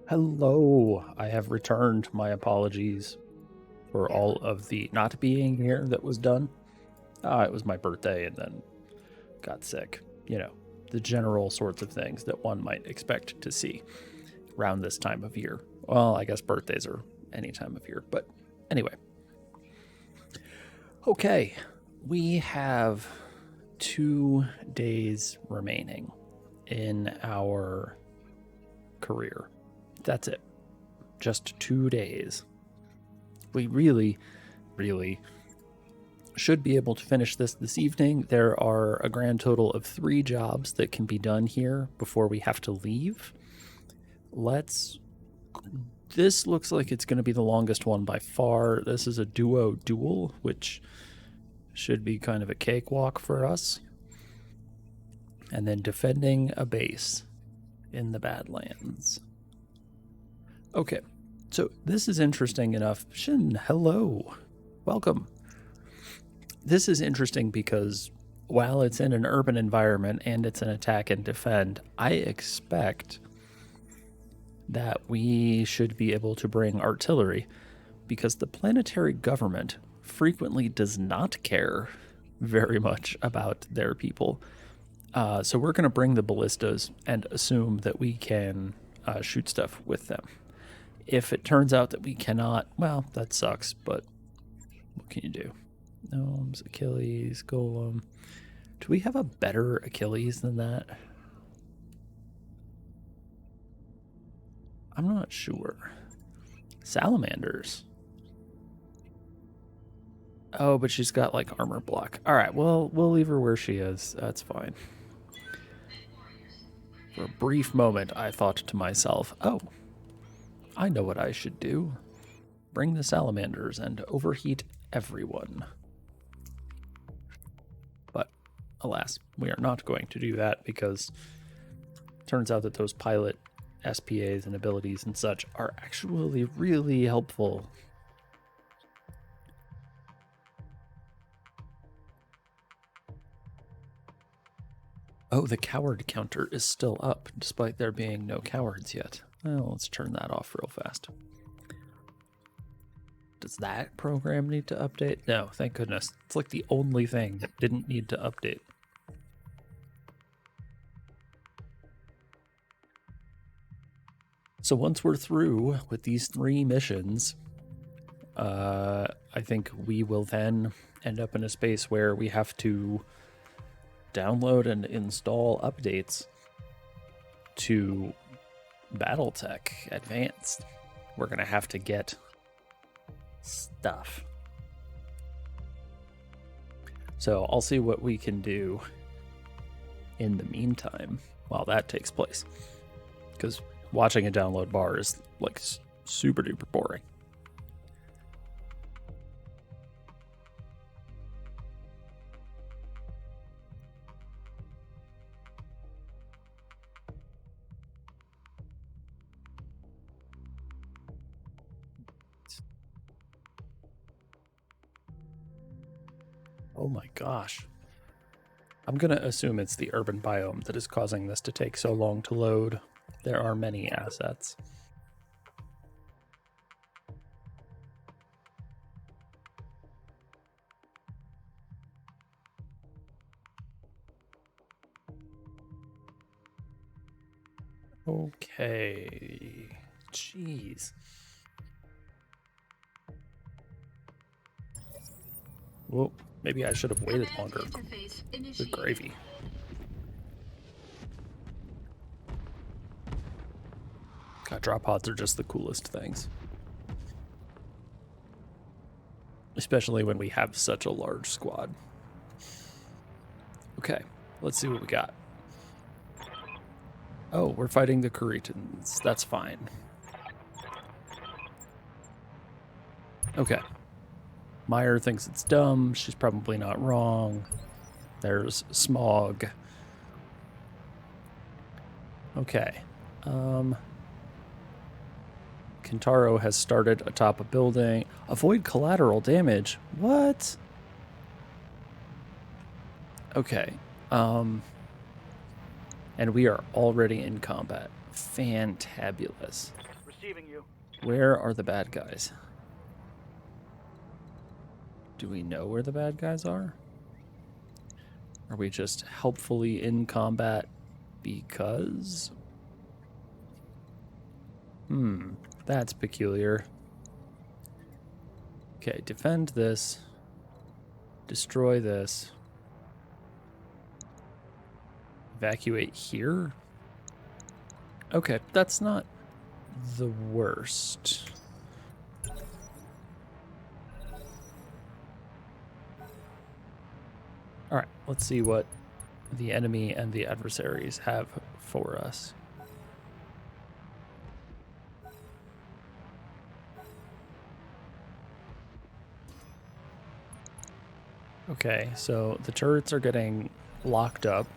Hello, I have returned. My apologies for all of the not being here that was done. It was my birthday and then got sick. You know, the general sorts of things that one might expect to see around this time of year. Well, I guess birthdays are any time of year, but anyway. Okay, we have 2 days remaining in our career. That's it. Just 2 days. We really should be able to finish this evening. There are a grand total of 3 jobs that can be done here before we have to leave. This looks like it's going to be the longest one by far. This is a duel, which should be kind of a cakewalk for us. And then defending a base in the Badlands. Okay, so this is interesting enough. Shin, hello. Welcome. This is interesting because while it's in an urban environment and it's an attack and defend, I expect that we should be able to bring artillery because the planetary government frequently does not care very much about their people. So we're going to bring the ballistas and assume that we can shoot stuff with them. If it turns out that we cannot, well, that sucks, but what can you do? Gnomes, Achilles, Golem. Do we have a better Achilles than that? I'm not sure. Salamanders. Oh, but she's got like armor block. All right, well, we'll leave her where she is. That's fine. For a brief moment, I thought to myself, oh, I know what I should do. Bring the salamanders and overheat everyone. But alas, we are not going to do that because it turns out that those pilot SPAs and abilities and such are actually really helpful. Oh, the coward counter is still up, despite there being no cowards yet. Well, let's turn that off real fast. Does that program need to update? No, thank goodness. It's like the only thing that didn't need to update. So once we're through with these 3 missions, I think we will then end up in a space where we have to download and install updates to BattleTech Advanced. We're going to have to get stuff. So I'll see what we can do in the meantime while that takes place. Because watching a download bar is like super duper boring. Oh my gosh. I'm going to assume it's the urban biome that is causing this to take so long to load. There are many assets. Okay. Jeez. Well, maybe I should have waited longer. Good gravy. God, drop pods are just the coolest things. Especially when we have such a large squad. Okay, let's see what we got. Oh, we're fighting the Kuritans. That's fine. Okay. Meyer thinks it's dumb. She's probably not wrong. There's smog. Okay. Kintaro has started atop a building. Avoid collateral damage. What? Okay. And we are already in combat. Fantabulous. Where are the bad guys? Do we know where the bad guys are? Are we just helpfully in combat because? That's peculiar. Okay, defend this. Destroy this. Evacuate here? Okay, that's not the worst. Alright, let's see what the enemy and the adversaries have for us. Okay, so the turrets are getting locked up.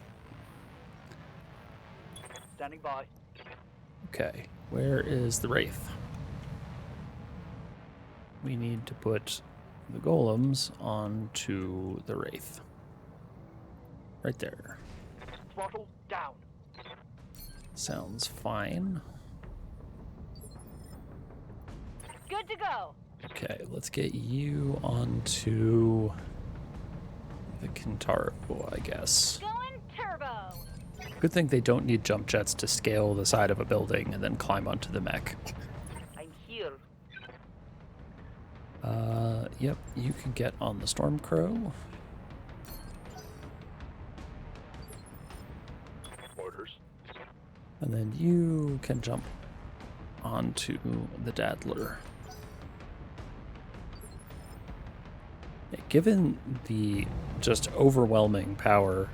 Standing by. Okay, where is the Wraith? We need to put the golems onto the Wraith. Right there. Throttle down. Sounds fine. Good to go. Okay, let's get you onto the Kintaro, I guess. Going turbo. Good thing they don't need jump jets to scale the side of a building and then climb onto the mech. I'm here. Yep, you can get on the Stormcrow. Orders. And then you can jump onto the Daddler. Given the just overwhelming power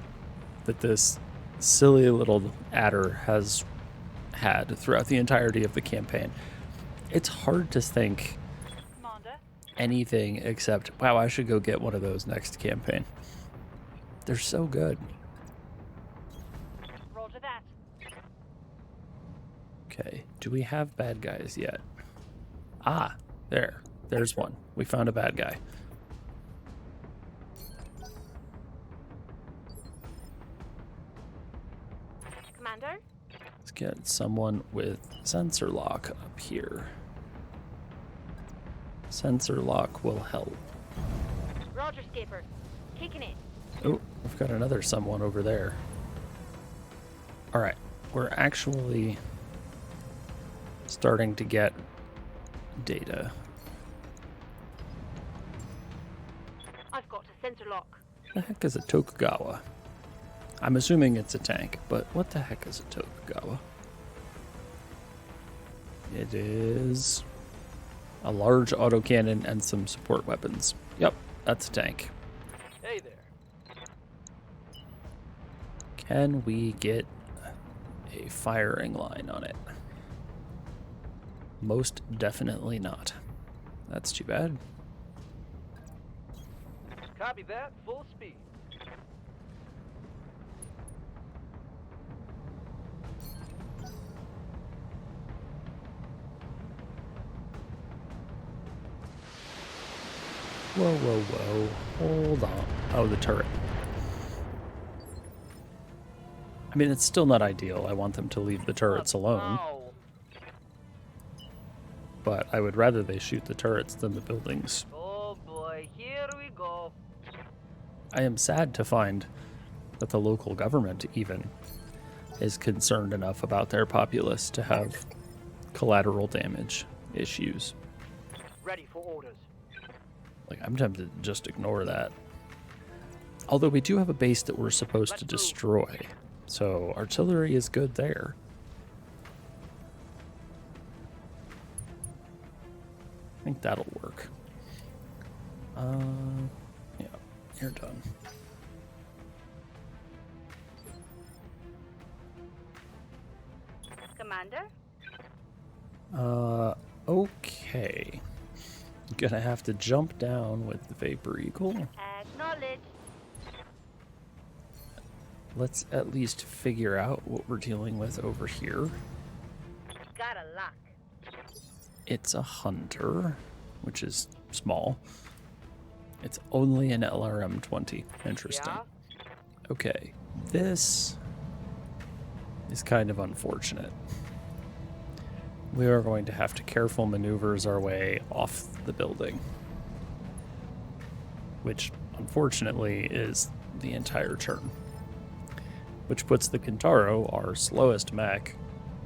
that this silly little adder has had throughout the entirety of the campaign, it's hard to think Commander. anything except, wow, I should go get one of those next campaign. They're so good. Roger that. Okay, do we have bad guys yet? Ah, there's one. We found a bad guy. Commander. Let's get someone with sensor lock up here. Sensor lock will help. Roger, Skipper. Kicking it. Oh, we've got another someone over there. All right, we're actually starting to get data. I've got a sensor lock. What the heck is a Tokugawa? I'm assuming it's a tank, but what the heck is a Tokugawa? It is a large autocannon and some support weapons. Yep, that's a tank. Hey there. Can we get a firing line on it? Most definitely not. That's too bad. Copy that. Full speed. Whoa, whoa, whoa. Hold on. Oh, the turret. I mean, it's still not ideal. I want them to leave the turrets alone. Ow. But I would rather they shoot the turrets than the buildings. Oh boy, here we go. I am sad to find that the local government even is concerned enough about their populace to have collateral damage issues. Ready for orders. Like, I'm tempted to just ignore that. Although we do have a base that we're supposed to destroy, so artillery is good there. I think that'll work. Yeah, you're done. Commander. Okay. Gonna have to jump down with the Vapor Eagle. Acknowledge. Let's at least figure out what we're dealing with over here. Got a lock. It's a Hunter, which is small. It's only an LRM-20. Interesting. Yeah? Okay, this is kind of unfortunate. we are going to have to careful maneuvers our way off the building, which unfortunately is the entire turn, which puts the Kintaro, our slowest mech,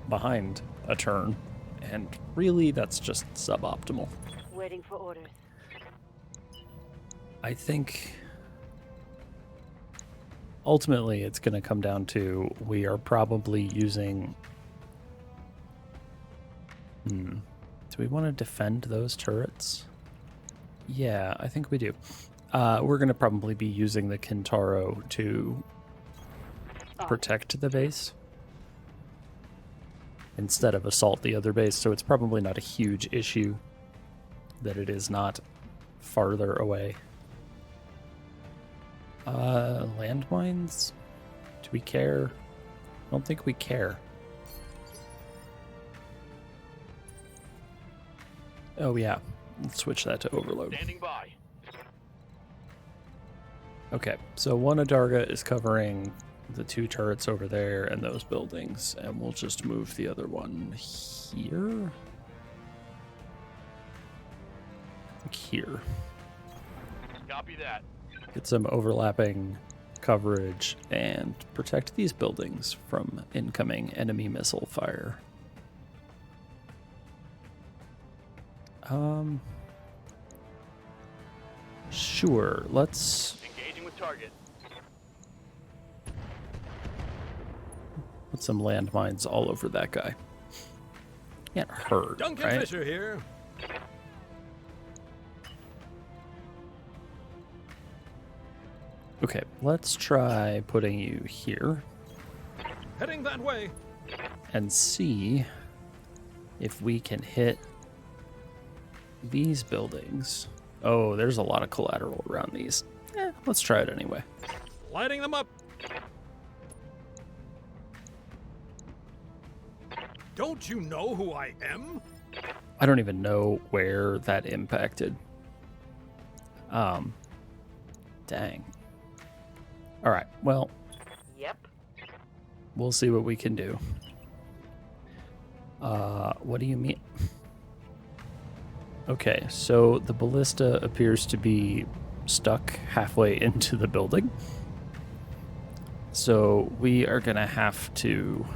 behind a turn, and really that's just suboptimal. Waiting for orders. I think ultimately it's going to come down to we are probably using... Do we want to defend those turrets? Yeah, I think we do. We're going to probably be using the Kintaro to protect the base instead of assault the other base, so it's probably not a huge issue that it is not farther away. Landmines? Do we care? I don't think we care. Oh yeah, let's switch that to overload. Standing by. Okay, so one Adarga is covering the 2 turrets over there and those buildings, and we'll just move the other one here. Like here. Copy that. Get some overlapping coverage and protect these buildings from incoming enemy missile fire. Sure, let's Engaging with target. put some landmines all over that guy. Can't hurt, Duncan right? Fisher here. Okay, let's try putting you here Heading that way. and see if we can hit these buildings. Oh, there's a lot of collateral around these. Let's try it anyway. Lighting them up. Don't you know who I am? I don't even know where that impacted. Dang. All right, well, Yep. we'll see what we can do. What do you mean? Okay, so the ballista appears to be stuck halfway into the building. So we are gonna have to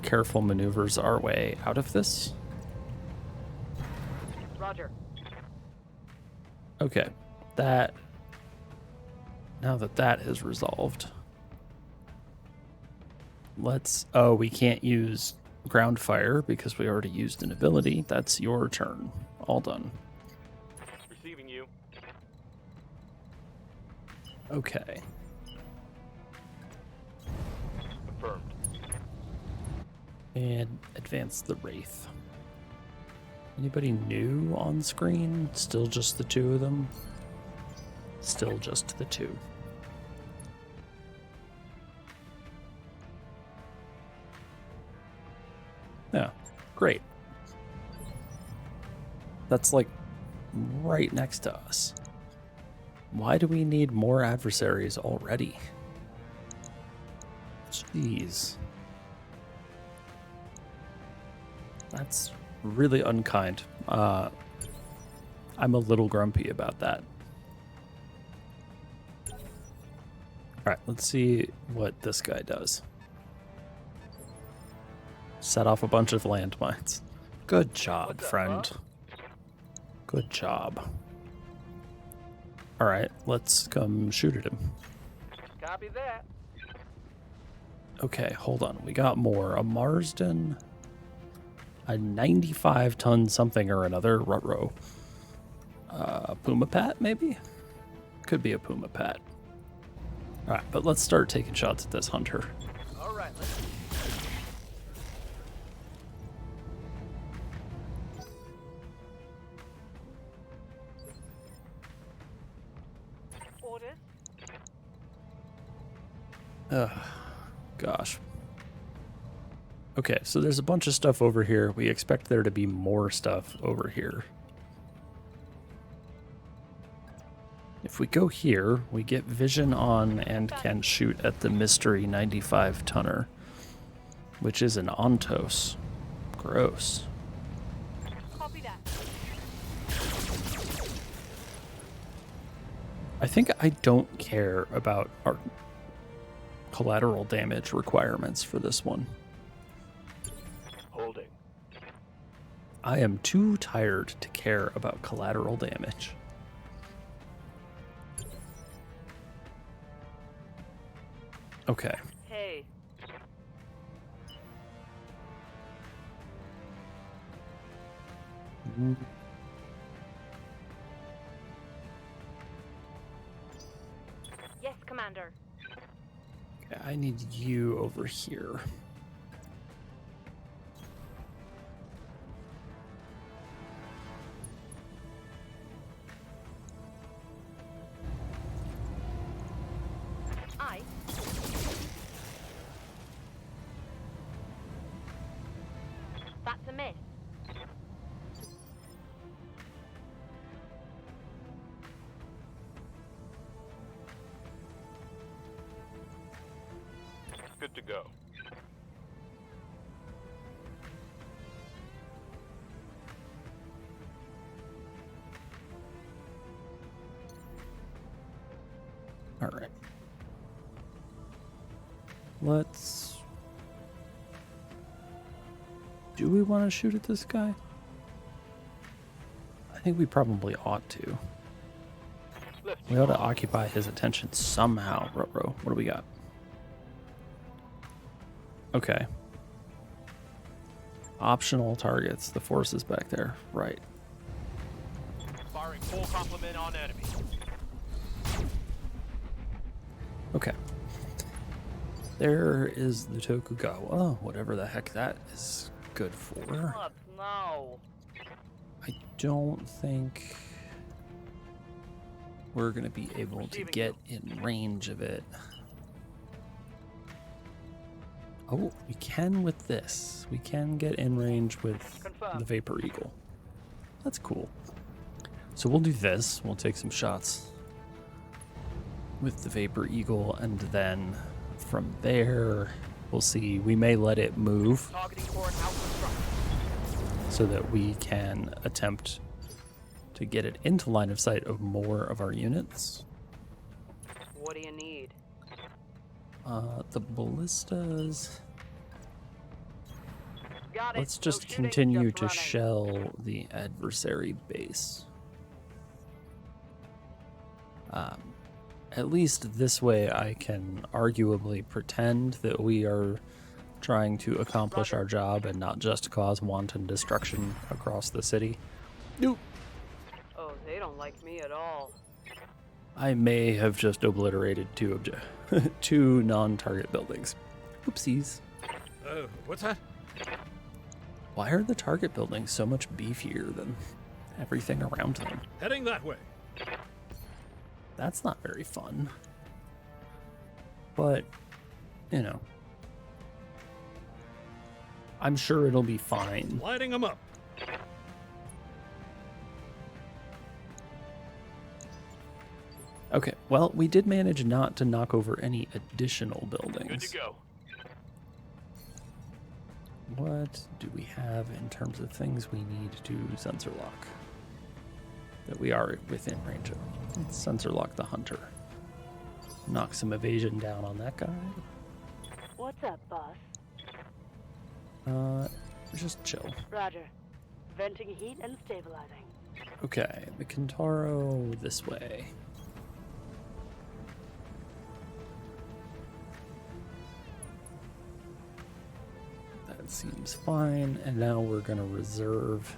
careful maneuvers our way out of this. Roger. Okay, that... Now that that is resolved, let's... Oh, we can't use ground fire because we already used an ability. That's your turn. All done. Receiving you. Okay. Confirmed. And advance the Wraith. Anybody new on screen? Still just the 2 of them? Still just the 2. Yeah, great. That's like right next to us. Why do we need more adversaries already? Jeez. That's really unkind. I'm a little grumpy about that. Alright, let's see what this guy does. Set off a bunch of landmines. Good job, What's up, friend. Good job. Alright, let's come shoot at him. Copy that. Okay, hold on. We got more. A Marsden. A 95-ton something or another. Ruh-roh. Puma Pat, maybe? Could be a Puma Pat. Alright, but let's start taking shots at this hunter. All right, let's orders. Ugh, gosh. Okay, so there's a bunch of stuff over here. We expect there to be more stuff over here. If we go here, we get vision on and can shoot at the mystery 95-tonner, which is an Ontos. Gross. Copy that. I think I don't care about our collateral damage requirements for this one. Holding. I am too tired to care about collateral damage. Okay. Hey, Yes, Commander. Okay, I need you over here. Aye. That's a miss. Good to go. All right. Let's... Do we want to shoot at this guy? I think we probably ought to. Lift. We ought to occupy his attention somehow. Ruh-roh. What do we got? Okay. Optional targets. The force is back there. Right. Firing full complement on enemy. Okay. There is the Tokugawa, whatever the heck that is good for. Club, no. I don't think we're going to be able to Receiving get in range of it. Oh, we can with this. We can get in range with Confirm. the Vapor Eagle. That's cool. So we'll do this. We'll take some shots with the Vapor Eagle, and then from there, we'll see. We may let it move Targeting for an outward thrust. so that we can attempt to get it into line of sight of more of our units. What do you need? The ballistas. Got it. Let's No just shooting, continue just to running. shell the adversary base. At least this way I can arguably pretend that we are trying to accomplish our job and not just cause wanton destruction across the city. Nope. Oh, they don't like me at all. I may have just obliterated two non-target buildings. Oopsies. What's that? Why are the target buildings so much beefier than everything around them? Heading that way. That's not very fun. But, you know, I'm sure it'll be fine. Lighting them up. Okay, well, we did manage not to knock over any additional Good buildings. to go. What do we have in terms of things we need to sensor lock that we are within range of? Let's sensor lock the hunter. Knock some evasion down on that guy. What's up, boss? Just chill. Roger. Venting heat and stabilizing. Okay, the Kintaro this way. That seems fine, and now we're gonna reserve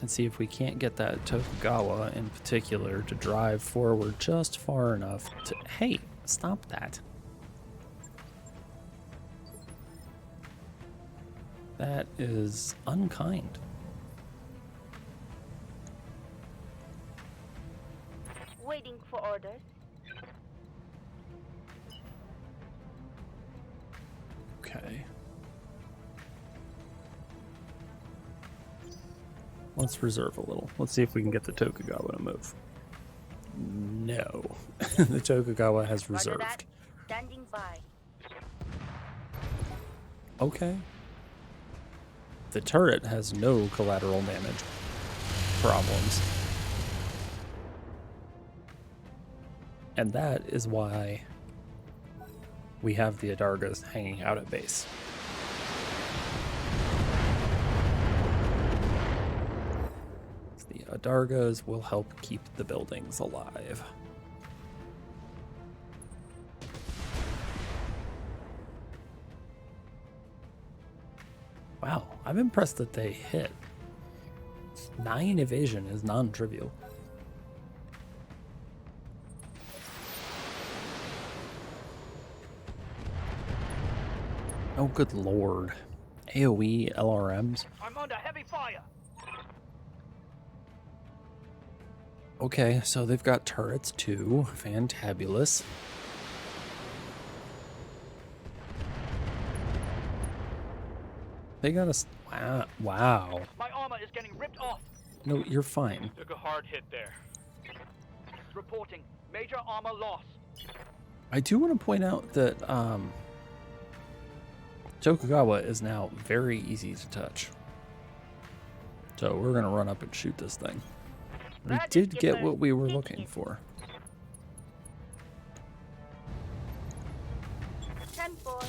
and see if we can't get that Tokugawa in particular to drive forward just far enough to... Hey, stop that. That is unkind. Waiting for orders. Okay. Let's reserve a little. Let's see if we can get the Tokugawa to move. No. The Tokugawa has Roger that. reserved. Standing by. Okay. the turret has no collateral damage problems. And that is why we have the Adargas hanging out at base. The Adargas will help keep the buildings alive. Wow, I'm impressed that they hit. 9 evasion is non-trivial. Oh, good lord. AoE LRMs. I'm under heavy fire. Okay, so they've got turrets too. Fantabulous. They got us. Wow. My armor is getting ripped off. No, you're fine. Took a hard hit there. Reporting major armor loss. I do want to point out that Tokugawa is now very easy to touch. So we're going to run up and shoot this thing. We did get what we were looking for. 10-4.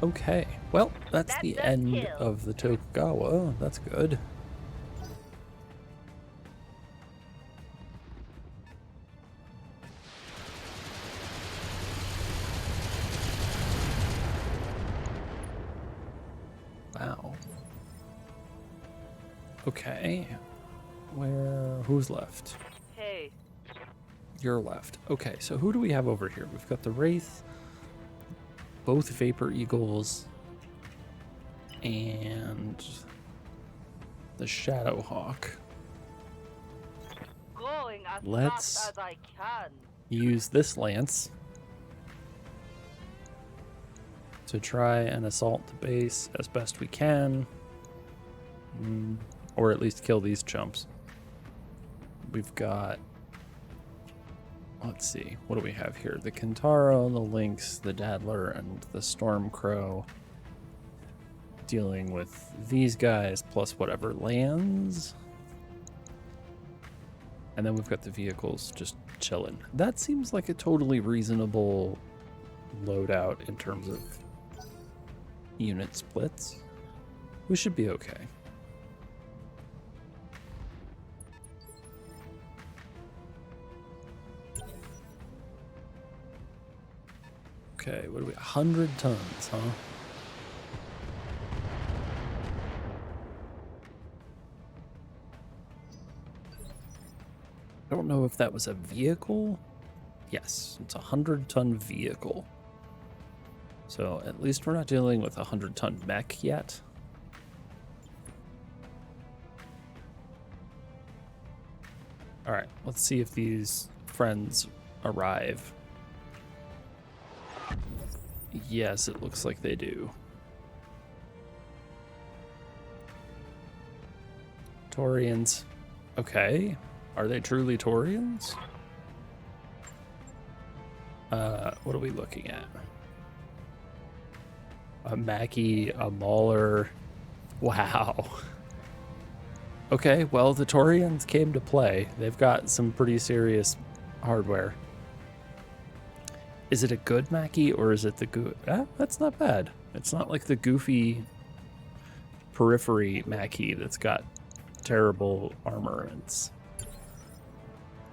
Okay, well, that's That's the a end kill. of the Tokugawa. That's good. Wow. Okay. Who's left? Hey, You're left. Okay, so who do we have over here? We've got the Wraith, both Vapor Eagles, and the Shadowhawk. going as Let's- fast as I can. Use this lance to try and assault the base as best we can. Or at least kill these chumps. We've got... Let's see, what do we have here? The Kintaro, the Lynx, the Daddler, and the Stormcrow. Dealing with these guys plus whatever lands. And then we've got the vehicles just chilling. That seems like a totally reasonable loadout in terms of unit splits. We should be okay. Okay, what do we... 100 tons, huh? I don't know if that was a vehicle. Yes, it's a 100-ton vehicle. So at least we're not dealing with a 100-ton mech yet. All right, let's see if these friends arrive. Yes, it looks like they do. Taurians. Okay. Are they truly Taurians? What are we looking at? A Mackie, a Mauler. Wow. Okay, well, the Taurians came to play. They've got some pretty serious hardware. Is it a good Mackie or is it the good? That's not bad. It's not like the goofy periphery Mackie that's got terrible armaments.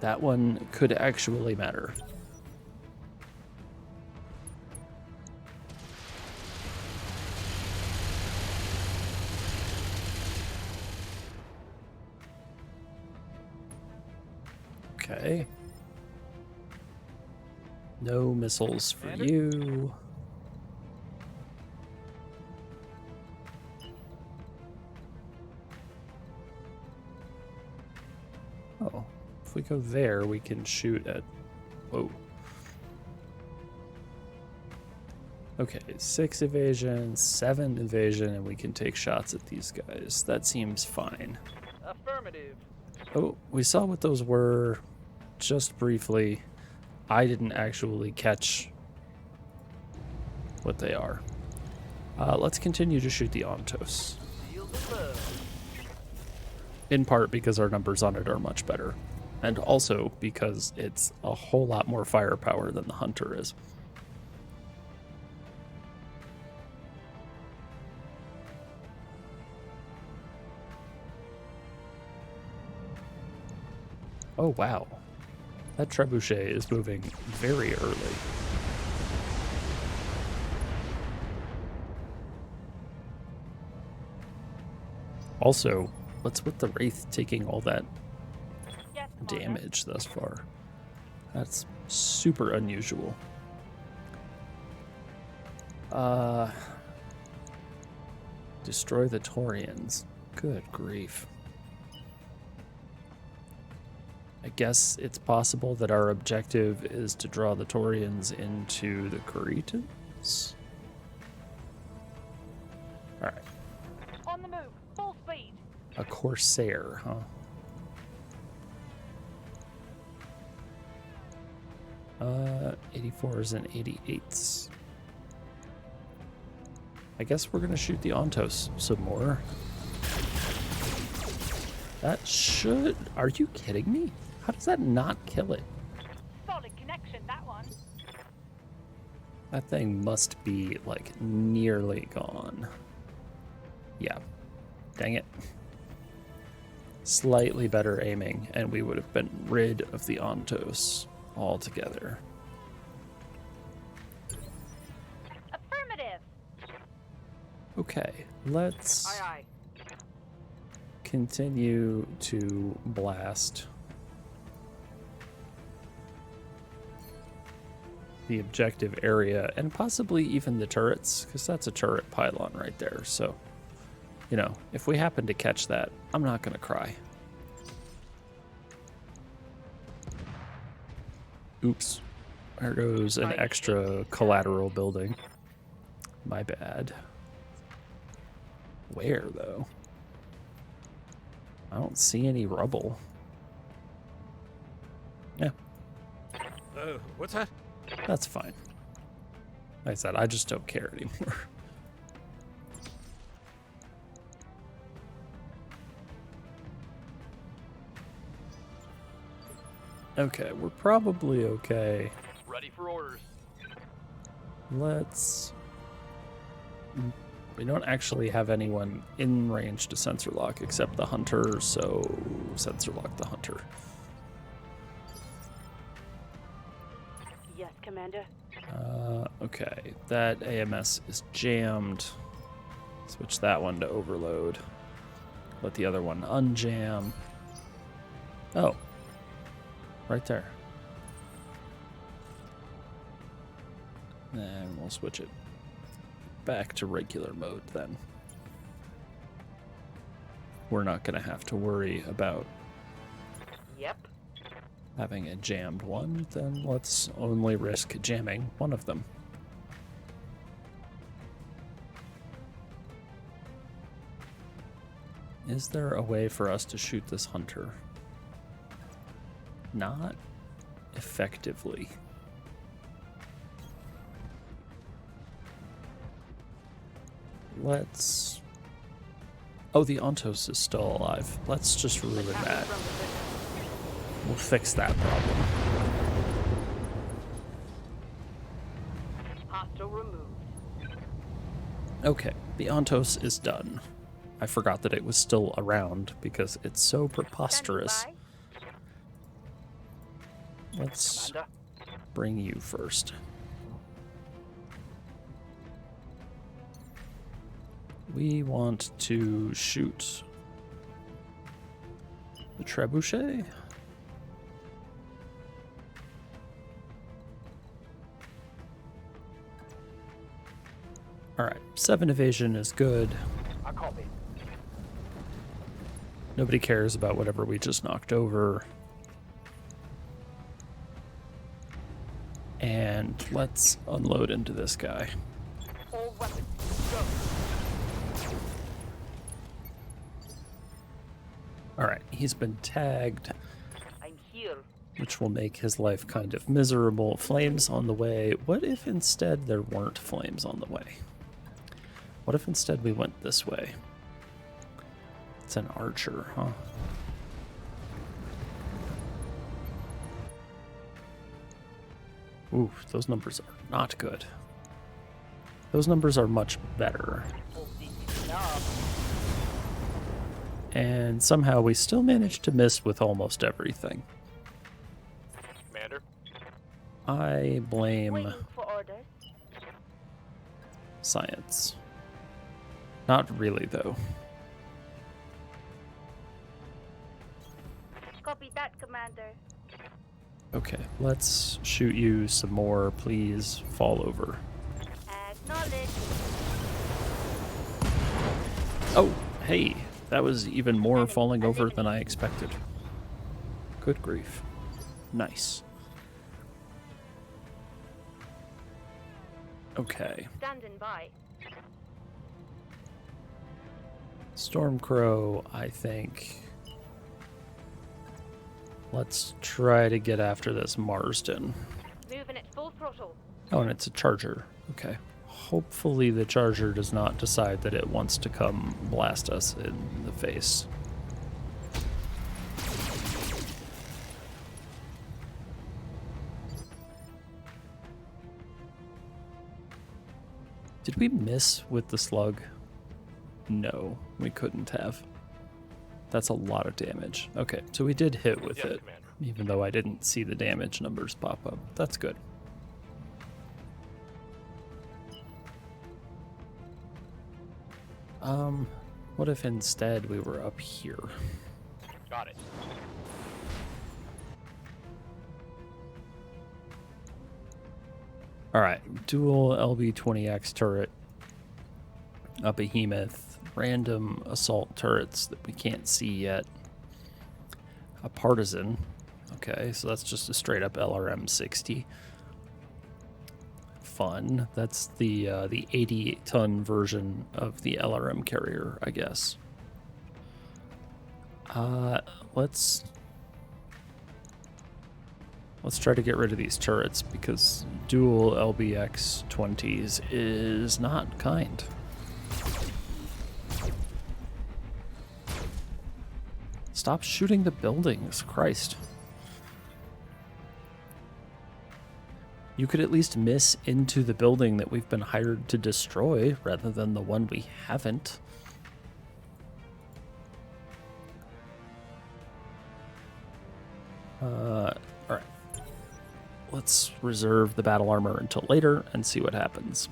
That one could actually matter. Okay. No missiles for you. Oh, if we go there, we can shoot at... Whoa. Okay, 6 evasion, 7 evasion, and we can take shots at these guys. That seems fine. Affirmative. Oh, we saw what those were just briefly. I didn't actually catch what they are. Let's continue to shoot the Ontos. Seals in love. In part because our numbers on it are much better. And also because it's a whole lot more firepower than the Hunter is. Oh, wow. That trebuchet is moving very early. Also, what's with the Wraith taking all that Yes, Commander. damage thus far? That's super unusual. Destroy the Taurians. Good grief. I guess it's possible that our objective is to draw the Taurians into the Caritans? Alright. On the move. Full speed. A Corsair, huh? 84s and 88s. I guess we're gonna shoot the Ontos some more. That should... Are you kidding me? How does that not kill it? Solid connection, that one. That thing must be, like, nearly gone. Yeah. Dang it. Slightly better aiming, and we would have been rid of the Ontos altogether. Affirmative. Okay, let's Aye, aye. continue to blast the objective area and possibly even the turrets, because that's a turret pylon right there. So, you know, if we happen to catch that, I'm not going to cry. Oops. There goes an extra collateral building. My bad. Where, though? I don't see any rubble. Yeah, What's that? that's fine. Like I said, I just don't care anymore. Okay, we're probably okay. Ready for orders. Let's... We don't actually have anyone in range to sensor lock except the Hunter, so sensor lock the Hunter. Yes, Commander. Okay, that AMS is jammed. Switch that one to overload. Let the other one unjam. Oh, right there. And we'll switch it back to regular mode then. We're not going to have to worry about Yep. having a jammed one, then let's only risk jamming one of them. Is there a way for us to shoot this Hunter? Not effectively. Let's... Oh, the Ontos is still alive. Let's just ruin that. We'll fix that problem. Hostile removed. Okay, the Ontos is done. I forgot that it was still around because it's so preposterous. Standing Let's Commander. bring you first. We want to shoot the trebuchet. Alright, 7 evasion is good. I copy. Nobody cares about whatever we just knocked over. And let's unload into this guy. All weapons. Go. Alright, he's been tagged. I'm here. which will make his life kind of miserable. Flames on the way. What if instead there weren't flames on the way? What if instead we went this way? It's an archer, huh? Ooh, those numbers are not good. Those numbers are much better. And somehow we still managed to miss with almost everything. Commander? I blame Waiting for orders. science. Not really, though. Copy that, Commander. Okay, let's shoot you some more. Please fall over. Acknowledge. Oh, hey, that was even more falling over than I expected. Good grief. Nice. Okay. Standing by. Stormcrow, I think. Let's try to get after this Marsden. Moving at full throttle. Oh, and it's a charger. Okay. Hopefully the charger does not decide that it wants to come blast us in the face. Did we miss with the slug? No, we couldn't have. That's a lot of damage. Okay, so we did hit with Yes, it, Commander. even though I didn't see the damage numbers pop up. That's good. What if instead we were up here? Got it. Alright, dual LB-20X turret, a behemoth, random assault turrets that we can't see yet, a partisan, okay, so that's just a straight up LRM-60. Fun. That's the 88-ton version of the LRM carrier, I guess. Let's try to get rid of these turrets because dual LBX-20s is not kind. Stop shooting the buildings, Christ. You could at least miss into the building that we've been hired to destroy rather than the one we haven't. Alright. Let's reserve the battle armor until later and see what happens.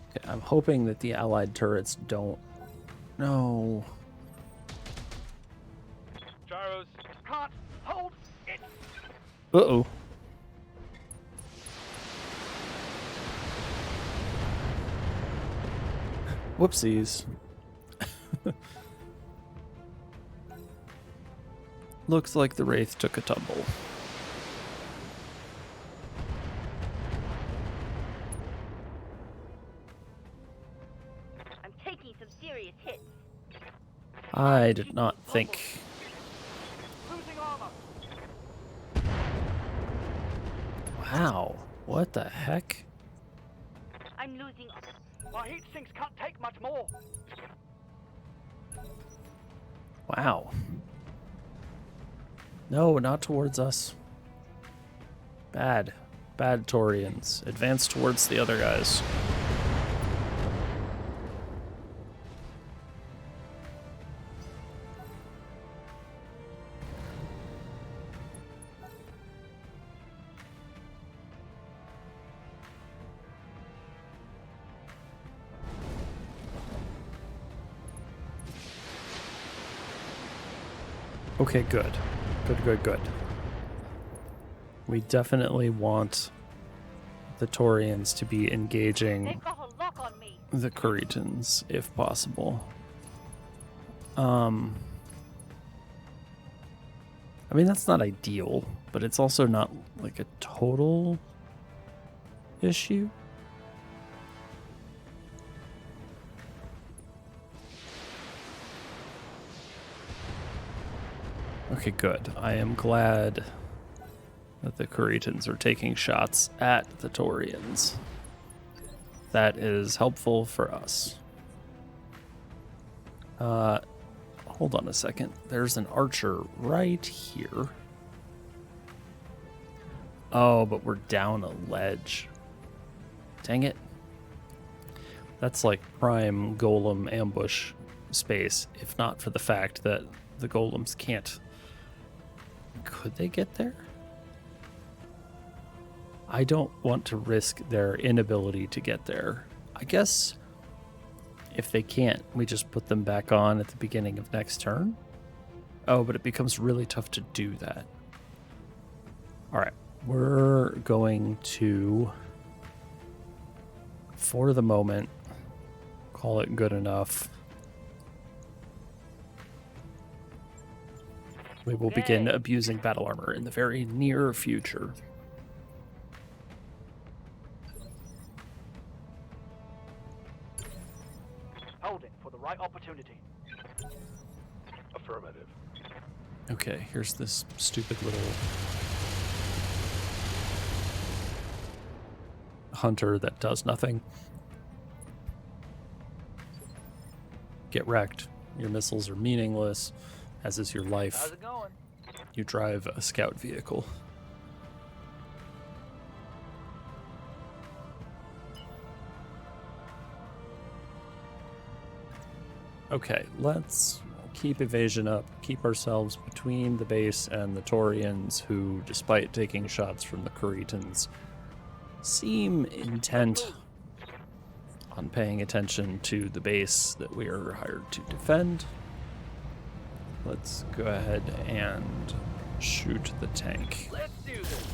Okay, I'm hoping that the allied turrets don't... No. Gyros can't hold it. Uh-oh. Whoopsies. Looks like the Wraith took a tumble. I'm taking some serious hits. I did not think... Losing armor. Wow. What the heck? I'm losing. My heat sinks can't take much more. Wow. No, not towards us. Bad. Bad Taurians. Advance towards the other guys. Okay, good. Good. We definitely want the Taurians to be engaging They've got a lock on me. the Kuritans, if possible. I mean, that's not ideal, but it's also not like a total issue. Okay, good. I am glad that the Kuritans are taking shots at the Taurians. That is helpful for us. Hold on a second. There's an archer right here. Oh, but we're down a ledge. Dang it. That's like prime golem ambush space, if not for the fact that the golems can't. Could they get there? I don't want to risk their inability to get there. I guess if they can't, we just put them back on at the beginning of next turn. Oh, but it becomes really tough to do that. All right, we're going to, for the moment, call it good enough. We will begin abusing battle armor in the very near future. Holding for the right opportunity. Affirmative. Okay, here's this stupid little hunter that does nothing. Get wrecked. Your missiles are meaningless, as is your life. How's it going? You drive a scout vehicle. Okay, let's keep evasion up, keep ourselves between the base and the Taurians, who, despite taking shots from the Kuritans, seem intent on paying attention to the base that we are hired to defend. Let's go ahead and shoot the tank. Let's do this.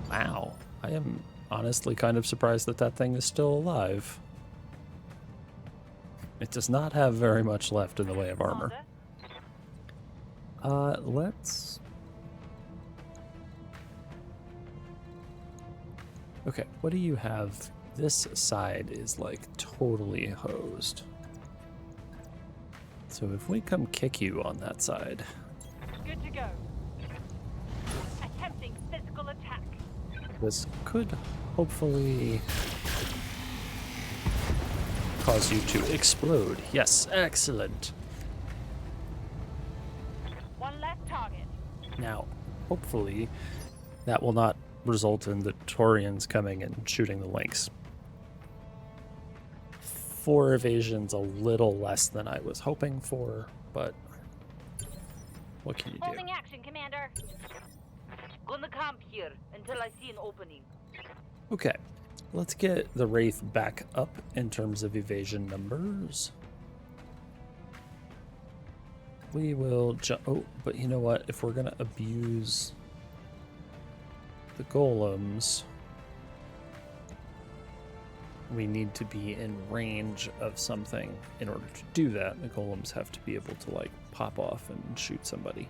Wow, I am honestly kind of surprised that that thing is still alive. It does not have very much left in the way of armor. Let's... Okay, what do you have? This side is like totally hosed. So if we come kick you on that side... Good to go. Attempting physical attack. This could hopefully cause you to explode. Yes, excellent. One less target. Now, hopefully, that will not result in the Taurians coming and shooting the Lynx. 4 evasion's a little less than I was hoping for, but what can you do? Holding action, Commander. Gonna camp here until I see an opening. Okay, let's get the Wraith back up in terms of evasion numbers. We will jump. Oh, but you know what? If we're gonna abuse the golems, we need to be in range of something. In order to do that, the golems have to be able to like pop off and shoot somebody.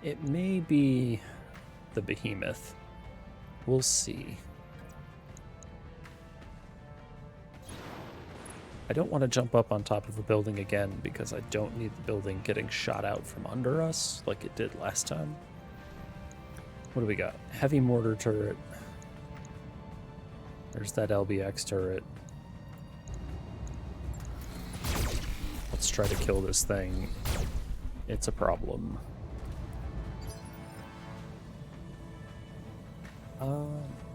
It may be the behemoth. We'll see. I don't want to jump up on top of a building again because I don't need the building getting shot out from under us like it did last time. What do we got? Heavy mortar turret. There's that LBX turret. Let's try to kill this thing. It's a problem.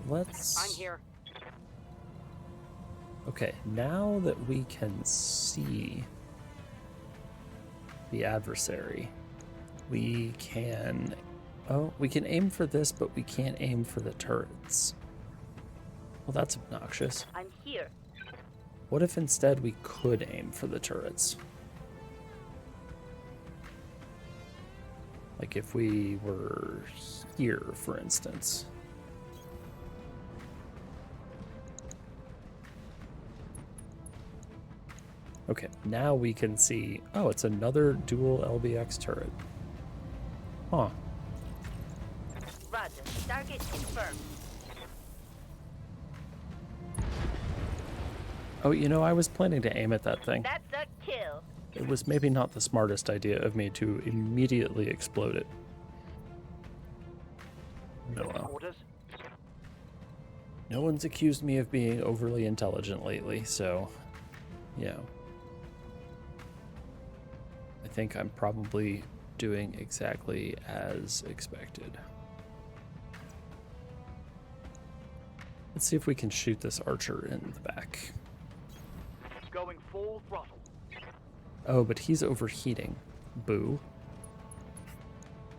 Let's... I'm here. Okay, now that we can see the adversary, we can... Oh, we can aim for this, but we can't aim for the turrets. Well, that's obnoxious. I'm here. What if instead we could aim for the turrets? Like if we were here, for instance. Okay, now we can see... Oh, it's another dual LBX turret. Huh. Roger. Target confirmed. Oh, you know, I was planning to aim at that thing. That's a kill. It was maybe not the smartest idea of me to immediately explode it. No, well. Orders. No one's accused me of being overly intelligent lately, so... Yeah. I think I'm probably doing exactly as expected. Let's see if we can shoot this archer in the back. Going full throttle. Oh, but he's overheating. Boo.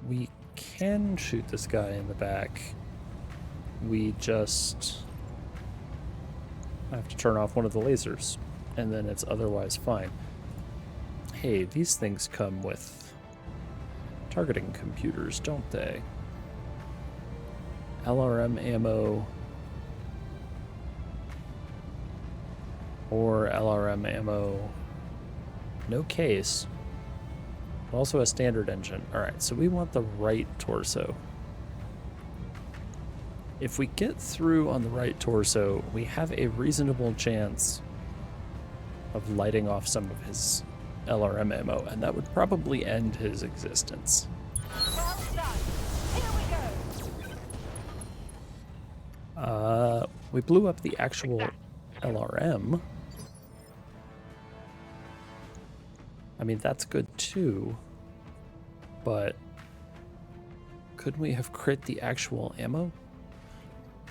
We can shoot this guy in the back. We just have to turn off one of the lasers, and then it's otherwise fine. Hey, these things come with targeting computers, don't they? LRM ammo or LRM ammo. No case. Also a standard engine. Alright, so we want the right torso. If we get through on the right torso, we have a reasonable chance of lighting off some of his LRM ammo, and that would probably end his existence. Well done. Here we go. We blew up the actual LRM. I mean, that's good too, but couldn't we have crit the actual ammo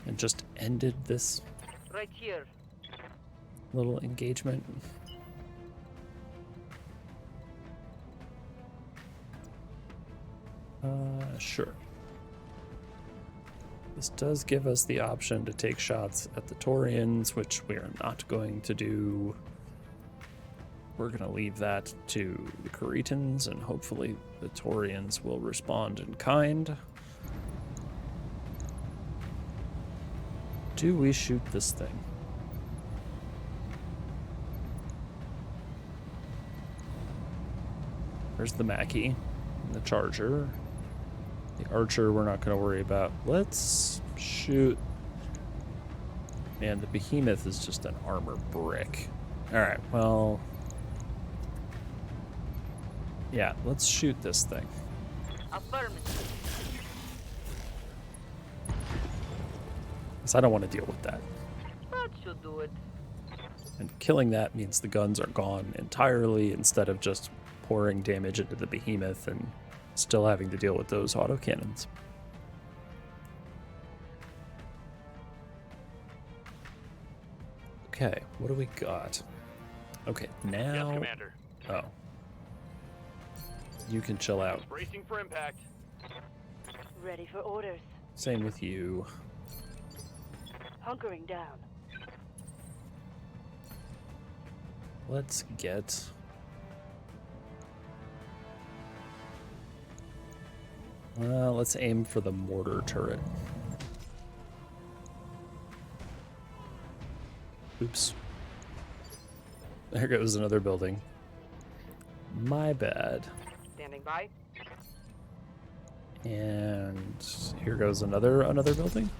and just ended this Right here. little engagement? Sure. This does give us the option to take shots at the Taurians, which we are not going to do. We're going to leave that to the Caretans, and hopefully the Taurians will respond in kind. Do we shoot this thing? There's the Mackie, and the Charger. The Archer we're not going to worry about. Let's shoot. Man, the Behemoth is just an armor brick. Alright, well... Yeah, let's shoot this thing. Affirmative. Because I don't want to deal with that. That should do it. And killing that means the guns are gone entirely instead of just pouring damage into the Behemoth and still having to deal with those autocannons. Okay, what do we got? Okay, now... Yes, Commander. Oh. You can chill out. Bracing for impact. Ready for orders. Same with you. Hunkering down. Let's get... let's aim for the mortar turret. Oops. There goes another building. My bad. Standing by. And here goes another building.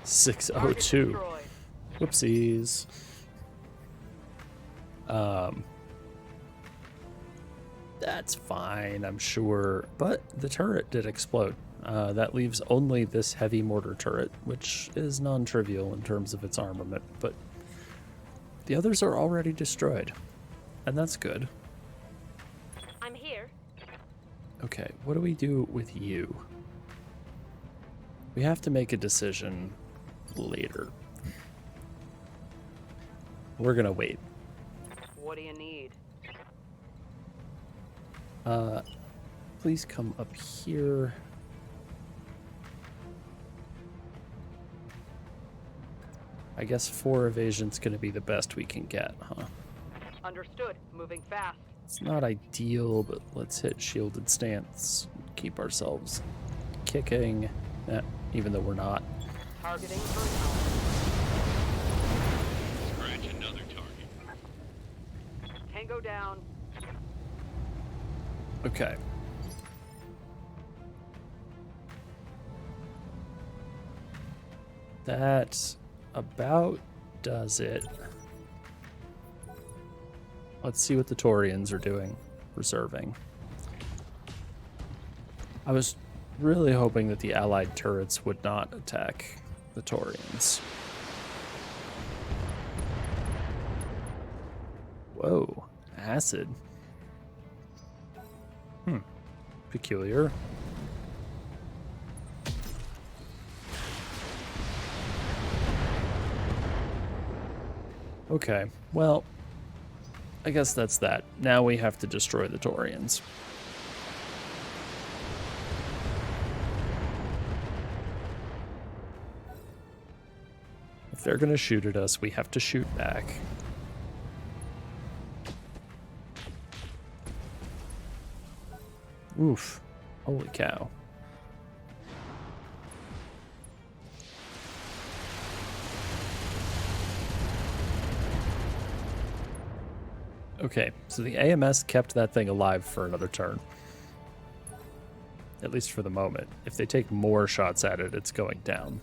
602. Destroyed. Whoopsies. That's fine, I'm sure. But the turret did explode. That leaves only this heavy mortar turret, which is non-trivial in terms of its armament, but the others are already destroyed, and that's good. I'm here. Okay, what do we do with you? We have to make a decision later. We're gonna wait. What do you need? Please come up here. I guess 4 evasion's gonna be the best we can get, huh? Understood. Moving fast. It's not ideal, but let's hit shielded stance. Keep ourselves kicking, even though we're not. Targeting for go down. Okay. That about does it. Let's see what the Taurians are doing. Reserving. I was really hoping that the allied turrets would not attack the Taurians. Whoa, acid. Peculiar. Okay, well, I guess that's that. Now we have to destroy the Taurians. If they're gonna shoot at us, we have to shoot back. Oof. Holy cow. Okay, so the AMS kept that thing alive for another turn. At least for the moment. If they take more shots at it, it's going down.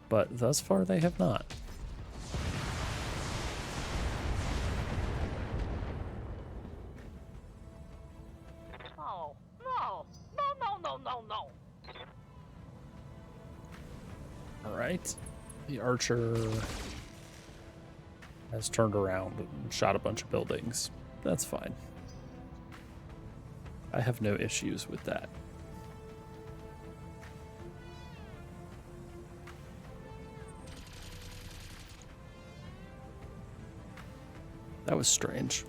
But thus far, they have not. No. Alright. The archer has turned around and shot a bunch of buildings. That's fine. I have no issues with that. That was strange.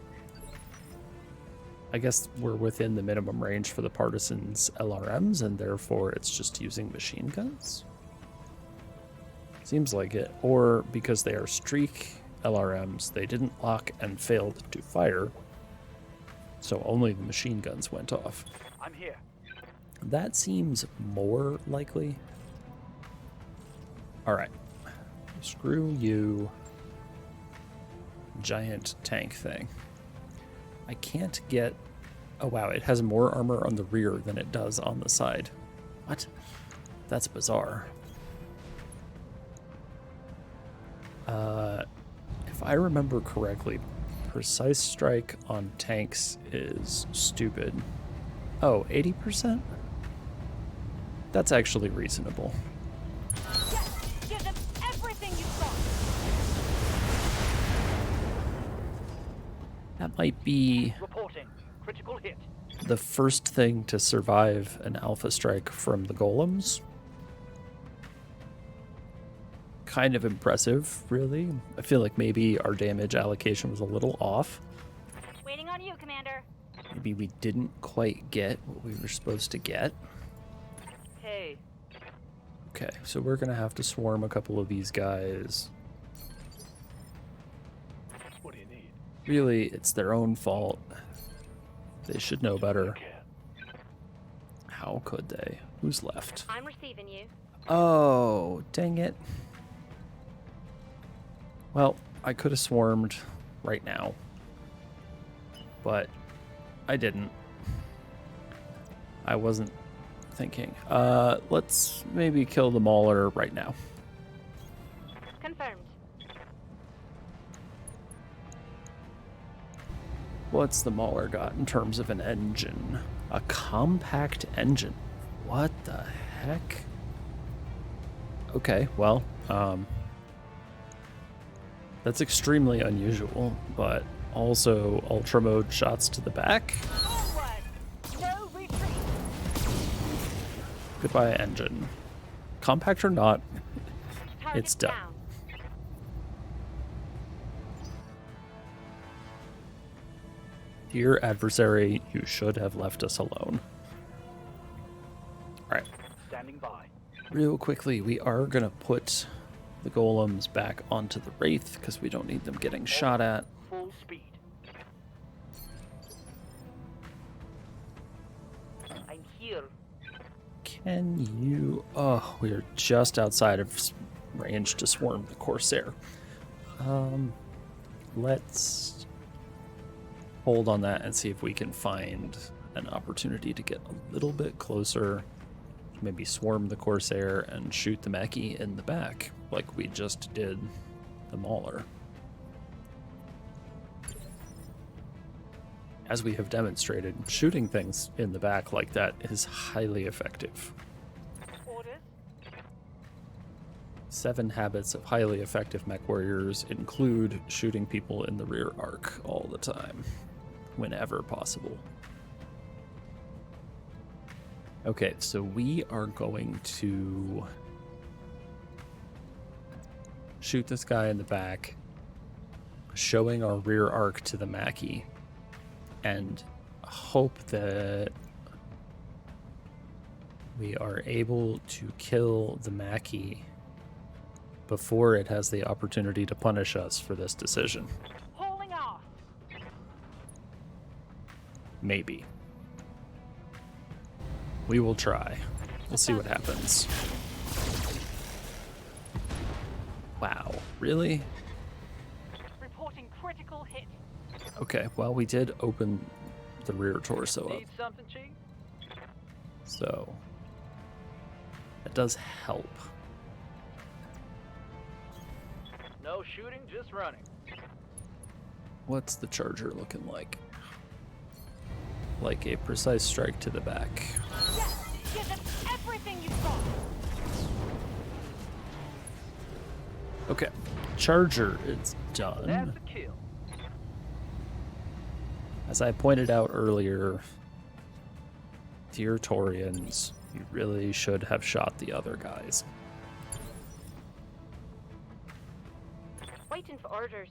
I guess we're within the minimum range for the partisans' LRMs, and therefore it's just using machine guns? Seems like it. Or because they are streak LRMs, they didn't lock and failed to fire, so only the machine guns went off. I'm here. That seems more likely. Alright. Screw you, giant tank thing. I can't get... Oh wow, it has more armor on the rear than it does on the side. What? That's bizarre. If I remember correctly, precise strike on tanks is stupid. Oh, 80%? That's actually reasonable. Yes! Give them everything you've got! That might be Reporting. Critical hit. the first thing to survive an alpha strike from the golems. Kind of impressive, really. I feel like maybe our damage allocation was a little off. Waiting on you, Commander. Maybe we didn't quite get what we were supposed to get. Hey, Okay, so we're gonna have to swarm a couple of these guys. What do you need? Really, it's their own fault. They should know better. How could they? Who's left? I'm receiving you. Oh, dang it. Well, I could have swarmed right now, but I didn't. I wasn't thinking. Let's maybe kill the mauler right now. Confirmed. What's the mauler got in terms of an engine? A compact engine. What the heck? Okay, well, that's extremely unusual, but also ultra mode shots to the back. Forward! No retreat! Goodbye, engine. Compact or not, Target it's done. down. Dear adversary, you should have left us alone. Alright, Standing by. real quickly, we are going to put the golems back onto the wraith because we don't need them getting shot at. Full speed. I'm here. Can you... Oh, we are just outside of range to swarm the Corsair. Let's hold on that and see if we can find an opportunity to get a little bit closer. Maybe swarm the Corsair and shoot the Mackie in the back, like we just did the Mauler. As we have demonstrated, shooting things in the back like that is highly effective. Orders. 7 habits of highly effective mech warriors include shooting people in the rear arc all the time, whenever possible. Okay, so we are going to shoot this guy in the back, showing our rear arc to the Mackie, and hope that we are able to kill the Mackie before it has the opportunity to punish us for this decision. Hauling off. Maybe. We will try. We'll see what happens. Wow, really? Reporting critical hit. Okay, well, we did open the rear torso up, Need something, Chief? so that does help. No shooting, just running. What's the charger looking like? Like a precise strike to the back. Yes! Give them everything you've got! Okay, charger is done. That's a kill. As I pointed out earlier, dear Torians, you really should have shot the other guys. Waiting for orders.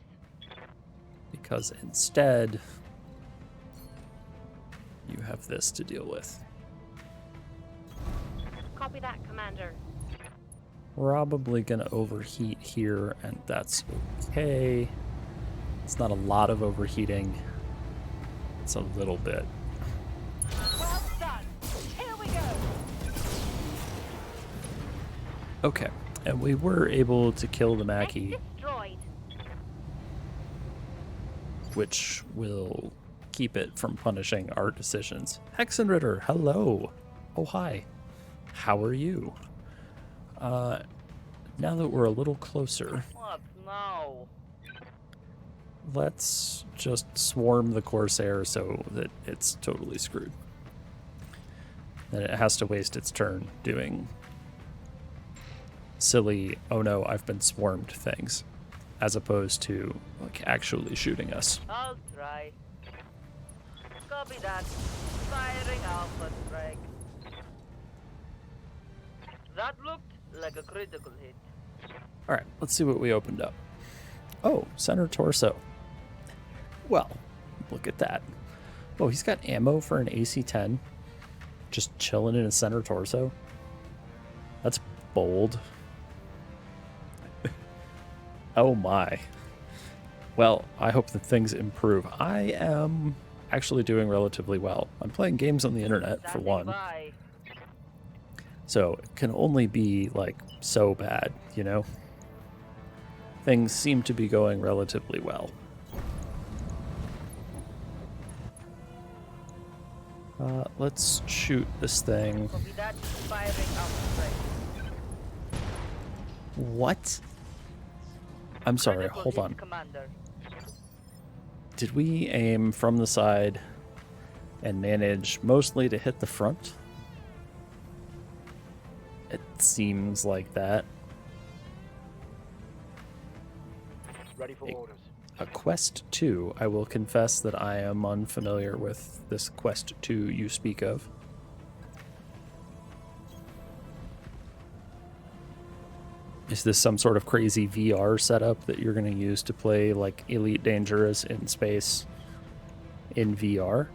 Because instead, you have this to deal with. Copy that, Commander. Probably gonna overheat here, and that's okay. It's not a lot of overheating. It's a little bit. Well done! Here we go! Okay, and we were able to kill the Mech Mackie, destroyed. which will keep it from punishing our decisions. Hexenritter, hello. Oh, hi. How are you? Now that we're a little closer, What now? let's just swarm the Corsair so that it's totally screwed. Then it has to waste its turn doing silly, oh no, I've been swarmed things, as opposed to like actually shooting us. I'll try. Copy that. Firing Alpha strike. That looked like a critical hit. Alright, let's see what we opened up. Oh, center torso. Well, look at that. Oh, he's got ammo for an AC-10. Just chilling in his center torso. That's bold. Oh my. Well, I hope that things improve. I am actually doing relatively well. I'm playing games on the internet, for Standing one. by. So it can only be, like, so bad, you know? Things seem to be going relatively well. Let's shoot this thing. Copy that. Firing Alpha strike. What? I'm sorry, Critical hold hit, on. Commander. Did we aim from the side and manage mostly to hit the front? It seems like that. Ready for orders. A Quest 2. I will confess that I am unfamiliar with this Quest 2 you speak of. Is this some sort of crazy VR setup that you're going to use to play like Elite Dangerous in space in VR?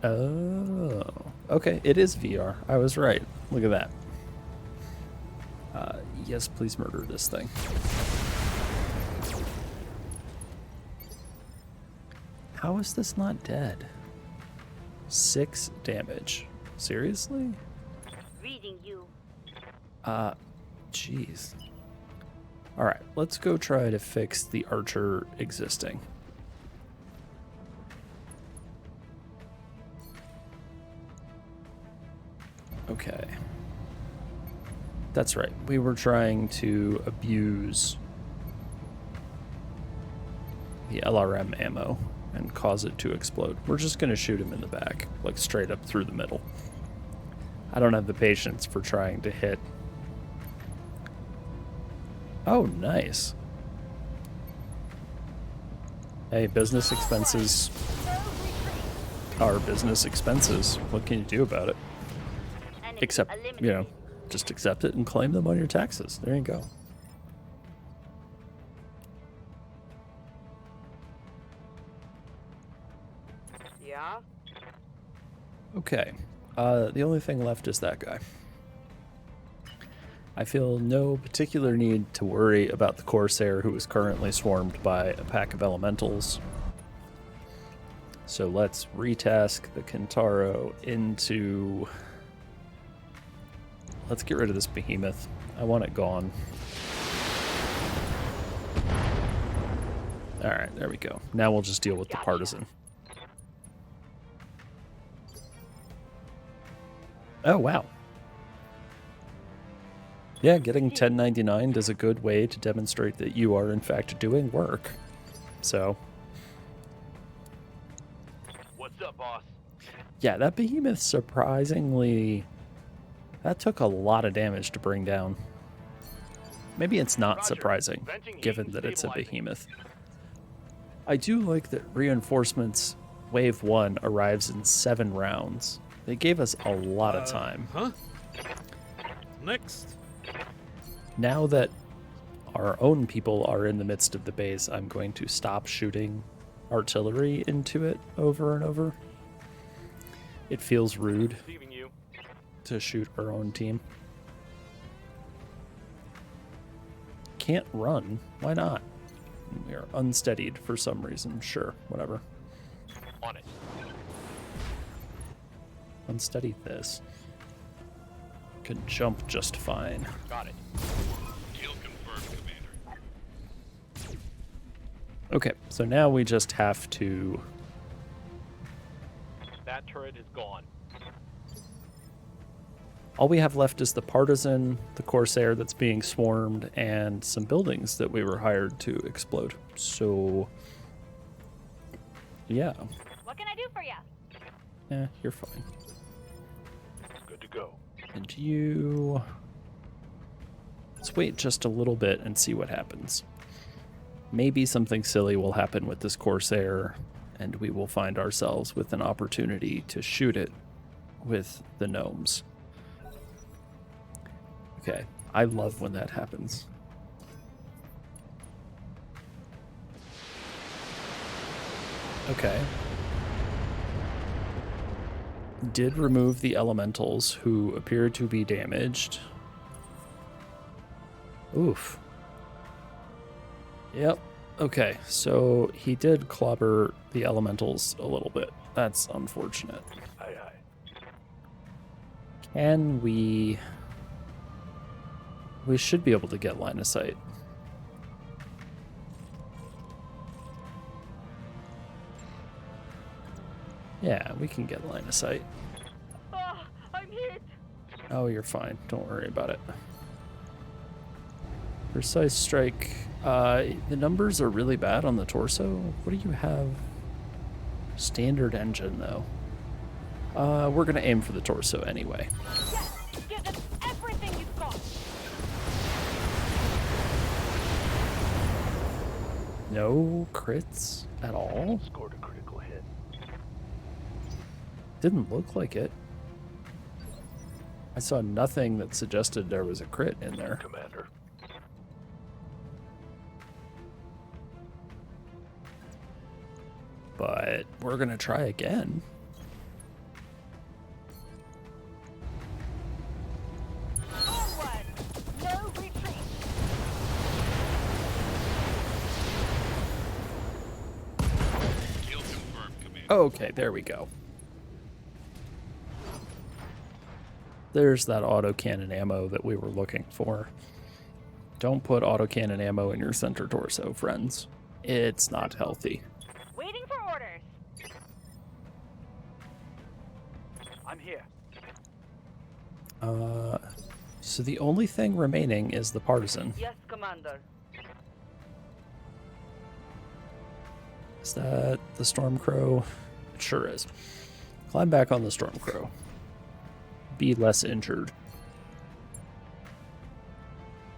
Oh, okay, it is VR. I was right. Look at that. Yes, please murder this thing. How is this not dead? 6 damage. Seriously? Reading you. Jeez. Alright, let's go try to fix the archer existing. Okay. That's right. We were trying to abuse the LRM ammo and cause it to explode. We're just going to shoot him in the back, like straight up through the middle. I don't have the patience for trying to hit. Oh, nice. Hey, business expenses are business expenses. What can you do about it? Except, you know, just accept it and claim them on your taxes. There you go. Yeah? Okay. The only thing left is that guy. I feel no particular need to worry about the Corsair, who is currently swarmed by a pack of elementals. So let's retask the Kintaro into... Let's get rid of this behemoth. I want it gone. Alright, there we go. Now we'll just deal with the partisan. Oh, wow. Yeah, getting 1099 is a good way to demonstrate that you are, in fact, doing work. So... What's up, boss? Yeah, that behemoth surprisingly... That took a lot of damage to bring down. Maybe it's not surprising, given that it's a behemoth. I do like that reinforcements Wave 1 arrives in 7 rounds. They gave us a lot of time. Huh? Next. Now that our own people are in the midst of the base, I'm going to stop shooting artillery into it over and over. It feels rude Receiving you. to shoot our own team. Can't run. Why not? We are unsteadied for some reason. Sure, whatever. On it. Unsteady this. Can jump just fine. Got it. Kill confirmed, Commander. Okay, so now we just have to... That turret is gone. All we have left is the partisan, the Corsair that's being swarmed, and some buildings that we were hired to explode. So... yeah. What can I do for you? You're fine. Good to go. And you... Let's wait just a little bit and see what happens. Maybe something silly will happen with this Corsair, and we will find ourselves with an opportunity to shoot it with the gnomes. Okay, I love when that happens. Okay. Did remove the elementals who appear to be damaged. Oof. Yep. Okay, so he did clobber the elementals a little bit. That's unfortunate. Aye, aye. Can we... We should be able to get line of sight. Yeah, we can get line of sight. Oh, I'm hit. Oh, you're fine. Don't worry about it. Precise strike. The numbers are really bad on the torso. What do you have? Standard engine, though. We're going to aim for the torso anyway. Yes! Give them everything you've got! No crits at all? Scored a critical hit. Didn't look like it. I saw nothing that suggested there was a crit in there. Commander. But we're going to try again. Onward! No retreat! Kill confirmed, Commander. Okay, there we go. There's that autocannon ammo that we were looking for. Don't put autocannon ammo in your center torso, friends. It's not healthy. Waiting for orders! I'm here. So the only thing remaining is the partisan. Yes, Commander. Is that the Stormcrow? It sure is. Climb back on the Stormcrow. Be less injured.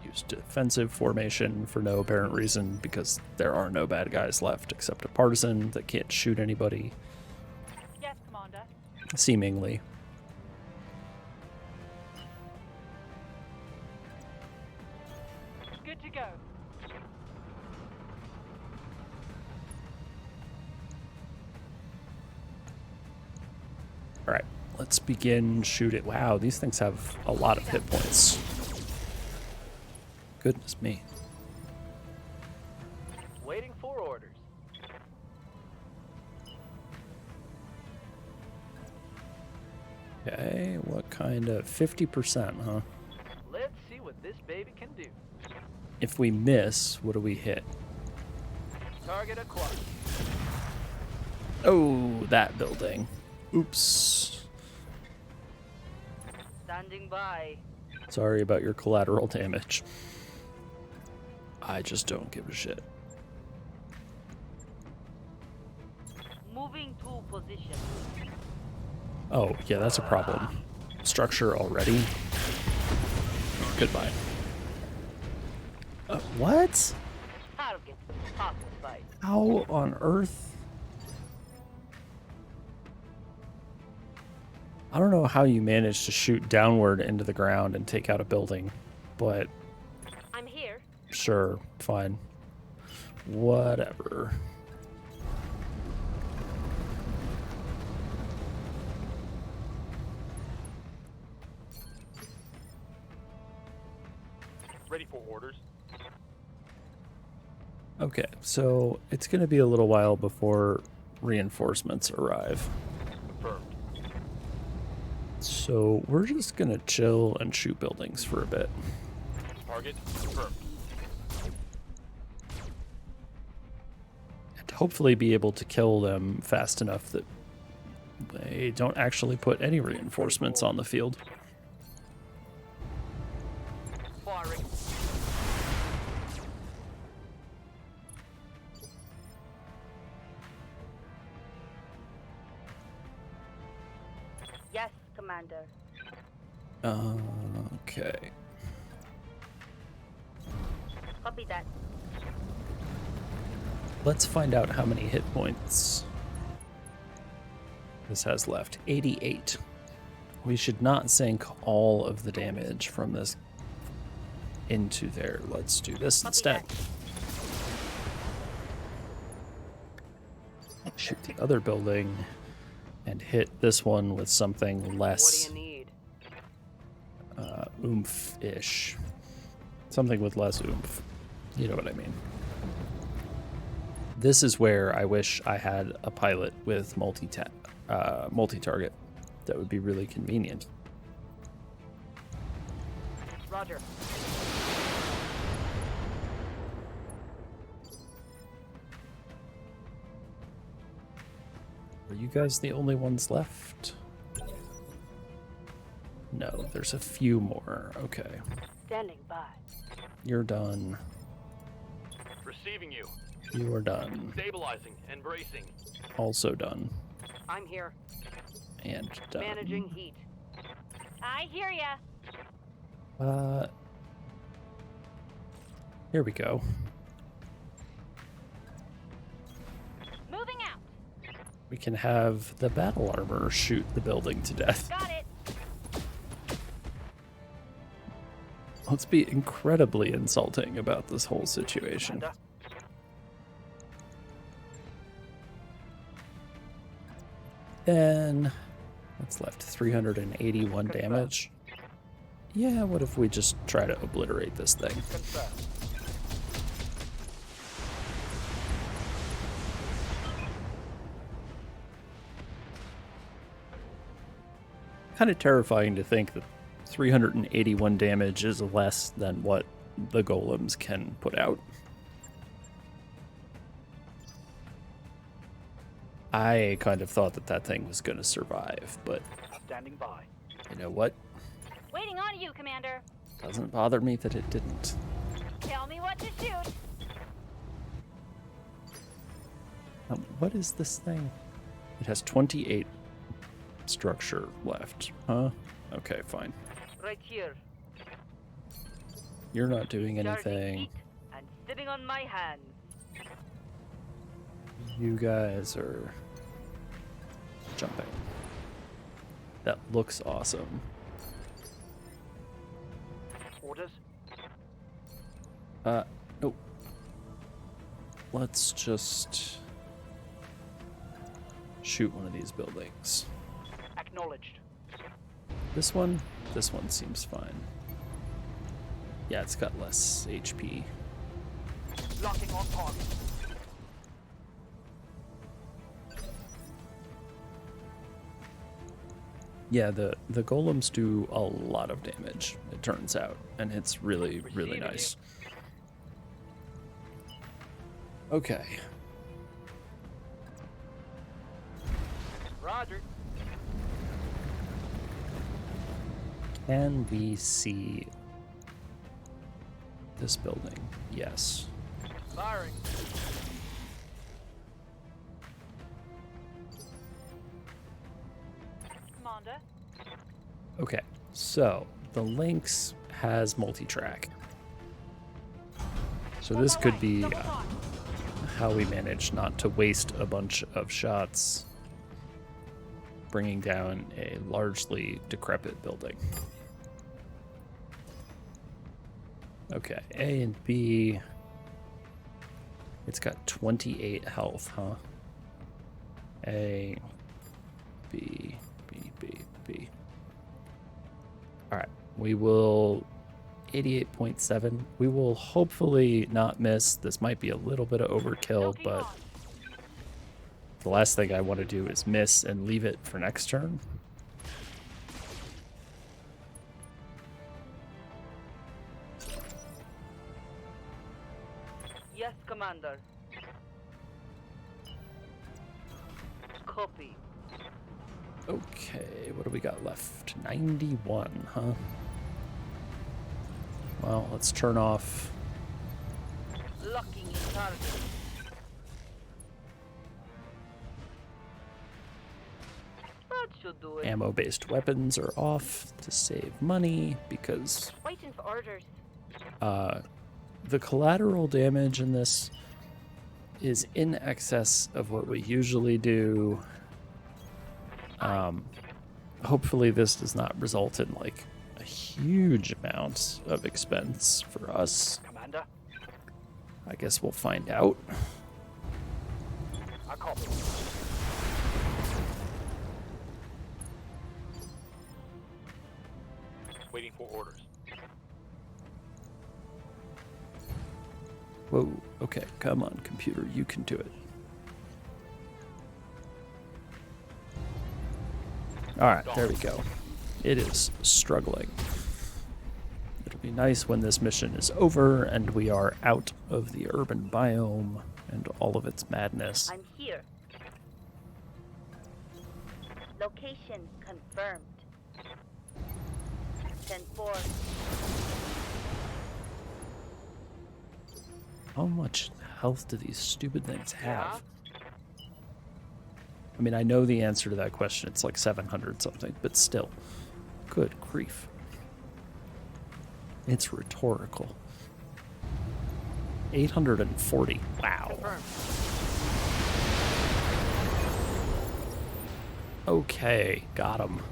Use defensive formation for no apparent reason because there are no bad guys left except a partisan that can't shoot anybody, Yes, Commander. seemingly. Good to go. All right, let's begin shooting. Wow, these things have a lot of hit points. Goodness me. Waiting for orders. Okay, what kind of 50%, huh? Let's see what this baby can do. If we miss, what do we hit? Target acquired. Oh, that building. Oops. Standing by. Sorry about your collateral damage. I just don't give a shit. Moving to position. Oh, yeah, that's a problem. Structure already? Goodbye. What? Target occupied. How on earth? I don't know how you managed to shoot downward into the ground and take out a building, but I'm here. sure, fine. Whatever. Ready for orders. Okay, so it's going to be a little while before reinforcements arrive. Confirmed. So we're just going to chill and shoot buildings for a bit. Target confirmed. And hopefully be able to kill them fast enough that they don't actually put any reinforcements on the field. Firing. Yes, Commander. Okay. Copy that. Let's find out how many hit points this has left. 88. We should not sink all of the damage from this into there. Let's do this Copy instead. Shoot the other building and hit this one with something less What do you need? oomph-ish. Something with less oomph. You know what I mean. This is where I wish I had a pilot with multi-target. That would be really convenient. Roger. Are you guys the only ones left? No, there's a few more. Okay. Standing by. You're done. Receiving you. You are done. Stabilizing and bracing. Also done. I'm here. And done. Managing heat. I hear ya. Here we go. Moving out. We can have the battle armor shoot the building to death. Got it. Let's be incredibly insulting about this whole situation. Commander. Then, what's left? 381 damage. Yeah, what if we just try to obliterate this thing? Confirmed. Kind of terrifying to think that 381 damage is less than what the golems can put out. I kind of thought that that thing was going to survive, but Standing by. you know what? Waiting on you, Commander. Doesn't bother me that it didn't. Tell me what to shoot. What is this thing? It has 28 structure left. Huh? Okay, fine. Right here. You're not doing Charging anything. heat and sitting on my hands. You guys are jumping. That looks awesome. Orders? Nope. Let's just shoot one of these buildings. Acknowledged. This one seems fine. Yeah, it's got less HP. Locking on target. Yeah, the golems do a lot of damage, it turns out, and it's really, really nice. Okay. Roger. Can we see this building? Yes. Firing. Commander. Okay, so the Lynx has multi-track. So this could be how we manage not to waste a bunch of shots bringing down a largely decrepit building. Okay, A and B. It's got 28 health, huh? A, B, B, B, B. Alright, we will 88.7. We will hopefully not miss. This might be a little bit of overkill, but the last thing I want to do is miss and leave it for next turn. Yes, Commander. Copy. Okay, what do we got left? 91, huh? Well, let's turn off. Locking in target. That should do it. Ammo-based weapons are off to save money because Waiting for orders. the collateral damage in this is in excess of what we usually do. Hopefully this does not result in like a huge amount of expense for us. Commander. I guess we'll find out. I copy. Waiting for orders. Whoa, okay, come on, computer, you can do it. Alright, there we go. It is struggling. It'll be nice when this mission is over and we are out of the urban biome and all of its madness. I'm here. Location confirmed. 10-4. How much health do these stupid things have? I mean, I know the answer to that question. It's like 700 something, but still. Good grief. It's rhetorical. 840. Wow. Confirmed. Okay, got him.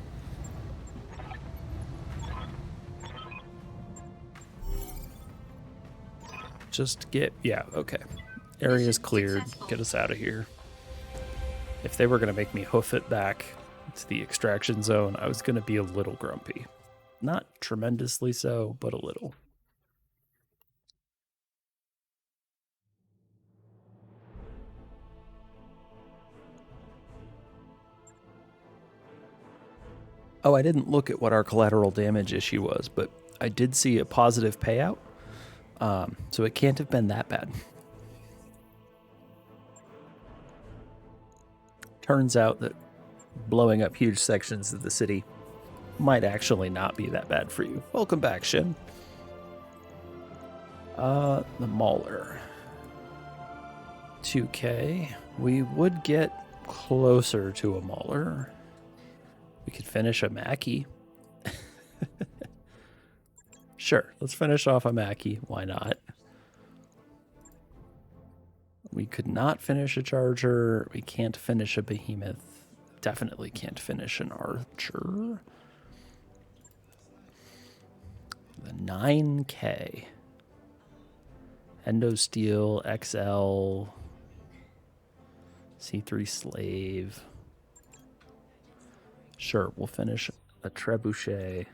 Just get, yeah, okay. Area's cleared. Get us out of here. If they were going to make me hoof it back to the extraction zone, I was going to be a little grumpy. Not tremendously so, but a little. Oh, I didn't look at what our collateral damage issue was, but I did see a positive payout. So it can't have been that bad. Turns out that blowing up huge sections of the city might actually not be that bad for you. Welcome back, Shin. The Mauler. 2K. We would get closer to a Mauler. We could finish a Mackie. Sure, let's finish off a Mackie. Why not? We could not finish a Charger. We can't finish a Behemoth. Definitely can't finish an Archer. The 9K. Endo Steel, XL, C3 Slave. Sure, we'll finish a Trebuchet.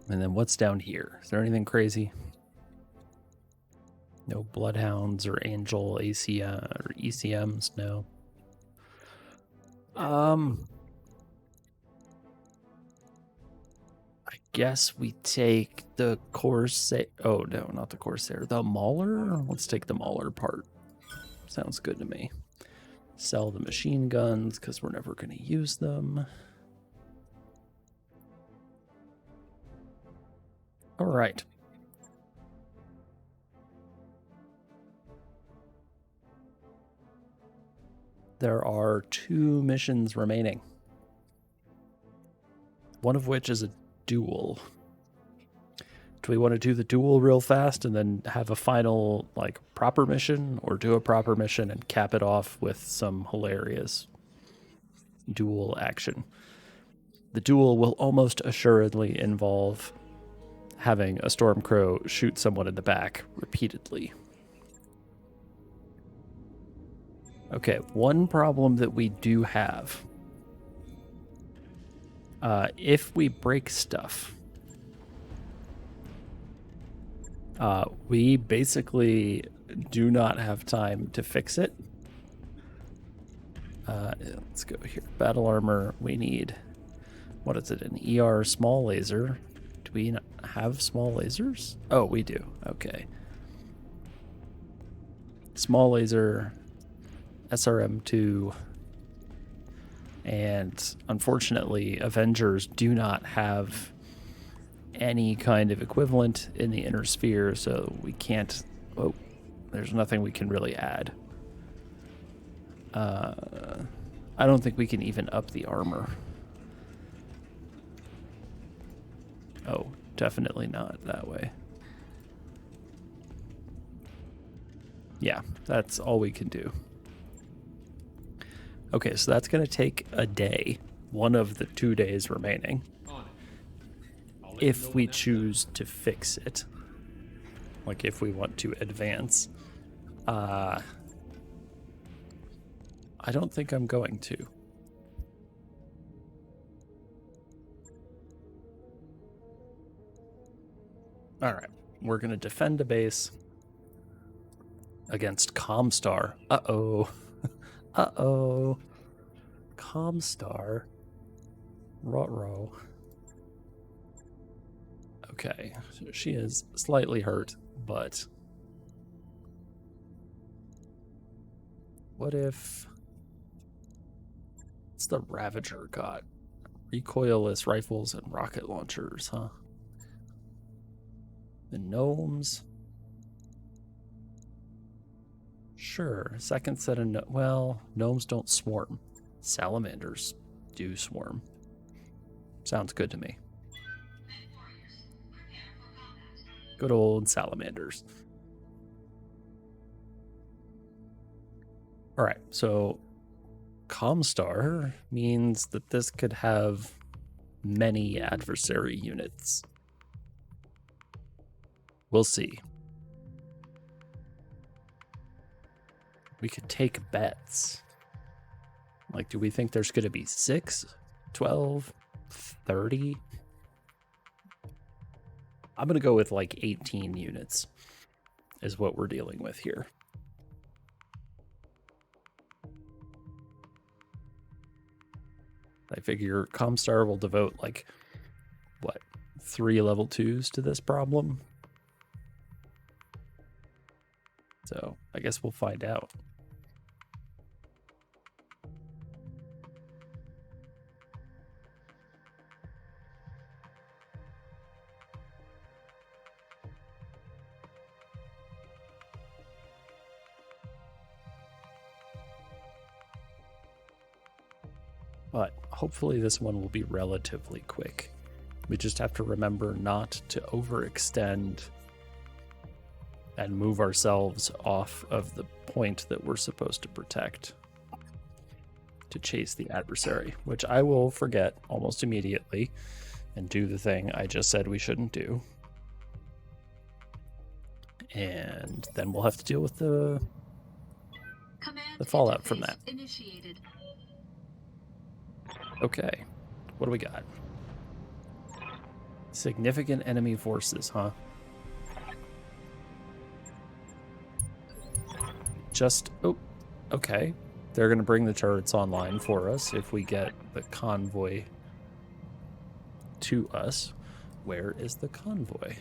And then what's down here? Is there anything crazy? No Bloodhounds or Angel ACM or ECMs, no. I guess we take the Corsair. Oh, no, not the Corsair. The Mauler? Let's take the Mauler part. Sounds good to me. Sell the machine guns because we're never going to use them. All right. There are 2 missions remaining. One of which is a duel. Do we want to do the duel real fast and then have a final, like, proper mission, or do a proper mission and cap it off with some hilarious duel action? The duel will almost assuredly involve having a Stormcrow shoot someone in the back repeatedly. Okay, one problem that we do have. If we break stuff, we basically do not have time to fix it. Let's go here. Battle armor, we need, what is it, an ER small laser. Do we not have small lasers? Oh, we do. Okay. Small laser, SRM2, and unfortunately, Avengers do not have any kind of equivalent in the inner sphere, so we can't. Oh, there's nothing we can really add. I don't think we can even up the armor. Oh, definitely not that way. Yeah, that's all we can do. Okay, so that's going to take a day, one of the 2 days remaining, if we choose to fix it. Like, if we want to advance. I don't think I'm going to. Alright, we're going to defend a base against Comstar. Uh-oh. Uh-oh. Comstar. Ruh-roh. Okay, so she is slightly hurt, but what if it's the Ravager got recoilless rifles and rocket launchers, huh? The gnomes. Sure, second set of well, gnomes don't swarm. Salamanders do swarm. Sounds good to me. Good old salamanders. All right, so Comstar means that this could have many adversary units. We'll see. We could take bets. Like, do we think there's going to be 6, 12, 30? I'm going to go with like 18 units is what we're dealing with here. I figure Comstar will devote like, what, 3 level 2s to this problem? So I guess we'll find out. but hopefully this one will be relatively quick. We just have to remember not to overextend and move ourselves off of the point that we're supposed to protect to chase the adversary, which I will forget almost immediately and do the thing I just said we shouldn't do. And then we'll have to deal with the fallout from that. Initiated. Okay, what do we got? Significant enemy forces, huh? Oh, okay. They're going to bring the turrets online for us if we get the convoy to us. Where is the convoy?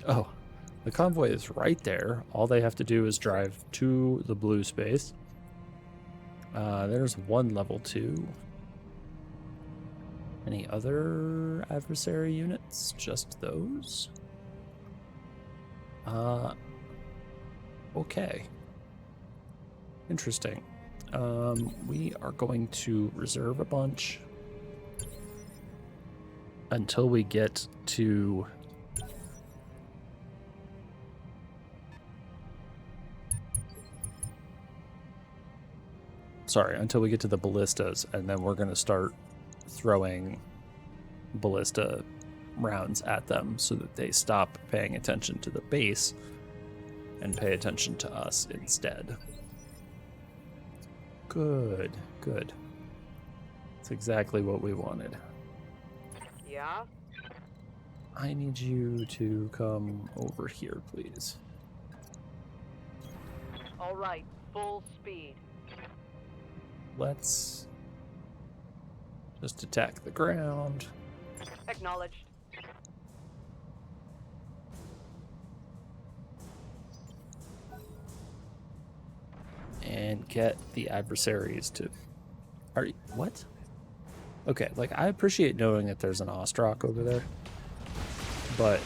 Oh, the convoy is right there. All they have to do is drive to the blue space. There's one level 2. Any other adversary units? Just those? Okay. Interesting. We are going to reserve a bunch until we get to until we get to the ballistas, and then we're going to start throwing ballista rounds at them so that they stop paying attention to the base and pay attention to us instead. Good. That's exactly what we wanted. Yeah? I need you to come over here, please. All right, full speed. Let's just attack the ground. Acknowledged. And get the adversaries to... What? Okay, like, I appreciate knowing that there's an Ostrock over there, but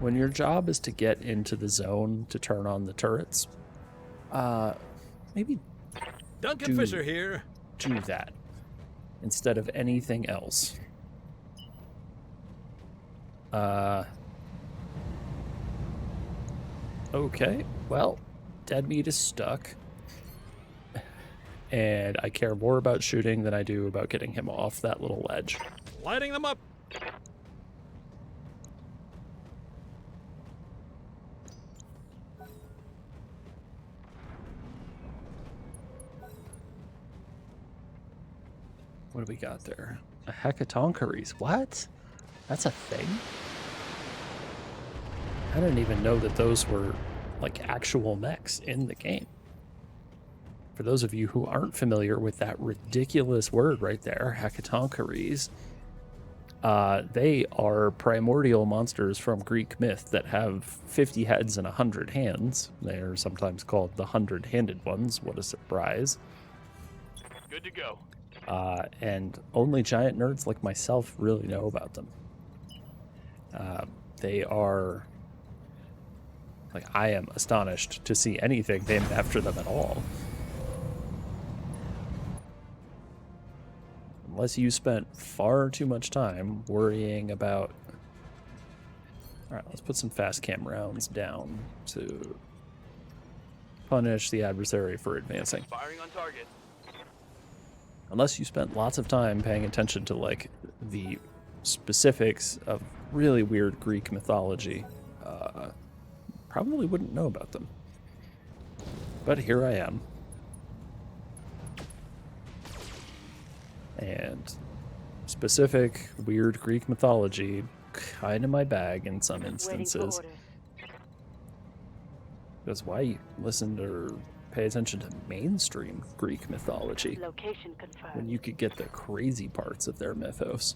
when your job is to get into the zone to turn on the turrets, maybe Duncan Fisher here. do that instead of anything else. Okay, well, Deadmeat is stuck, and I care more about shooting than I do about getting him off that little ledge. Lighting them up. What do we got there? A hecatoncheires. What? That's a thing? I didn't even know that those were like actual mechs in the game. For those of you who aren't familiar with that ridiculous word right there, hecatoncheires, they are primordial monsters from Greek myth that have 50 heads and 100 hands. They are sometimes called the 100-handed ones. What a surprise. Good to go. And only giant nerds like myself really know about them. They are... Like, I am astonished to see anything named after them at all. Unless you spent far too much time worrying about... Alright, let's put some fast cam rounds down to punish the adversary for advancing. Firing on target. Unless you spent lots of time paying attention to, like, the specifics of really weird Greek mythology, probably wouldn't know about them. But here I am. And specific weird Greek mythology, kind of my bag in some instances. Because why listen to or pay attention to mainstream Greek mythology Location confirmed. when you could get the crazy parts of their mythos?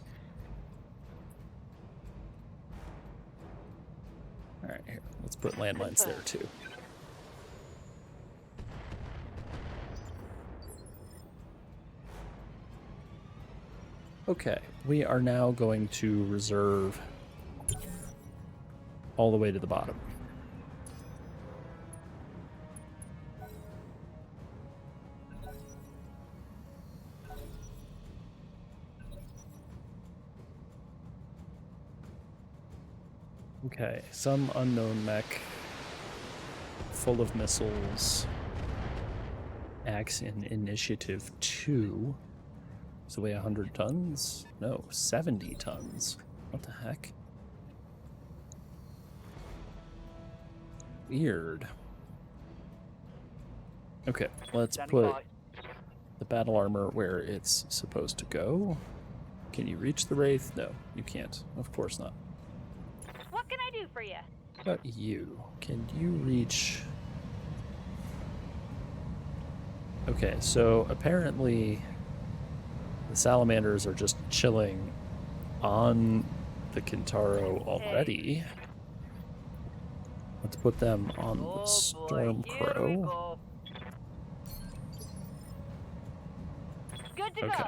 Alright, here, let's put landmines there too. Okay, we are now going to reserve all the way to the bottom. Okay, some unknown mech full of missiles acts in initiative 2. So weigh 100 tons? No, 70 tons. What the heck? Weird. Okay, let's Standing put by. the battle armor where it's supposed to go. Can you reach the Wraith? No, you can't. Of course not. What can I do for you? But you, can you reach... Okay, so apparently the salamanders are just chilling on the Kintaro already. Let's put them on the Oh Storm boy, here we Crow. go. Good to Okay.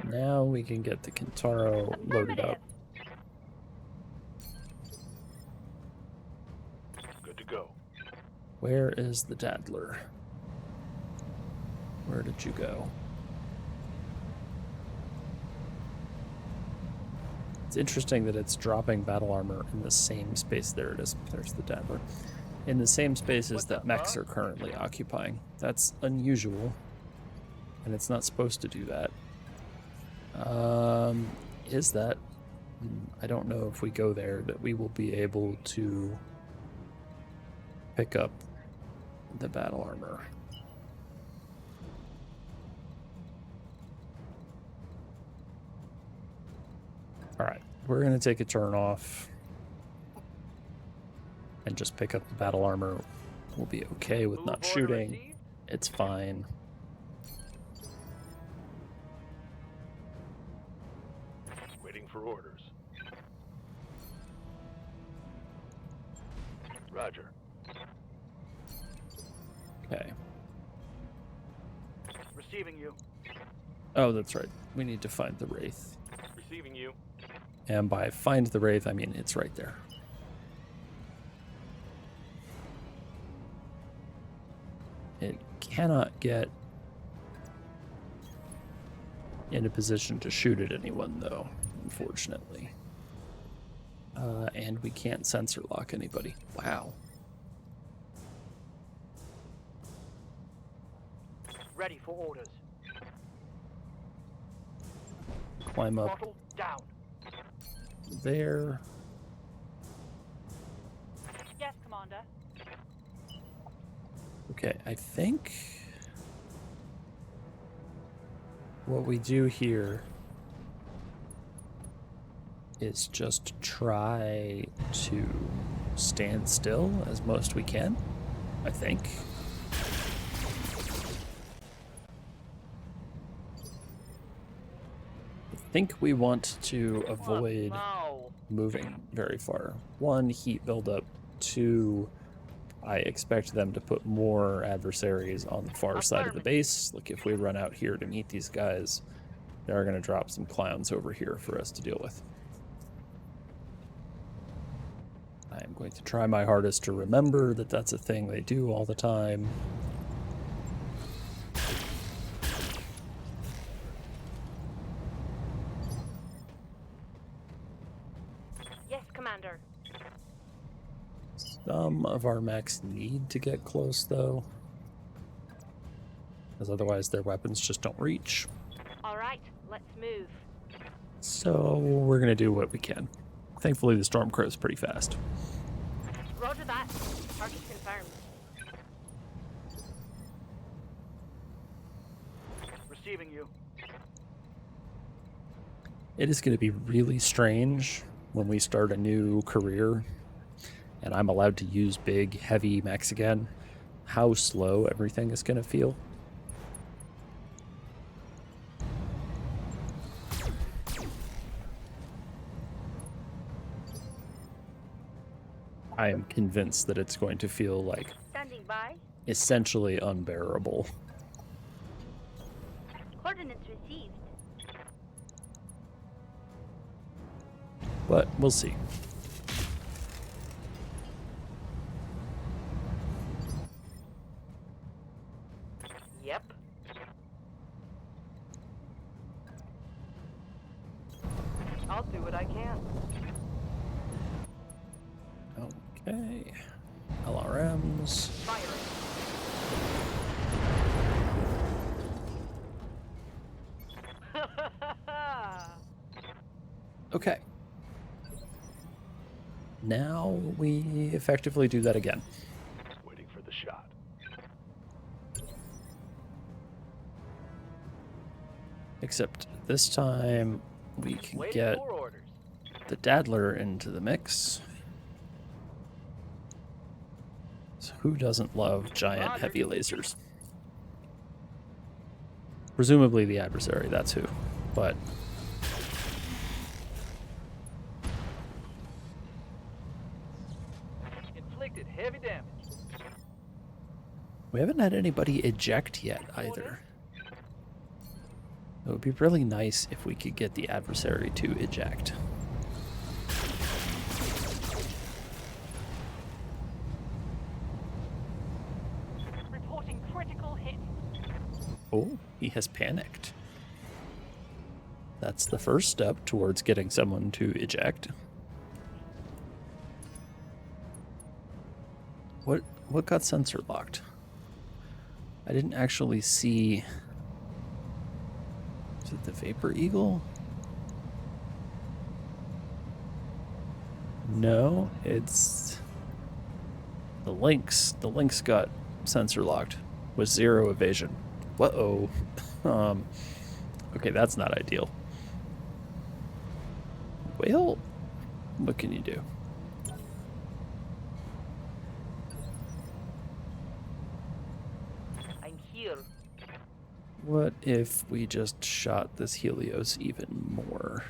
go. Now we can get the Kintaro loaded up. Good to go. Where is the Daddler? Where did you go? It's interesting that it's dropping battle armor in the same space. There it is. There's the Daddler. In the same spaces that mechs are currently occupying. That's unusual. And it's not supposed to do that. Is that? I don't know if we go there that we will be able to pick up the battle armor. Alright, we're going to take a turn off and just pick up the battle armor. We'll be okay with not Move order shooting. received. It's fine. Waiting for orders. Roger. Okay. Receiving you. Oh, that's right. We need to find the Wraith. Receiving you. And by find the Wraith, I mean it's right there. It cannot get in a position to shoot at anyone, though, unfortunately. And we can't sensor lock anybody. Wow. Ready for orders. Climb up Throttle down. there. Yes, Commander. Okay, I think what we do here is just try to stand still as most we can, I think. I think we want to avoid Now. moving very far. 1, heat buildup. 2, I expect them to put more adversaries on the far side of the base. Like if we run out here to meet these guys, they're going to drop some clowns over here for us to deal with. I am going to try my hardest to remember that that's a thing they do all the time. Yes, Commander. Some of our mechs need to get close, though, because otherwise their weapons just don't reach. All right, let's move. So we're going to do what we can. Thankfully, the Storm Crow's pretty fast. Roger that. Target confirmed. Receiving you. It is going to be really strange when we start a new career and I'm allowed to use big, heavy mechs again, how slow everything is going to feel. I am convinced that it's going to feel like Standing by. essentially unbearable. Coordinates received. But we'll see. Yep. I'll do what I can. Okay. LRMs. Okay. Now we effectively do that again. Waiting for the shot. Except this time we can Waiting get for orders. the Daddler into the mix. So who doesn't love giant heavy lasers? Presumably the adversary, that's who. But Inflicted heavy damage. we haven't had anybody eject yet either. It would be really nice if we could get the adversary to eject. Reporting critical hit. Oh, he has panicked. That's the first step towards getting someone to eject. What got sensor locked? I didn't actually see. Is it the Vapor Eagle? No, it's the Lynx. The Lynx got sensor locked with 0 evasion. Uh-oh. Okay, that's not ideal. Well, what can you do? I'm here. What if we just shot this Helios even more?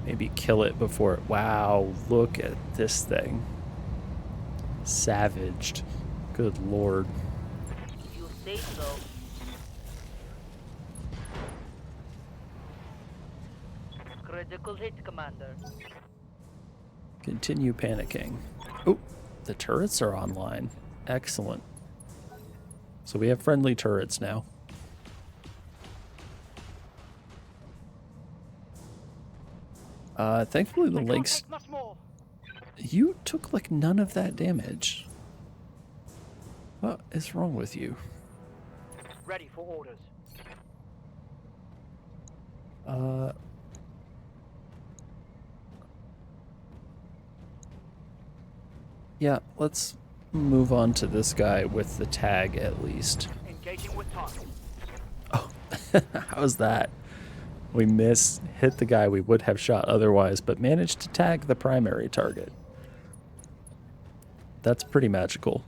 Maybe kill it before it... Wow, look at this thing. Savaged. Good lord. If you say so. Critical hit, Commander. Continue panicking. Oh, the turrets are online. Excellent. So we have friendly turrets now. Thankfully the Lynx... Take much more. You took like none of that damage. What is wrong with you? Ready for orders. Yeah, let's move on to this guy with the tag at least. Engaging with target. Oh, how's that? We hit the guy we would have shot otherwise, but managed to tag the primary target. That's pretty magical.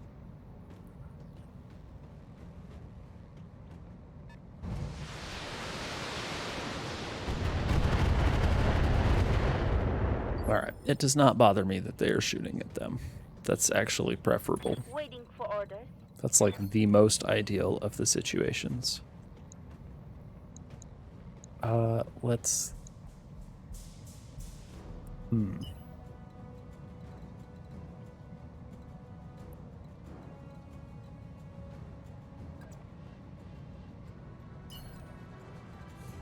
Alright, it does not bother me that they are shooting at them. That's actually preferable. Waiting for orders. That's like the most ideal of the situations. Let's...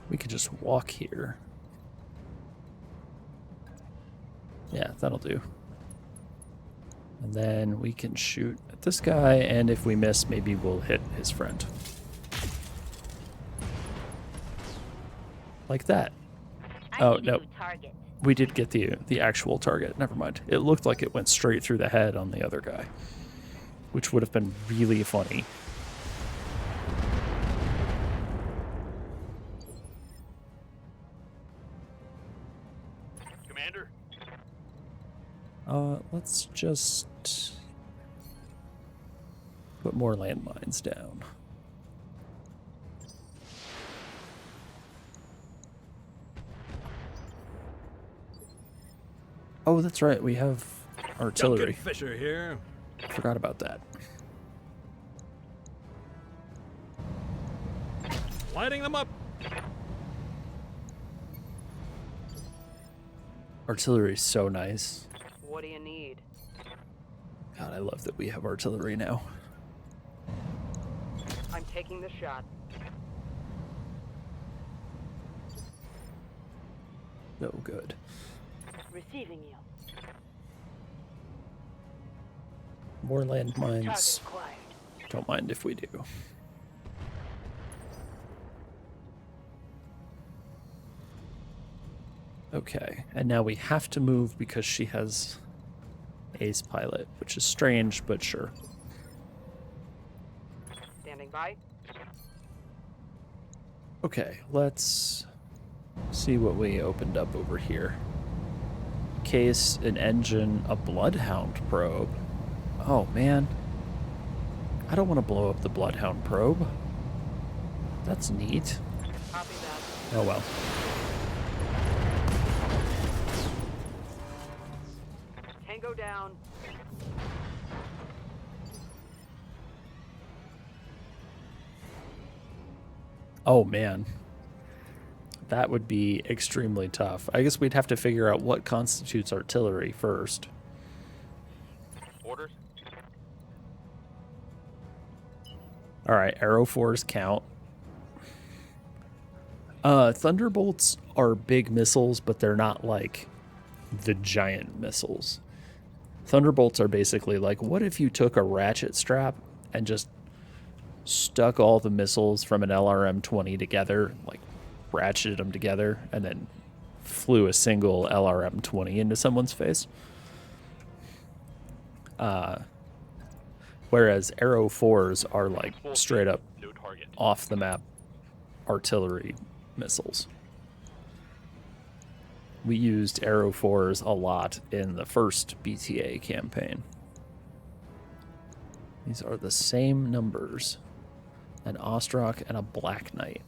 We could just walk here. Yeah, that'll do. And then we can shoot at this guy, and if we miss, maybe we'll hit his friend. Like that. Oh, no. Target. We did get the actual target. Never mind. It looked like it went straight through the head on the other guy, which would have been really funny. Commander? Let's just put more landmines down. Oh, that's right. We have artillery. Duncan Fisher here. Forgot about that. Lighting them up. Artillery is so nice. What do you need? God, I love that we have artillery now. I'm taking the shot. No good. Receiving you. More landmines. Target acquired. Don't mind if we do. Okay, and now we have to move because she has ace pilot, which is strange, but sure. Standing by. Okay, let's see what we opened up over here. Case, an engine, a bloodhound probe. Oh man, I don't want to blow up the bloodhound probe. That's neat. Copy that. Oh well. Tango down. Oh man. That would be extremely tough. I guess we'd have to figure out what constitutes artillery first. Orders? Alright, arrow fours count. Thunderbolts are big missiles, but they're not like the giant missiles. Thunderbolts are basically like, what if you took a ratchet strap and just stuck all the missiles from an LRM-20 together, like ratcheted them together, and then flew a single LRM-20 into someone's face? Whereas Arrow 4s are like straight up No target. off the map artillery missiles. We used Arrow 4s a lot in the first BTA campaign. These are the same numbers. An Ostrock and a Black Knight.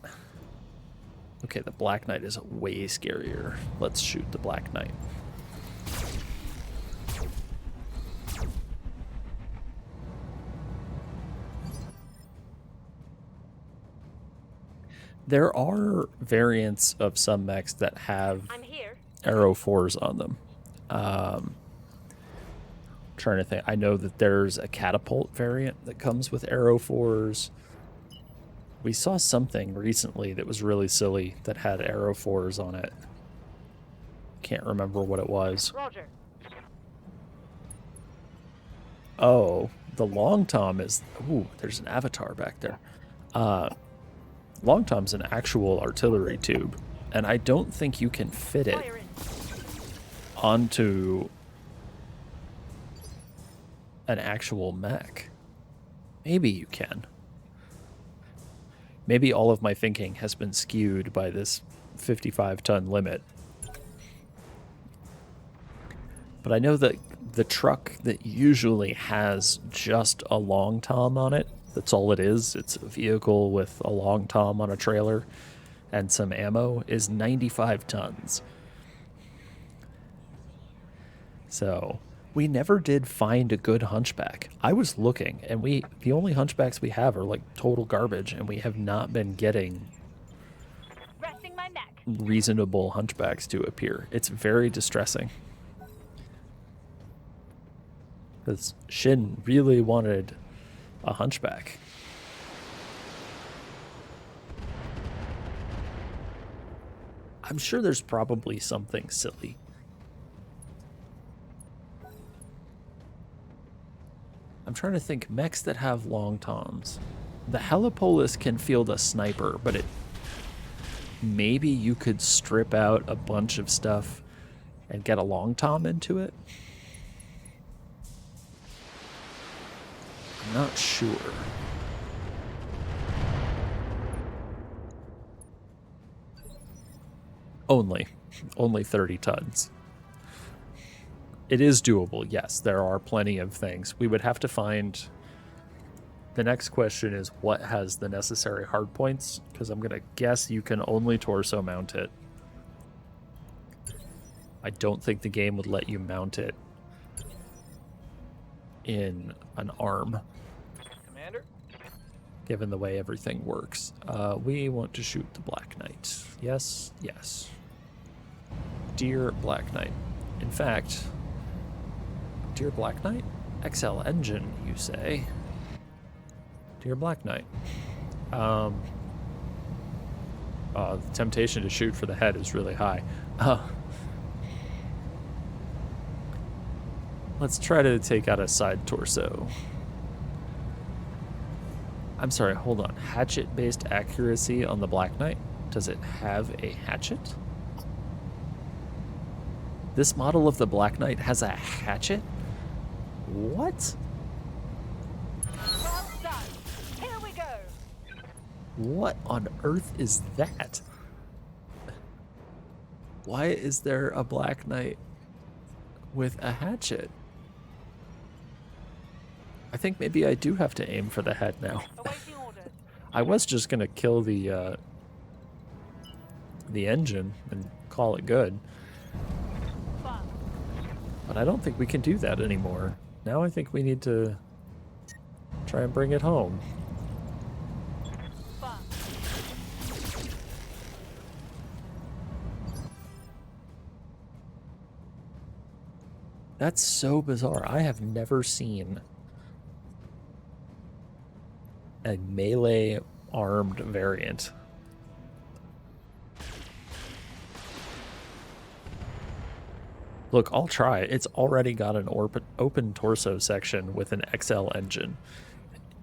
Okay, the Black Knight is way scarier. Let's shoot the Black Knight. There are variants of some mechs that have I'm here. Arrow 4s on them. Trying to think. I know that there's a catapult variant that comes with Arrow 4s. We saw something recently that was really silly that had Arrow 4s on it. Can't remember what it was. Roger. Oh, the Long Tom is... Ooh, there's an avatar back there. Long Tom's an actual artillery tube, and I don't think you can fit it Fire in. onto an actual mech. Maybe you can. Maybe all of my thinking has been skewed by this 55-ton limit. But I know that the truck that usually has just a Long Tom on it, that's all it is, it's a vehicle with a Long Tom on a trailer and some ammo, is 95 tons. So we never did find a good hunchback. I was looking, and the only hunchbacks we have are like total garbage, and we have not been getting Resting my neck. reasonable hunchbacks to appear. It's very distressing. Because Shin really wanted a hunchback. I'm sure there's probably something silly. I'm trying to think mechs that have long toms. The Helipolis can field a sniper, but maybe you could strip out a bunch of stuff and get a long tom into it. I'm not sure. Only 30 tons. It is doable, yes. There are plenty of things. We would have to find... The next question is what has the necessary hardpoints? Because I'm going to guess you can only torso mount it. I don't think the game would let you mount it in an arm, Commander? given the way everything works. We want to shoot the Black Knight. Yes, yes. Dear Black Knight. In fact... Dear Black Knight? XL engine, you say? Dear Black Knight. The temptation to shoot for the head is really high. Let's try to take out a side torso. I'm sorry, hold on. Hatchet-based accuracy on the Black Knight. Does it have a hatchet? This model of the Black Knight has a hatchet? What? Well done. Here we go. What on earth is that? Why is there a Black Knight with a hatchet? I think maybe I do have to aim for the head now. Awaiting orders. I was just gonna kill the engine and call it good, Fun. but I don't think we can do that anymore. Now I think we need to try and bring it home. Fun. That's so bizarre. I have never seen a melee armed variant. Look, I'll try. It's already got an open torso section with an XL engine.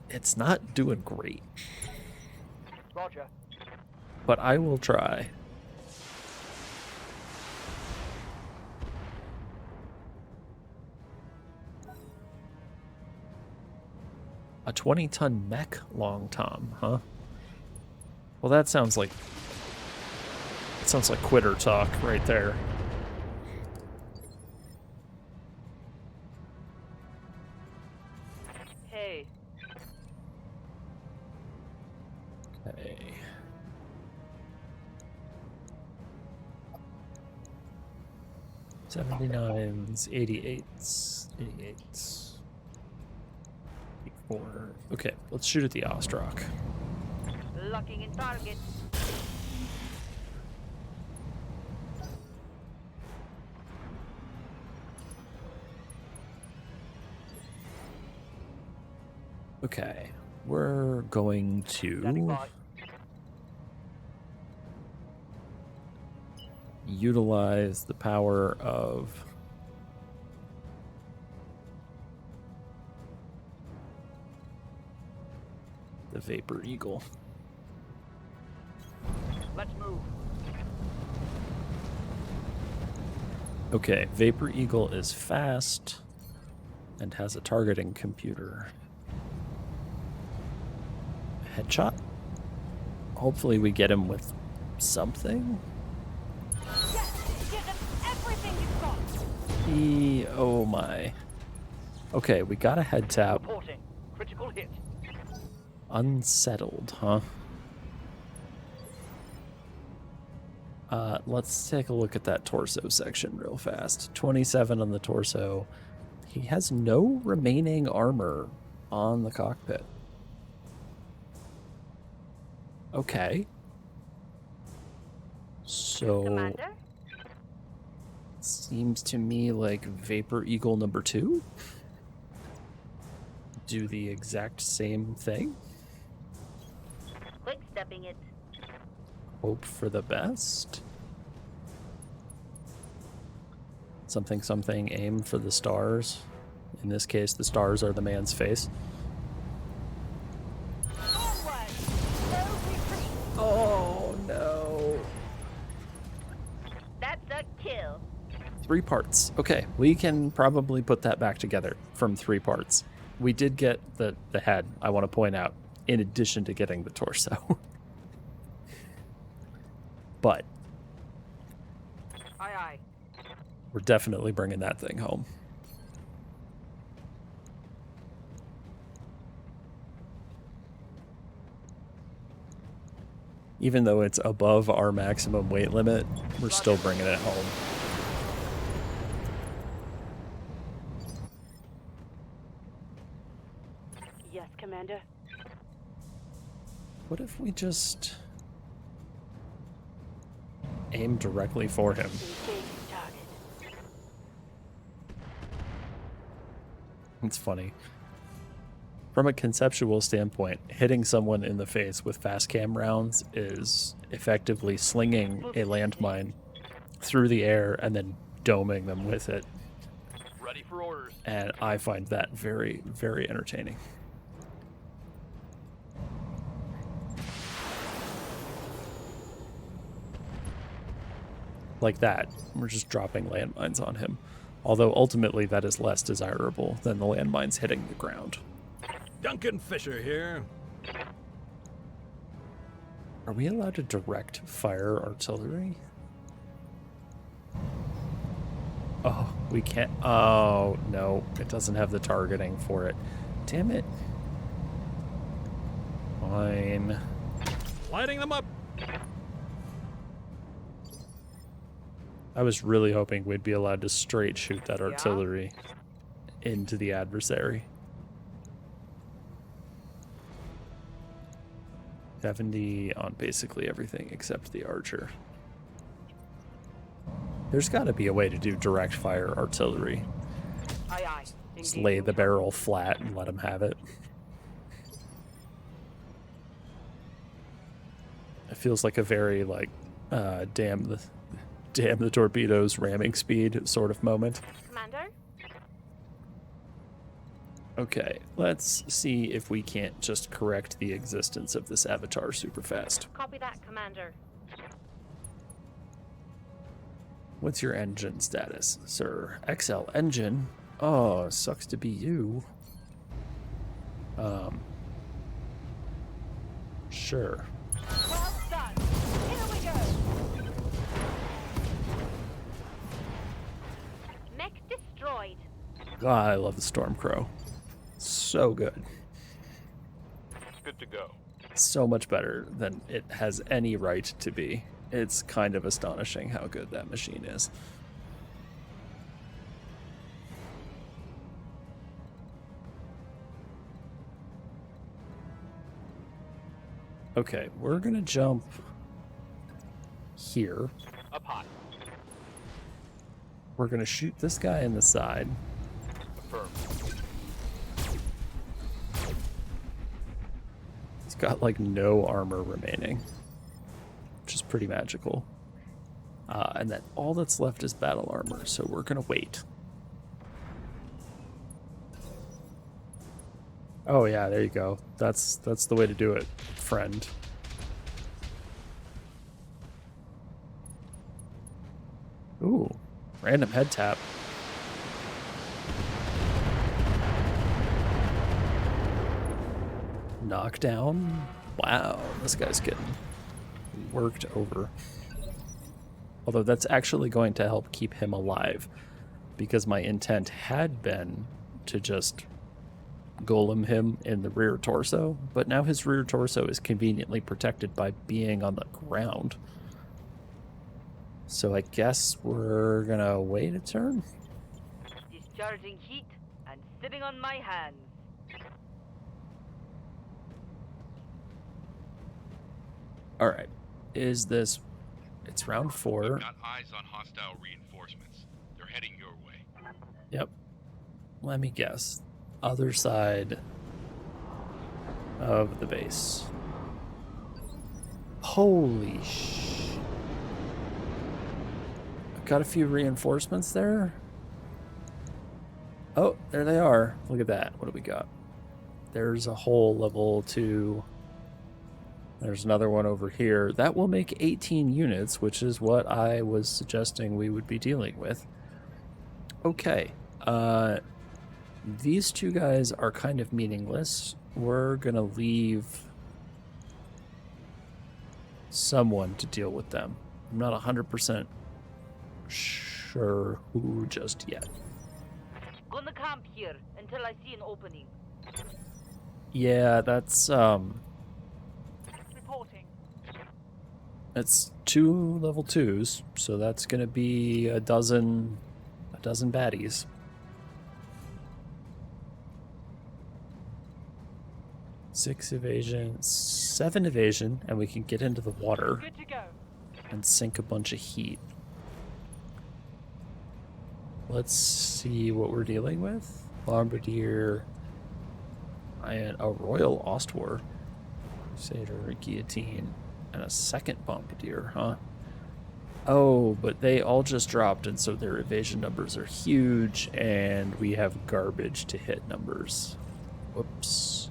It's not doing great, Roger. but I will try. A 20-ton mech long tom, huh? Well, that sounds like quitter talk right there. Hey, Okay. '79s, '88s, '88s. 4. Okay, let's shoot at the Ostrock. locking in target. Okay, we're going Standing to by. utilize the power of the Vapor Eagle. Let's move. Okay, Vapor Eagle is fast and has a targeting computer. Headshot? Hopefully we get him with something. Yes, give them everything you've got. Oh my. Okay, we got a head tap. Reporting. Critical hit. Unsettled, huh? Let's take a look at that torso section real fast. 27 on the torso. He has no remaining armor on the cockpit. Okay. So, Commander? seems to me like Vapor Eagle number 2 do the exact same thing. Quick stepping it. Hope for the best. Something, something, aim for the stars. In this case, the stars are the man's face. Onward. No retreat. Oh, no. That's a kill. 3 parts. Okay, we can probably put that back together from 3 parts. We did get the head, I want to point out, in addition to getting the torso. But Aye, aye. we're definitely bringing that thing home. Even though it's above our maximum weight limit, we're still bringing it home. Yes, Commander. What if we just aim directly for him? Engage target. It's funny. From a conceptual standpoint, hitting someone in the face with fast cam rounds is effectively slinging a landmine through the air and then doming them with it. Ready for orders. And I find that very, very entertaining. Like that. We're just dropping landmines on him. Although ultimately that is less desirable than the landmines hitting the ground. Duncan Fisher here. Are we allowed to direct fire artillery? Oh, we can't. Oh, no. It doesn't have the targeting for it. Damn it. Fine. Lighting them up. I was really hoping we'd be allowed to straight shoot that artillery into the adversary. 70 on basically everything except the archer. There's got to be a way to do direct fire artillery. Aye, aye. Just lay the barrel flat and let him have it. It feels like a very, like, damn the torpedoes ramming speed sort of moment. Commander? Okay, let's see if we can't just correct the existence of this avatar super fast. Copy that, Commander. What's your engine status, sir? XL engine? Oh, sucks to be you. Sure. Well done. Here we go. Mech destroyed. God, I love the Stormcrow. So good. Good to go. So much better than it has any right to be. It's kind of astonishing how good that machine is. Okay, we're gonna jump here. Up high. We're gonna shoot this guy in the side. Affirm. He's got like no armor remaining, which is pretty magical. And then all that's left is battle armor, so we're gonna wait. Oh yeah, there you go. That's the way to do it, friend. Ooh, random head tap. Knockdown. Wow, this guy's getting worked over. Although that's actually going to help keep him alive, because my intent had been to just golem him in the rear torso, but now his rear torso is conveniently protected by being on the ground. So I guess we're gonna wait a turn. Discharging heat and sitting on my hands. All right, is this? It's round 4. We've got eyes on hostile reinforcements. They're heading your way. Yep. Let me guess. Other side of the base. Holy sh! Got a few reinforcements there. Oh, there they are. Look at that. What do we got? There's a whole level 2. There's another one over here. That will make 18 units, which is what I was suggesting we would be dealing with. Okay. These two guys are kind of meaningless. We're going to leave someone to deal with them. I'm not 100% sure who just yet. Gonna camp here until I see an opening. Yeah, that's Reporting. it's 2 level 2s, so that's going to be a dozen baddies. 6 evasion, 7 evasion, and we can get into the water Good to go. and sink a bunch of heat. Let's see what we're dealing with. Bombardier and a Royal Ostwar, Crusader, Guillotine, and a second Bombardier, huh? Oh, but they all just dropped, and so their evasion numbers are huge, and we have garbage to hit numbers. Whoops.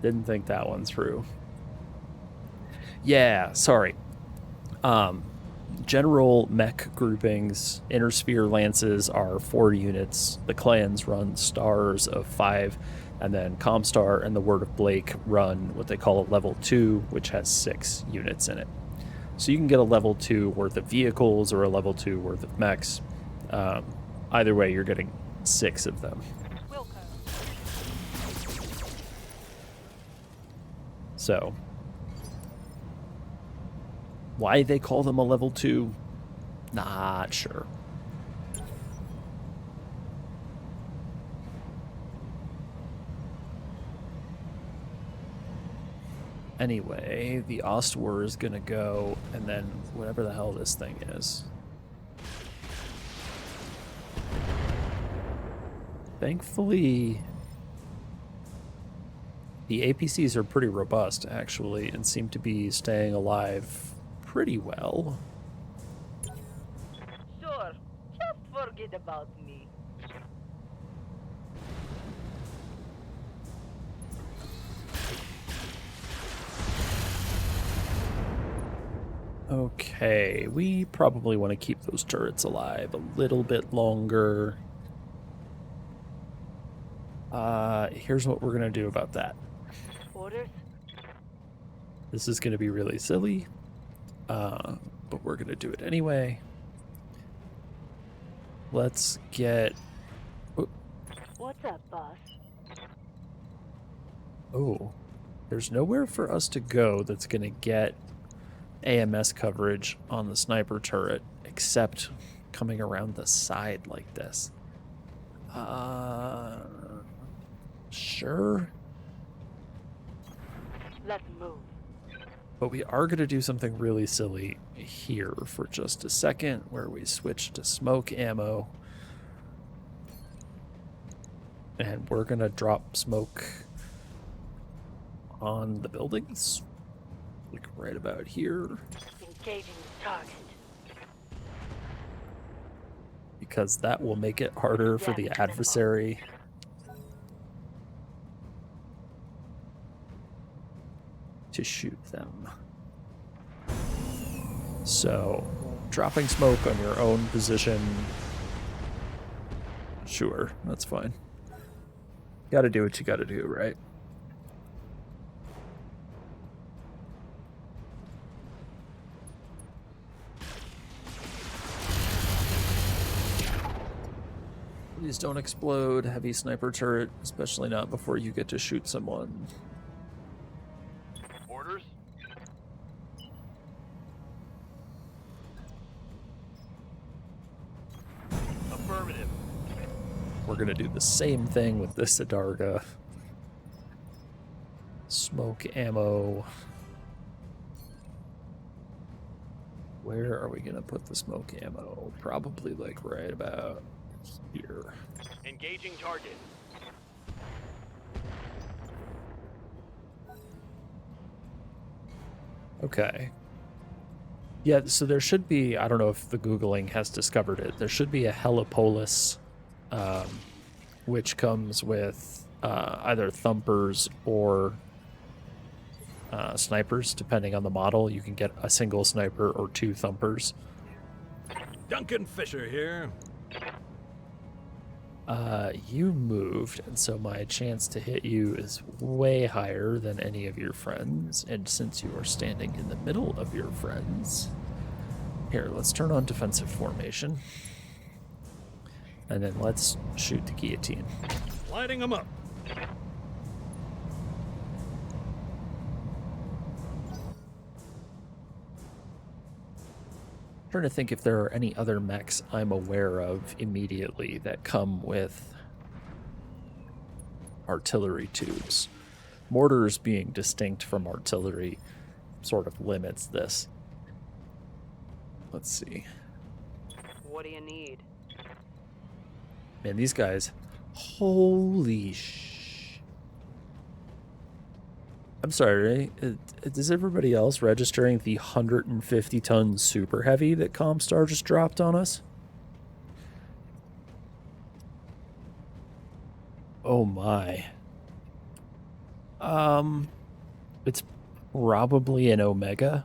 Didn't think that one through. Yeah, sorry. General mech groupings, inner sphere lances are 4 units. The clans run stars of 5, and then Comstar and the Word of Blake run what they call a level 2, which has 6 units in it. So you can get a level 2 worth of vehicles or a level 2 worth of mechs. Either way, you're getting 6 of them. Wilco. So why they call them a level 2, not sure. Anyway, the Ostwar is gonna go, and then whatever the hell this thing is. Thankfully, the APCs are pretty robust, actually, and seem to be staying alive pretty well. Sure, just forget about me. Okay, we probably want to keep those turrets alive a little bit longer. Here's what we're gonna do about that. Orders? This is gonna be really silly, but we're gonna do it anyway. Let's get... What's up, boss? Oh, there's nowhere for us to go that's gonna get AMS coverage on the sniper turret except coming around the side like this. Sure. Let's move. But we are going to do something really silly here for just a second, where we switch to smoke ammo. And we're going to drop smoke on the buildings. Like right about here. Engaging the target. Because that will make it harder for the adversary to shoot them. So, dropping smoke on your own position, sure, that's fine. Gotta do what you gotta do, right? Please don't explode, heavy sniper turret, especially not before you get to shoot someone. Orders? Affirmative. We're gonna do the same thing with this Adarga. Smoke ammo. Where are we gonna put the smoke ammo? Probably like right about here. Engaging target. Okay. Yeah, so there should be, I don't know if the Googling has discovered it, there should be a Helipolis, which comes with either thumpers or snipers, depending on the model. You can get a single sniper or 2 thumpers. Duncan Fisher here. You moved, and so my chance to hit you is way higher than any of your friends. And since you are standing in the middle of your friends, here, let's turn on defensive formation. And then let's shoot the guillotine. Lighting them up. Trying to think if there are any other mechs I'm aware of immediately that come with artillery tubes. Mortars being distinct from artillery sort of limits this. Let's see. What do you need? Man, these guys, holy sh... I'm sorry, is everybody else registering the 150-ton super heavy that Comstar just dropped on us? Oh my. It's probably an Omega.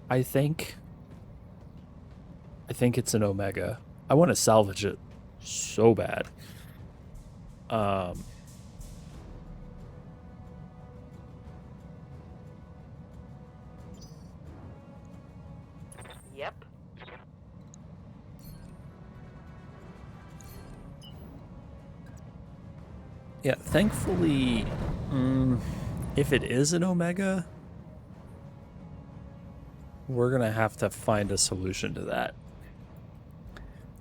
I think it's an Omega. I want to salvage it so bad. Yep. Yeah, thankfully, if it is an Omega, we're gonna have to find a solution to that.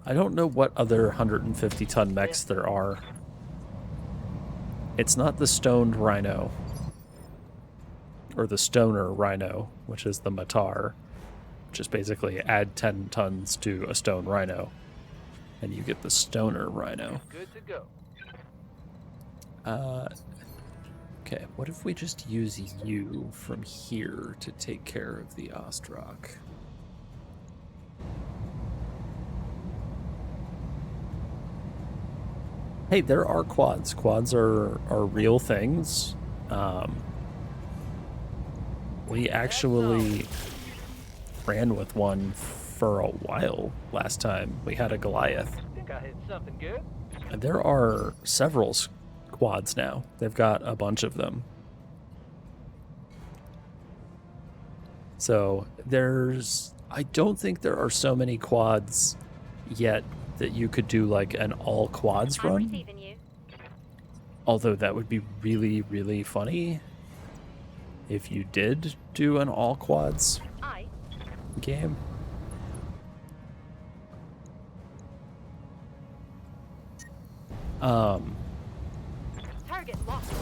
I don't know what other 150-ton mechs there are. It's not the stoned rhino. Or the stoner rhino, which is the Matar. Which is basically add 10 tons to a stone rhino. And you get the stoner rhino. Good to go. Okay, what if we just use you from here to take care of the Ostrock? Hey, there are quads. Quads are real things. We actually ran with one for a while last time. We had a Goliath. I think I hit something good. And there are several quads now. They've got a bunch of them. So I don't think there are so many quads yet that you could do like an all quads I'm run. receiving you. Although that would be really, really funny if you did do an all quads I. game. Target locked.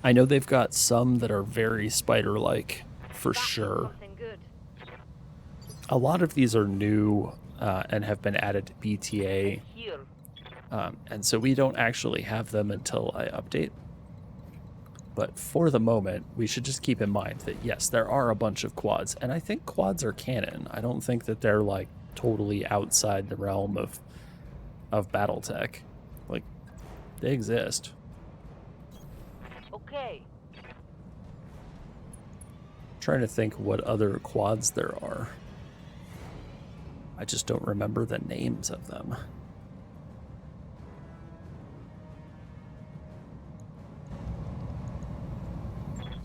I know they've got some that are very spider-like, for That is sure. something good. A lot of these are new and have been added to BTA, Here. and so we don't actually have them until I update. But for the moment, we should just keep in mind that yes, there are a bunch of quads, and I think quads are canon. I don't think that they're like totally outside the realm of BattleTech. Like, they exist. Okay. Trying to think what other quads there are. I just don't remember the names of them.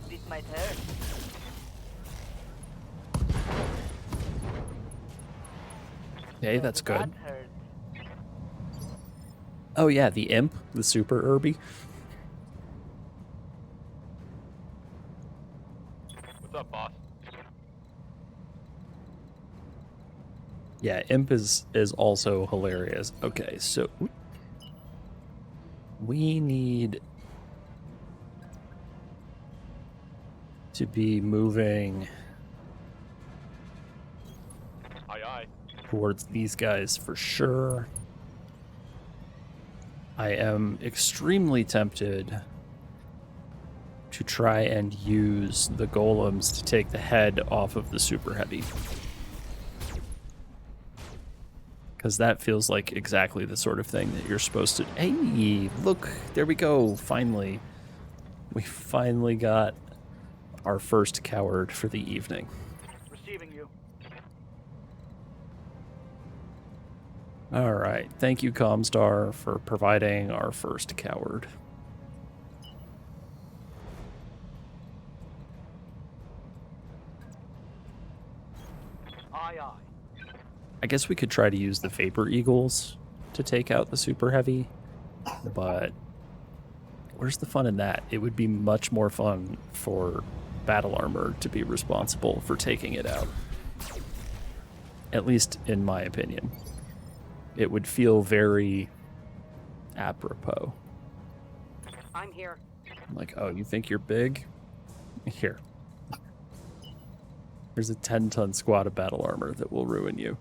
This might hurt. Hey, that's good. That hurt. Oh yeah, the imp, the super Irby. What's up, boss? Yeah, imp is also hilarious. Okay, so we need to be moving Aye, aye. towards these guys for sure. I am extremely tempted to try and use the golems to take the head off of the super heavy. Because that feels like exactly the sort of thing that you're supposed to... Hey, look, there we go, finally. We finally got our first coward for the evening. Receiving you. All right, thank you, Comstar, for providing our first coward. Aye, aye. I guess we could try to use the Vapor Eagles to take out the super heavy, but where's the fun in that? It would be much more fun for battle armor to be responsible for taking it out. At least in my opinion. It would feel very apropos. I'm here. Like, oh, you think you're big? Here. There's a 10-ton squad of battle armor that will ruin you.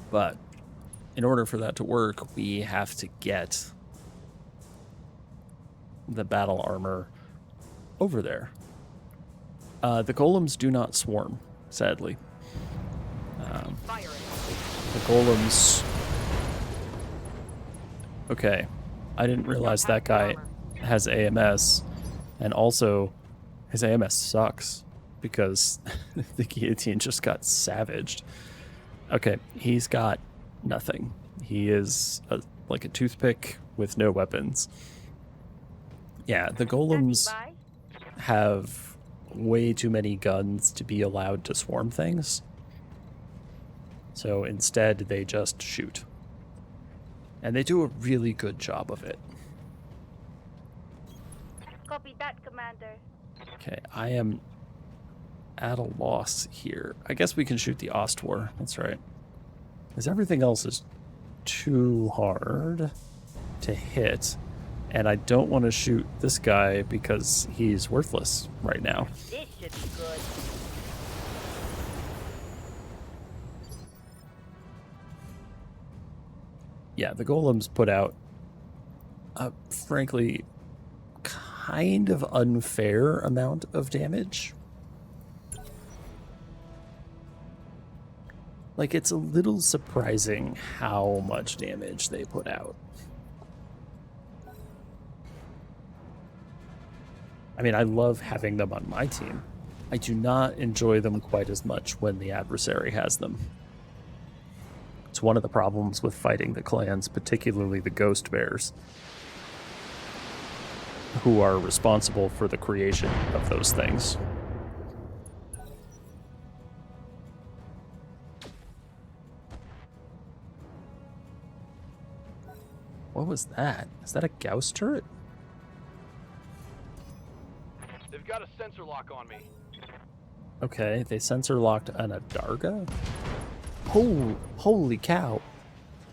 But in order for that to work, we have to get the battle armor over there. The golems do not swarm, sadly. The golems... Okay, I didn't realize that guy has AMS, and also his AMS sucks because the guillotine just got savaged. Okay, he's got nothing. He is like a toothpick with no weapons. Yeah, the golems have way too many guns to be allowed to swarm things. So instead, they just shoot. And they do a really good job of it. Copy that, Commander. Okay, I am at a loss here. I guess we can shoot the Ostwar. That's right. Because everything else is too hard to hit. And I don't want to shoot this guy because he's worthless right now. This should be good. Yeah, the golems put out a, frankly, kind of unfair amount of damage. Like, it's a little surprising how much damage they put out. I mean, I love having them on my team. I do not enjoy them quite as much when the adversary has them. It's one of the problems with fighting the clans, particularly the Ghost Bears, who are responsible for the creation of those things. What was that? Is that a Gauss turret? They've got a sensor lock on me. Okay, they sensor locked an Adarga? Holy cow.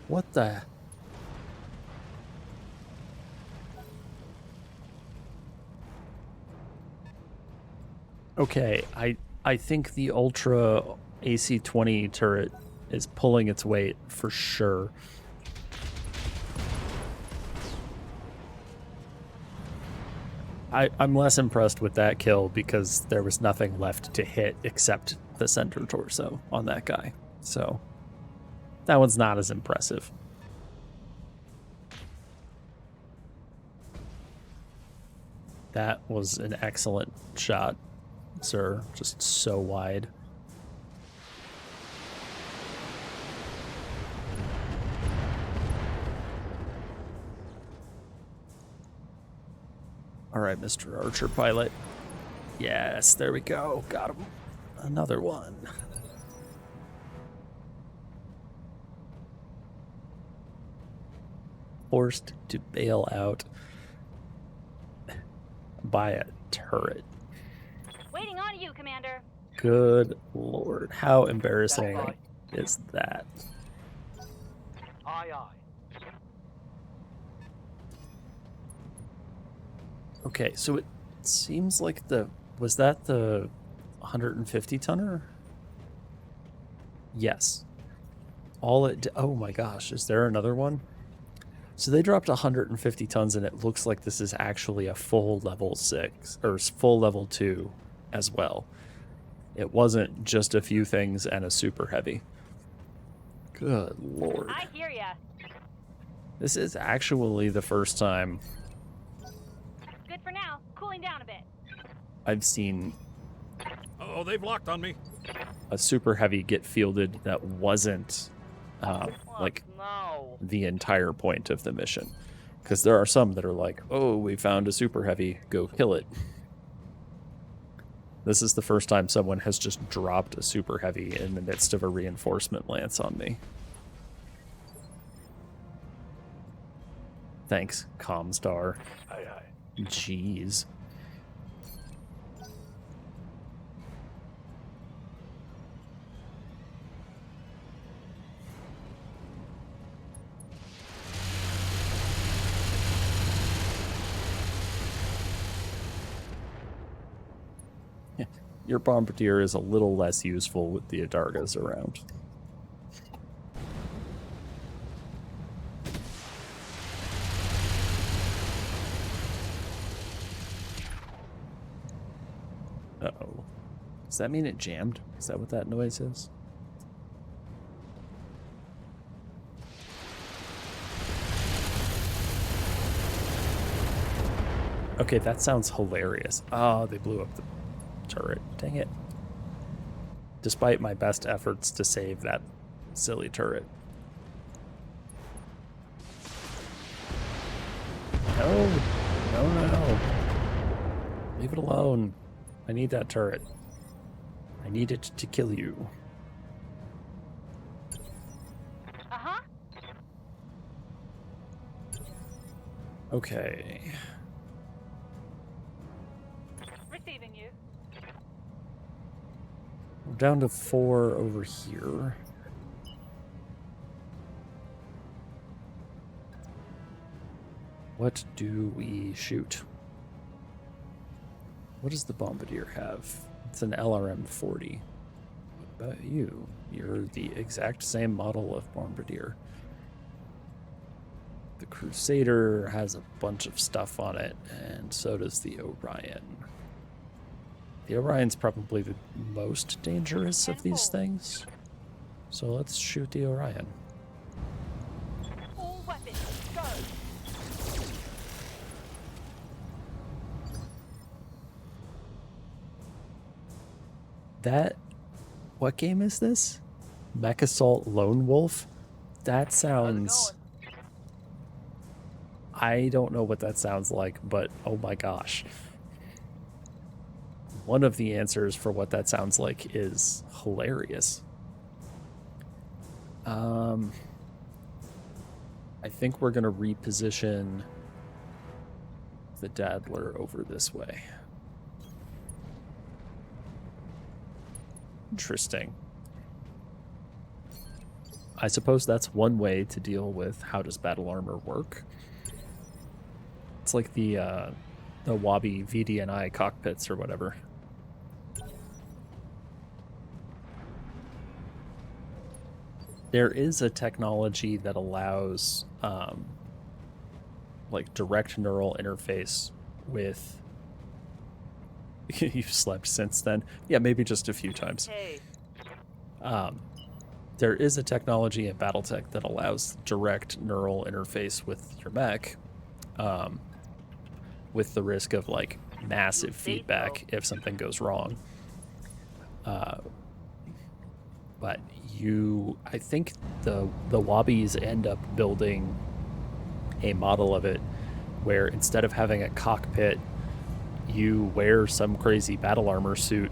What the... Okay, I think the Ultra AC-20 turret is pulling its weight for sure. I'm less impressed with that kill because there was nothing left to hit except the center torso on that guy. So that one's not as impressive. That was an excellent shot, sir. Just so wide. All right, Mr. Archer Pilot. Yes, there we go. Got him. Another one. Forced to bail out by a turret. Waiting on you, Commander. Good lord. How embarrassing is that? Aye, aye. Okay, so it seems like was that the 150 tonner? Yes. Oh my gosh, is there another one? So they dropped 150 tons and it looks like this is actually a full level 6 or full level 2 as well. It wasn't just a few things and a super heavy. Good lord. I hear ya. This is actually the first time Good for now. Cooling down a bit. I've seen Oh, they've locked on me. a super heavy get fielded that wasn't like No. the entire point of the mission. Because there are some that are like, oh, we found a super heavy, go kill it. This is the first time someone has just dropped a super heavy in the midst of a reinforcement lance on me. Thanks, Comstar. Aye, aye. Jeez. Your bombardier is a little less useful with the Adargas around. Does that mean it jammed? Is that what that noise is? Okay, that sounds hilarious. Oh, they blew up the turret. Dang it. Despite my best efforts to save that silly turret. No. No. Leave it alone. I need that turret. I need it to kill you. Uh-huh. Okay. Receiving you. We're down to 4 over here. What do we shoot? What does the Bombardier have? It's an LRM-40. What about you? You're the exact same model of Bombardier. The Crusader has a bunch of stuff on it, and so does the Orion. The Orion's probably the most dangerous of these things. So let's shoot the Orion. All weapons, go. That... What game is this? Mech Assault Lone Wolf? That sounds... I don't know what that sounds like, but oh my gosh. One of the answers for what that sounds like is hilarious. I think we're going to reposition the Daddler over this way. Interesting. I suppose that's one way to deal with how does battle armor work. It's like the Wabi VDNI cockpits or whatever. There is a technology that allows like direct neural interface with... You've slept since then? Yeah, maybe just a few times. Hey, There is a technology in Battletech that allows direct neural interface with your mech, with the risk of like massive feedback if something goes wrong. But I think the Wobbies end up building a model of it where instead of having a cockpit, you wear some crazy battle armor suit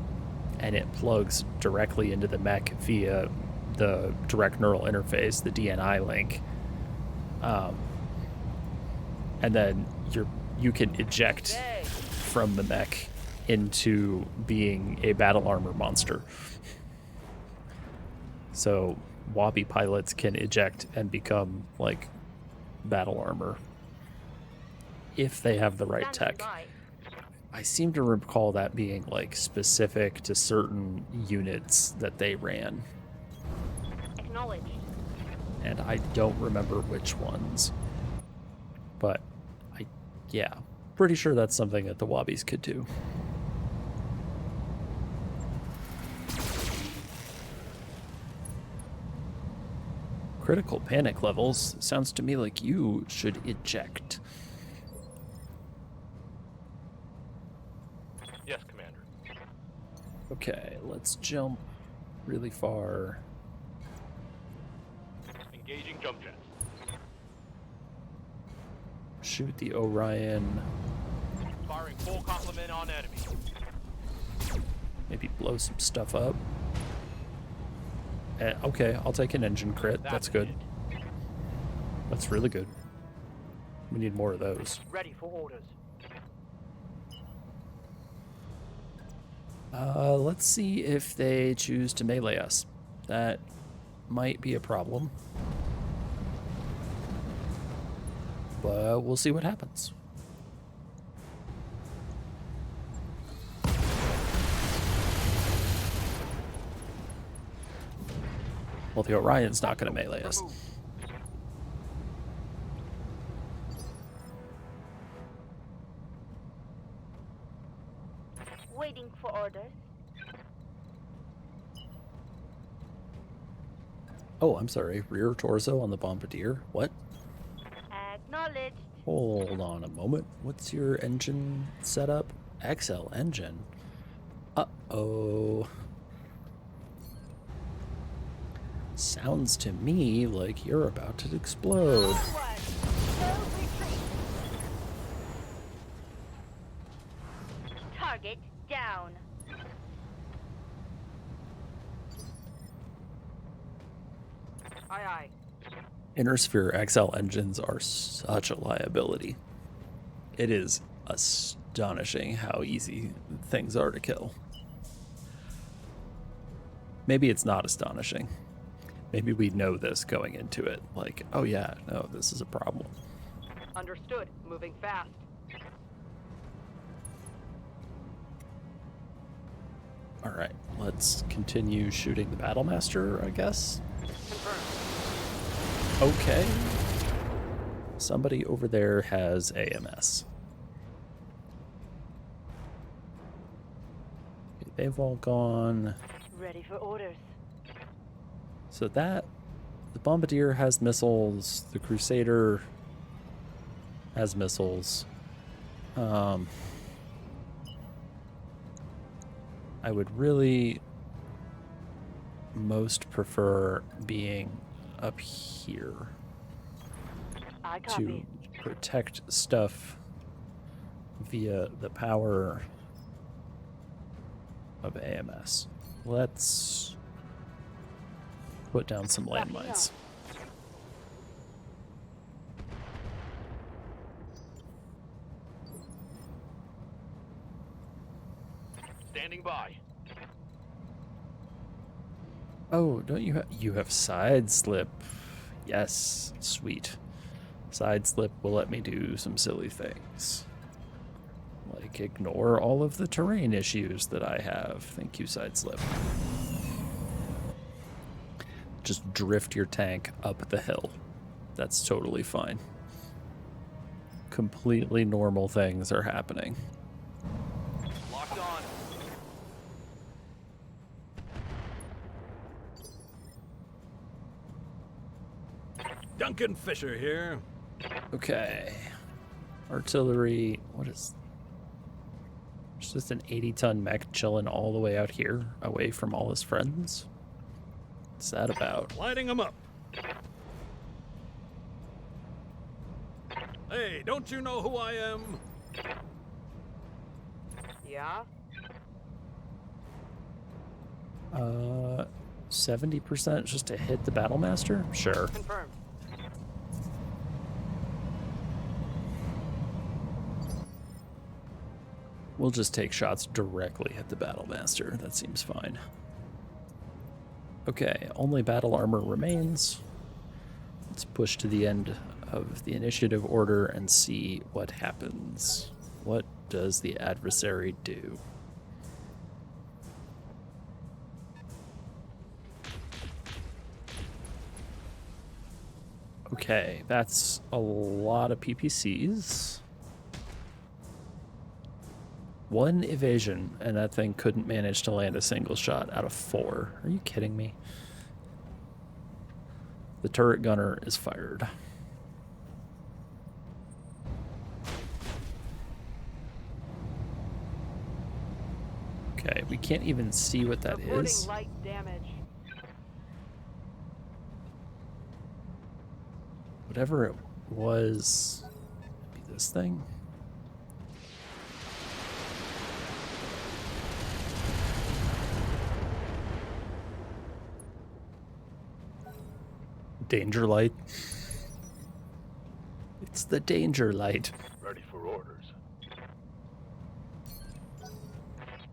and it plugs directly into the mech via the direct neural interface, the DNI link. And then you can eject from the mech into being a battle armor monster. So Wobby pilots can eject and become like battle armor if they have the right tech. I seem to recall that being like specific to certain units that they ran. acknowledged. And I don't remember which ones. But yeah, pretty sure that's something that the Wobbies could do. Critical panic levels. Sounds to me like you should eject. Yes, Commander. Okay, let's jump really far. Engaging jump jets. Shoot the Orion. Firing full complement on enemy. Maybe blow some stuff up. Okay, I'll take an engine crit. That's good. That's really good. We need more of those. Ready for orders. Let's see if they choose to melee us. That might be a problem. But we'll see what happens. Well, the Orion's not going to melee us. Waiting for orders. Oh, I'm sorry. Rear torso on the Bombardier? What? Acknowledged. Hold on a moment. What's your engine setup? XL engine? Uh-oh. Sounds to me like you're about to explode. Forward. No retreat. Target down. Aye, aye. Intersphere XL engines are such a liability. It is astonishing how easy things are to kill. Maybe it's not astonishing. Maybe we know this going into it. Like, oh yeah, no, this is a problem. Understood. Moving fast. All right, let's continue shooting the Battlemaster, I guess. Confirmed. Okay. Somebody over there has AMS. Okay, they've all gone. Ready for orders. So the Bombardier has missiles, the Crusader has missiles. I would really most prefer being up here I to copy. protect stuff via the power of AMS. Let's put down some landmines. Standing by. Oh, don't you have side slip? Yes, sweet. Side slip will let me do some silly things. Like ignore all of the terrain issues that I have. Thank you, side slip. Just drift your tank up the hill. That's totally fine. Completely normal things are happening. Locked on. Duncan Fisher here. Okay. Artillery, what is... It's just an 80-ton mech chilling all the way out here, away from all his friends? What's that about? Lighting them up. Hey, don't you know who I am? Yeah? 70% just to hit the Battlemaster? Sure. Confirmed. We'll just take shots directly at the Battlemaster. That seems fine. Okay, only battle armor remains. Let's push to the end of the initiative order and see what happens. What does the adversary do? Okay, that's a lot of PPCs. One evasion, and that thing couldn't manage to land a single shot out of 4. Are you kidding me? The turret gunner is fired. Okay, we can't even see what that Reporting is. light damage. Whatever it was, maybe this thing? Danger light. It's the danger light. Ready for orders.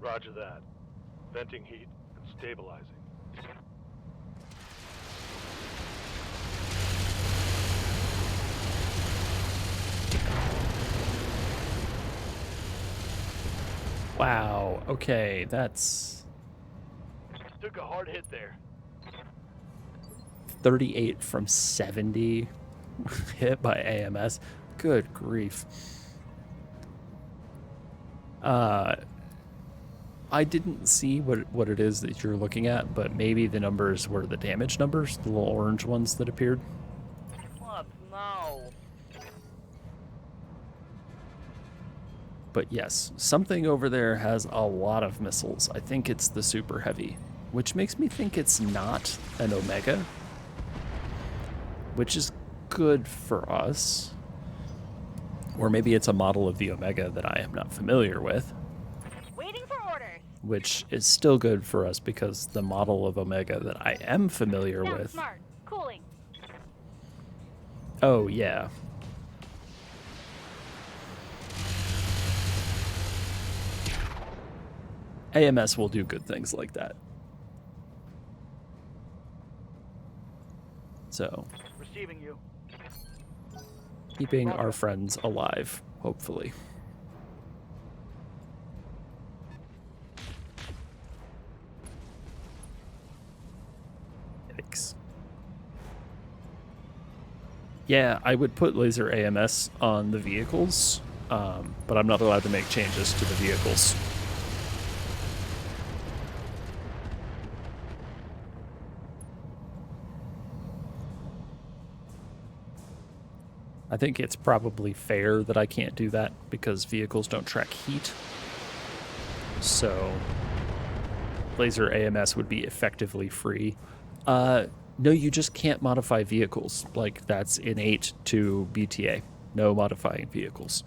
Roger that. Venting heat and stabilizing. Wow, okay, that's Took a hard hit there. 38 from 70 hit by AMS. Good grief. I didn't see what it is that you're looking at, but maybe the numbers were the damage numbers, the little orange ones that appeared. What now? But yes, something over there has a lot of missiles. I think it's the super heavy, which makes me think it's not an Omega, which is good for us. Or maybe it's a model of the Omega that I am not familiar with, Waiting for orders. which is still good for us because the model of Omega that I am familiar Sound with. smart. Cooling. Oh, yeah. AMS will do good things like that. So, Receiving you. keeping our friends alive, hopefully. Yikes. Yeah, I would put laser AMS on the vehicles, but I'm not allowed to make changes to the vehicles. I think it's probably fair that I can't do that because vehicles don't track heat. So laser AMS would be effectively free. No, you just can't modify vehicles. Like, that's innate to BTA. No modifying vehicles.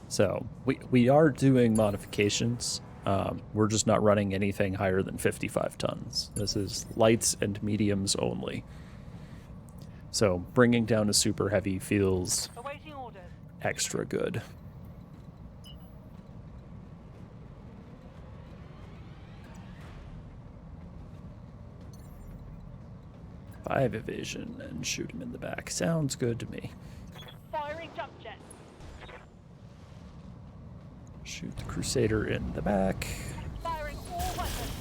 So we are doing modifications. We're just not running anything higher than 55 tons. This is lights and mediums only. So bringing down a super heavy feels Awaiting orders. extra good. Five evasion and shoot him in the back. Sounds good to me. Firing jump jet. Shoot the Crusader in the back. Firing all weapons.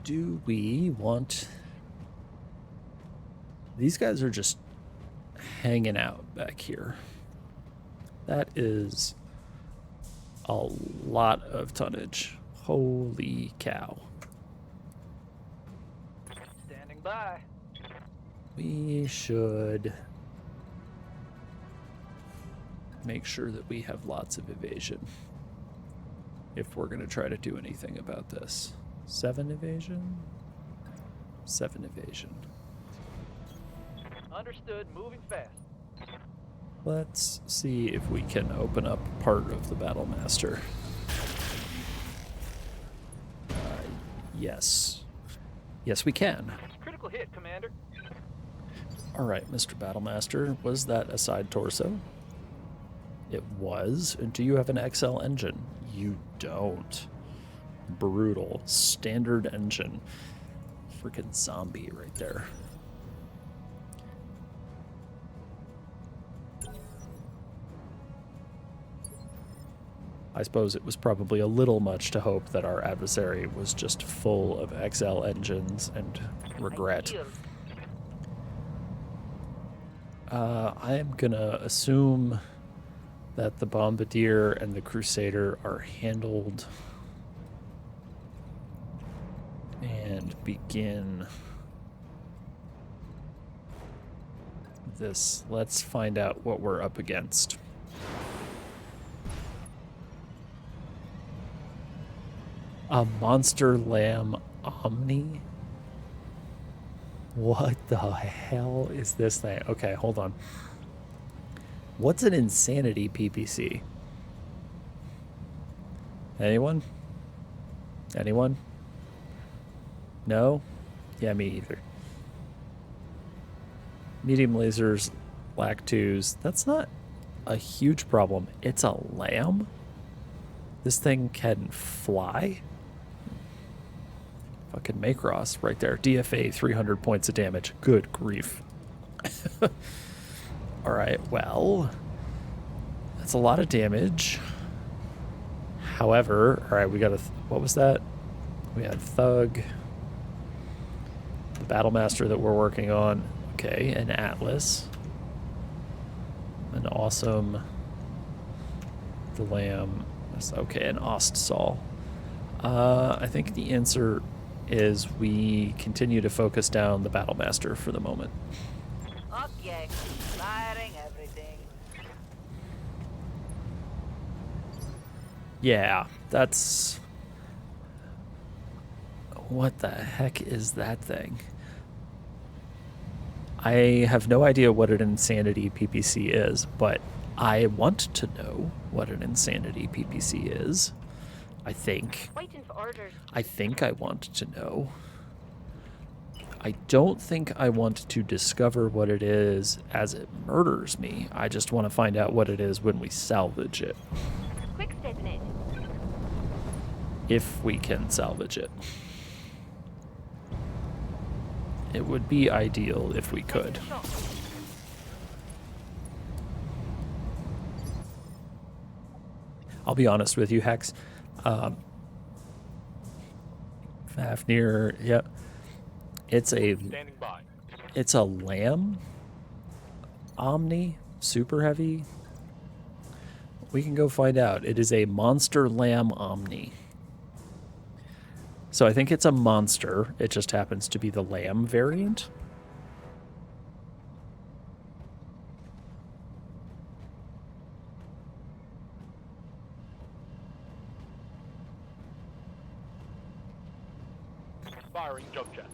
Do we want... These guys are just hanging out back here. That is a lot of tonnage. Holy cow. Standing by. We should make sure that we have lots of evasion if we're going to try to do anything about this. 7 evasion? 7 evasion. Understood. Moving fast. Let's see if we can open up part of the Battle Master. Yes. Yes, we can. Critical hit, Commander. All right, Mr. Battle Master, was that a side torso? It was. And do you have an XL engine? You don't. Brutal. Standard engine. Freaking zombie right there. I suppose it was probably a little much to hope that our adversary was just full of XL engines and regret. Here. I am gonna assume that the Bombardier and the Crusader are handled and begin this. Let's find out what we're up against. A Monster Lamb Omni? What the hell is this thing? Okay, hold on. What's an Insanity PPC? Anyone? Anyone? No? Yeah, me either. Medium lasers, lack 2s. That's not a huge problem. It's a lamb? This thing can fly? Fucking Macross right there. DFA 300 points of damage. Good grief. Alright, well, that's a lot of damage. However, alright, we got a... what was that? We had Thug. the Battlemaster that we're working on. Okay, an Atlas. An awesome... The Lamb. Okay, an Ostsol. I think the answer is we continue to focus down the Battlemaster for the moment. Okay, firing everything. Yeah, that's... What the heck is that thing? I have no idea what an Insanity PPC is, but I want to know what an Insanity PPC is. I think. Waiting for orders. I think I want to know. I don't think I want to discover what it is as it murders me. I just want to find out what it is when we salvage it. Quick stepping in. If we can salvage it. It would be ideal if we could. I'll be honest with you, Hex. Fafnir, yep. It's a Standing by. It's a lamb Omni, super heavy. We can go find out. It is a monster lamb Omni. So I think it's a monster. It just happens to be the lamb variant. Firing jump jets.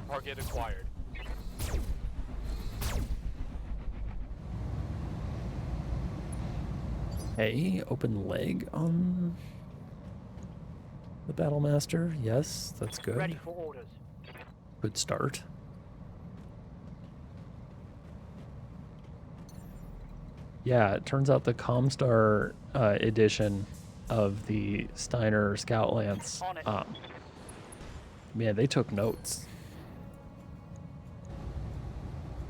Target acquired. Hey, open leg on the Battlemaster. Yes, that's good. Ready for orders. Good start. Yeah, it turns out the Comstar edition of the Steiner Scout Lance, On it. man, they took notes.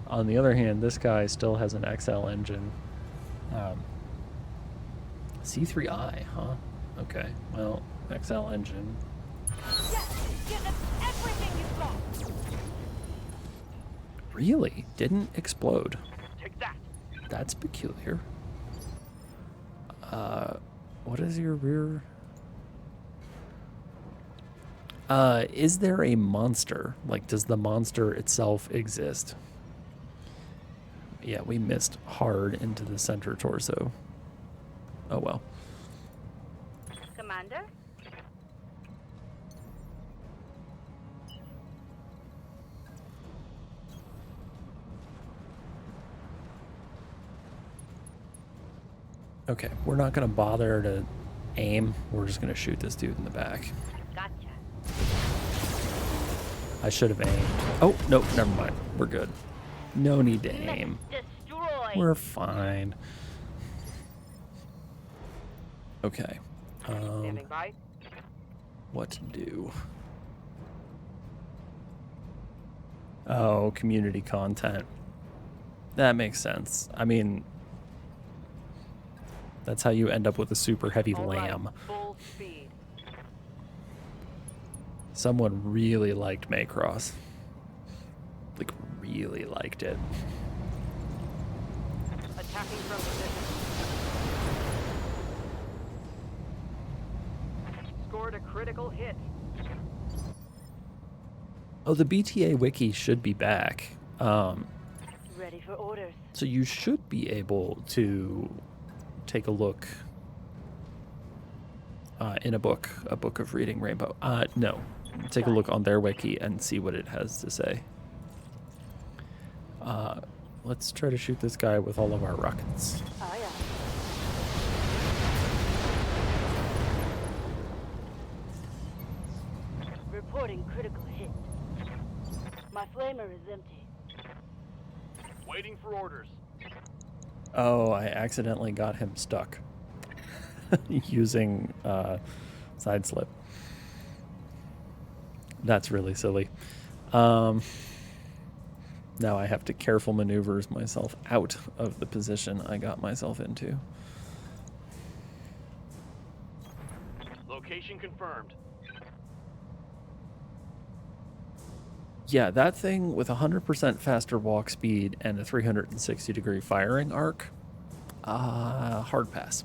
On the other hand, this guy still has an XL engine. C3i, huh? Okay, well, XL engine. Yes, give them everything you've got. Really? Didn't explode. Take that. That's peculiar. What is your rear? Is there a monster? Like, does the monster itself exist? Yeah, we missed hard into the center torso. Oh well. Commander? Okay, we're not gonna bother to aim. We're just gonna shoot this dude in the back. Gotcha. I should have aimed. Oh, nope, never mind. We're good. No need to aim. Destroy. We're fine. Okay. Standing by. What to do? Oh, community content. That makes sense. I mean, that's how you end up with a super heavy All right, lamb. full speed. Someone really liked Macross. Like, really liked it. Attacking from position. Scored a critical hit. Oh, the BTA wiki should be back. Ready for orders. So you should be able to take a look in a book of reading Rainbow. No, take a look on their wiki and see what it has to say. Let's try to shoot this guy with all of our rockets. Aye, aye. Reporting critical hit. My flamer is empty. Waiting for orders. Oh, I accidentally got him stuck using side slip. That's really silly. Now I have to careful maneuver myself out of the position I got myself into. Location confirmed. Yeah, that thing with 100% faster walk speed and a 360-degree firing arc, hard pass.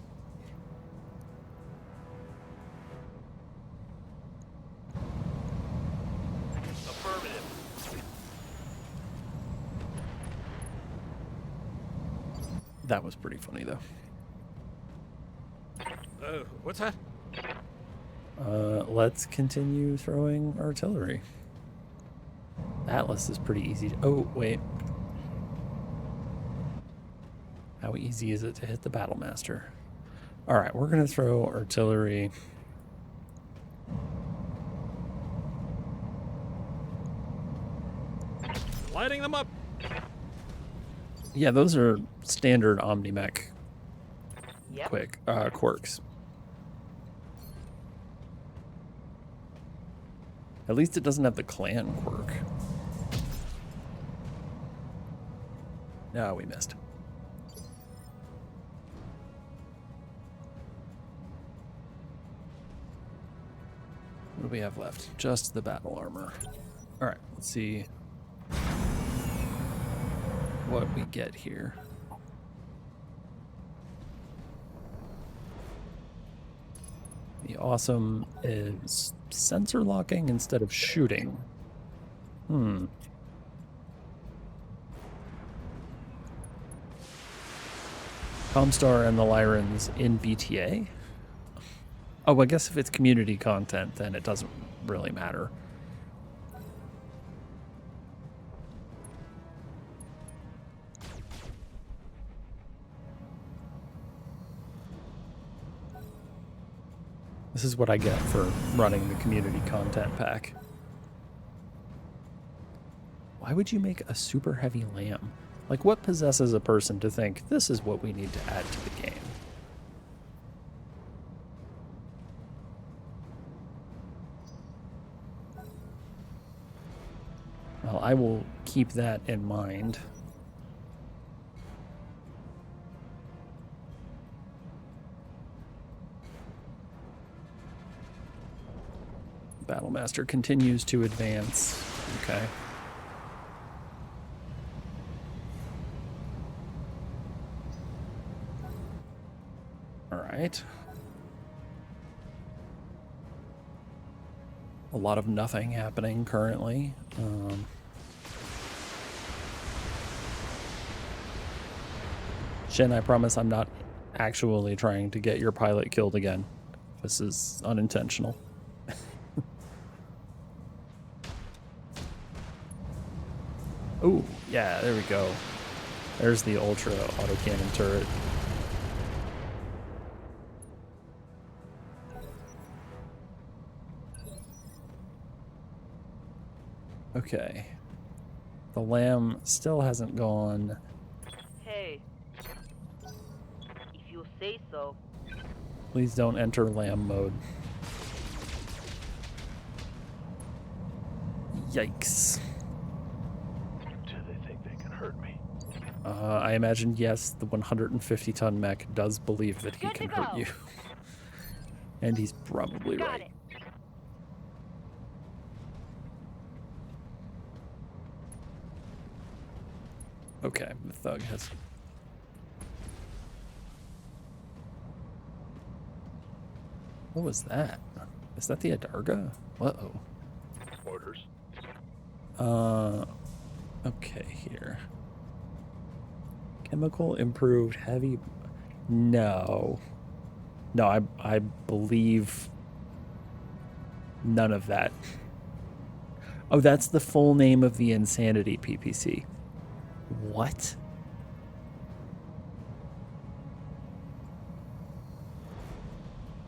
Affirmative. That was pretty funny, though. What's that? Let's continue throwing artillery. Atlas is pretty easy to... Oh, wait. How easy is it to hit the Battlemaster? Alright, we're going to throw artillery. Lighting them up. Yeah, those are standard Omnimech Yep. quirks. At least it doesn't have the clan quirk. No, we missed. What do we have left? Just the battle armor. Alright, let's see what we get here. The awesome is sensor locking instead of shooting. Comstar and the Lyrans in BTA? Oh, I guess if it's community content, then it doesn't really matter. This is what I get for running the community content pack. Why would you make a super heavy lamb? Like, what possesses a person to think this is what we need to add to the game? Well, I will keep that in mind. Battlemaster continues to advance. Okay. All right. A lot of nothing happening currently. Shin, I promise I'm not actually trying to get your pilot killed again. This is unintentional. Oh, yeah, there we go. There's the ultra autocannon turret. Okay. The lamb still hasn't gone. Hey. If you say so. Please don't enter lamb mode. Yikes. Do they think they can hurt me? I imagine, yes, the 150-ton mech does believe that he Good to can hurt go. you. And he's probably Got right. it. Okay, the thug has... What was that? Is that the Adarga? Uh-oh. Orders. Okay, here. Chemical improved heavy... No. No, I believe none of that. Oh, that's the full name of the Insanity PPC. What?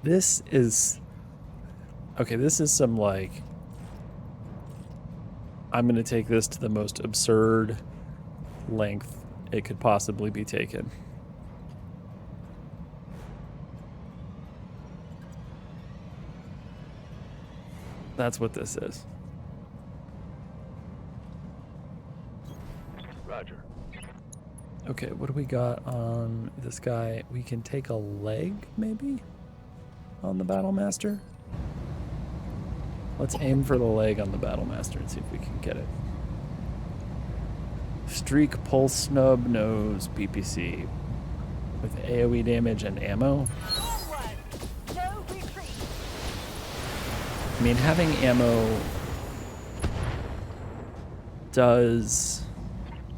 This is... Okay, this is some, like... I'm going to take this to the most absurd length it could possibly be taken. That's what this is. Okay, what do we got on this guy? We can take a leg, maybe? On the Battlemaster? Let's aim for the leg on the Battlemaster and see if we can get it. Streak, pulse, snub, nose, PPC. With AoE damage and ammo. Forward. No retreat. I mean, having ammo does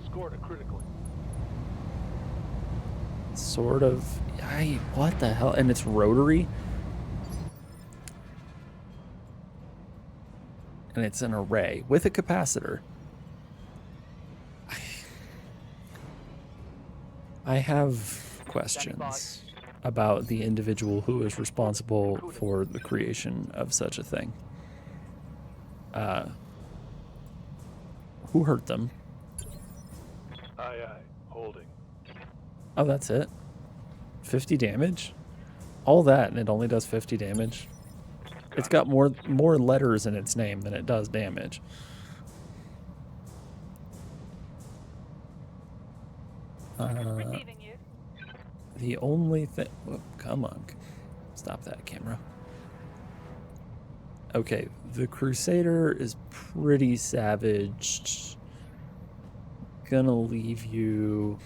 Scored a critically. sort of... what the hell? And it's rotary? And it's an array with a capacitor. I have questions about the individual who is responsible for the creation of such a thing. Who hurt them? Aye, aye. Holding. Oh, that's it? 50 damage? All that and it only does 50 damage? It's got more letters in its name than it does damage. Receiving you. The only thing... Oh, come on. Stop that, camera. Okay, the Crusader is pretty savaged. Gonna leave you...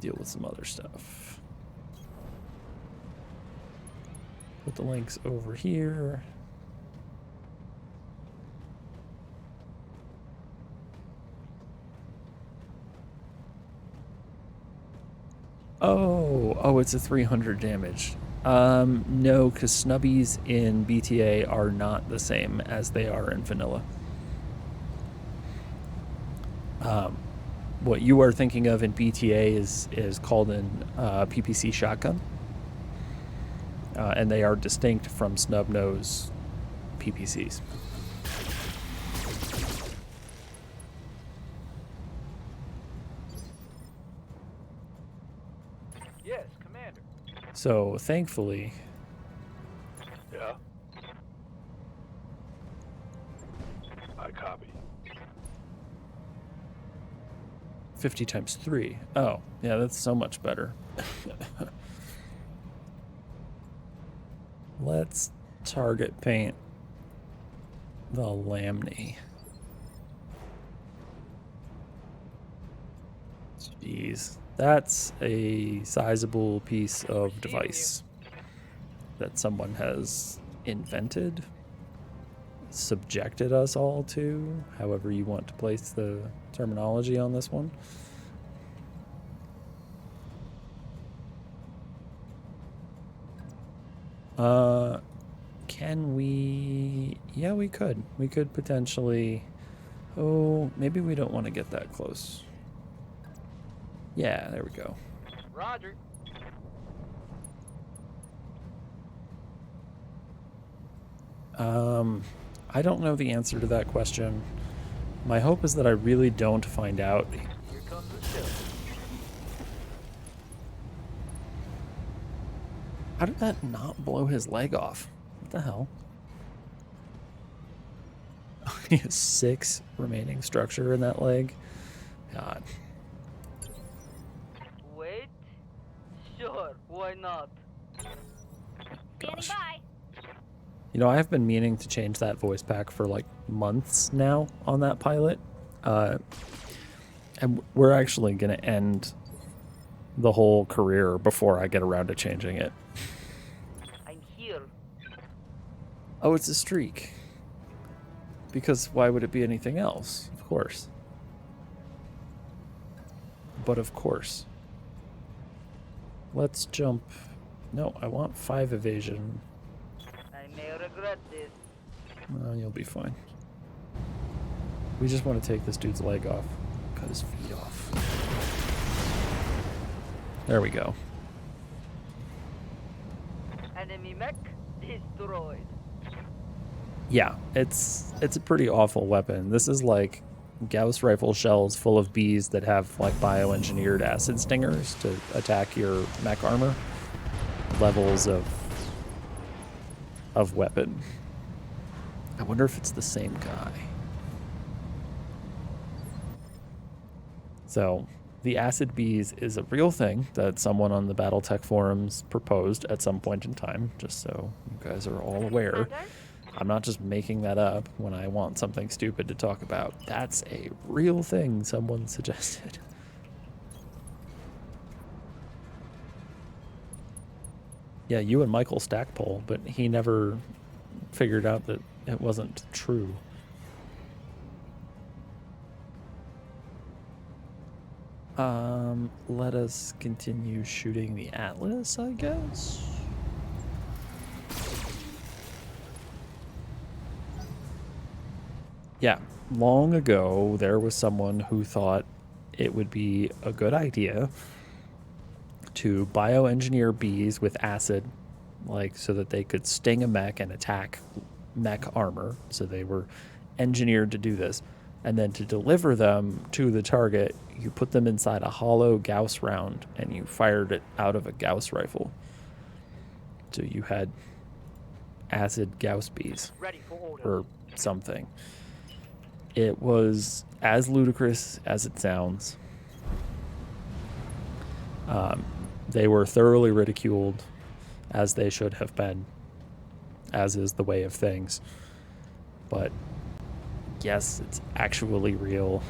deal with some other stuff. Put the links over here. Oh, it's a 300 damage. No, because snubbies in BTA are not the same as they are in vanilla. What you are thinking of in BTA is called an PPC shotgun. And they are distinct from snub nose PPCs. Yes, Commander. So thankfully, Yeah? I copy. 50 times 3. Oh, yeah, that's so much better. Let's target paint the Lamney. Jeez, that's a sizable piece of device that someone has invented, subjected us all to, however you want to place the terminology on this one. Can we... yeah, we could. We could potentially... oh, maybe we don't want to get that close. Yeah, there we go. Roger. I don't know the answer to that question. My hope is that I really don't find out. Here comes the show. How did that not blow his leg off? What the hell? He has 6 remaining structure in that leg. God. Wait? Sure, why not? Standing Gosh. by. You know, I've been meaning to change that voice pack for like months now on that pilot. And we're actually going to end the whole career before I get around to changing it. I'm here. Oh, it's a streak. Because why would it be anything else? Of course. But of course. Let's jump. No, I want 5 evasion. I may regret this. You'll be fine. We just want to take this dude's leg off. Cut his feet off. There we go. Enemy mech destroyed. Yeah, it's a pretty awful weapon. This is like Gauss rifle shells full of bees that have like bioengineered acid stingers to attack your mech armor. Levels of weapon. I wonder if it's the same guy. So the acid bees is a real thing that someone on the Battletech forums proposed at some point in time, just so you guys are all aware. Commander? I'm not just making that up when I want something stupid to talk about. That's a real thing someone suggested. Yeah, you and Michael Stackpole, but he never figured out that it wasn't true. Let us continue shooting the Atlas, I guess. Yeah, long ago, there was someone who thought it would be a good idea to bioengineer bees with acid, like so that they could sting a mech and attack mech armor. So they were engineered to do this. And then to deliver them to the target, you put them inside a hollow Gauss round and you fired it out of a Gauss rifle. So you had acid Gauss bees Ready for order. or something. It was as ludicrous as it sounds. They were thoroughly ridiculed, as they should have been, as is the way of things. But yes, it's actually real.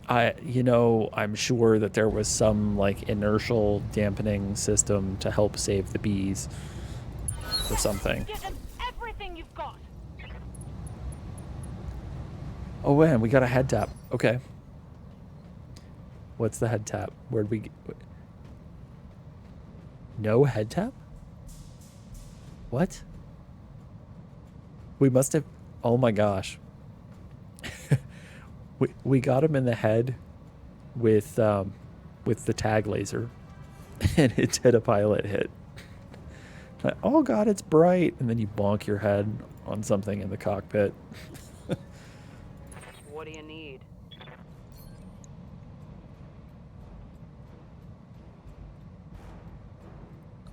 I'm sure that there was some like inertial dampening system to help save the bees or something. Give them everything you've got. Oh man, we got a head tap. Okay. What's the head tap? Where'd we... No head tap? What? We must have... Oh my gosh. we got him in the head with the tag laser. And it did a pilot hit. Like, oh god, it's bright. And then you bonk your head on something in the cockpit. What do you need?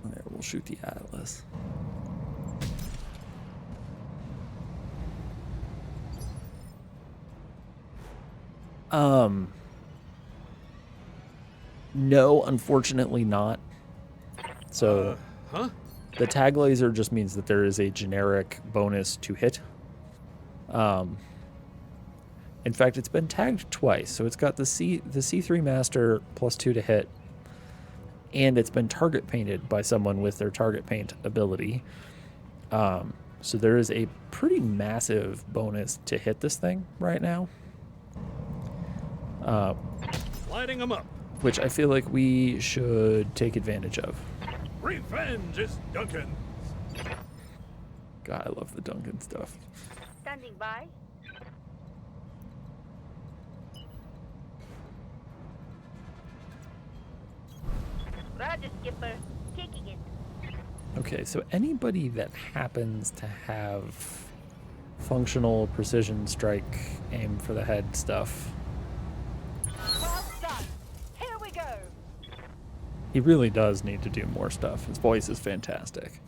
There, we'll shoot the Atlas. No, unfortunately not. So Huh? the tag laser just means that there is a generic bonus to hit. In fact, it's been tagged twice, so it's got the C3 Master +2 to hit, and it's been target painted by someone with their target paint ability. So there is a pretty massive bonus to hit this thing right now, Lighting them up. which I feel like we should take advantage of. Revenge is Duncan. God, I love the Duncan stuff. Standing by. Roger, Skipper. Taking it. Okay, so anybody that happens to have functional precision strike, aim for the head stuff, Well done. Here we go. he really does need to do more stuff. His voice is fantastic.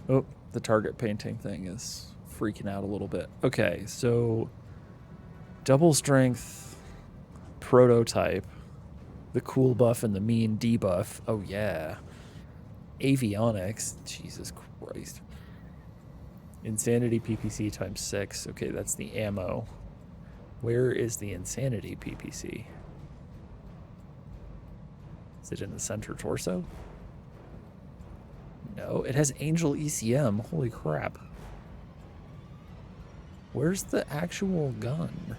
Oh, the target painting thing is freaking out a little bit. Okay, so double strength prototype, the cool buff and the mean debuff. Oh yeah. Avionics. Jesus Christ. Insanity PPC times 6. Okay, that's the ammo. Where is the insanity PPC? Is it in the center torso? No, it has Angel ECM. Holy crap. Where's the actual gun?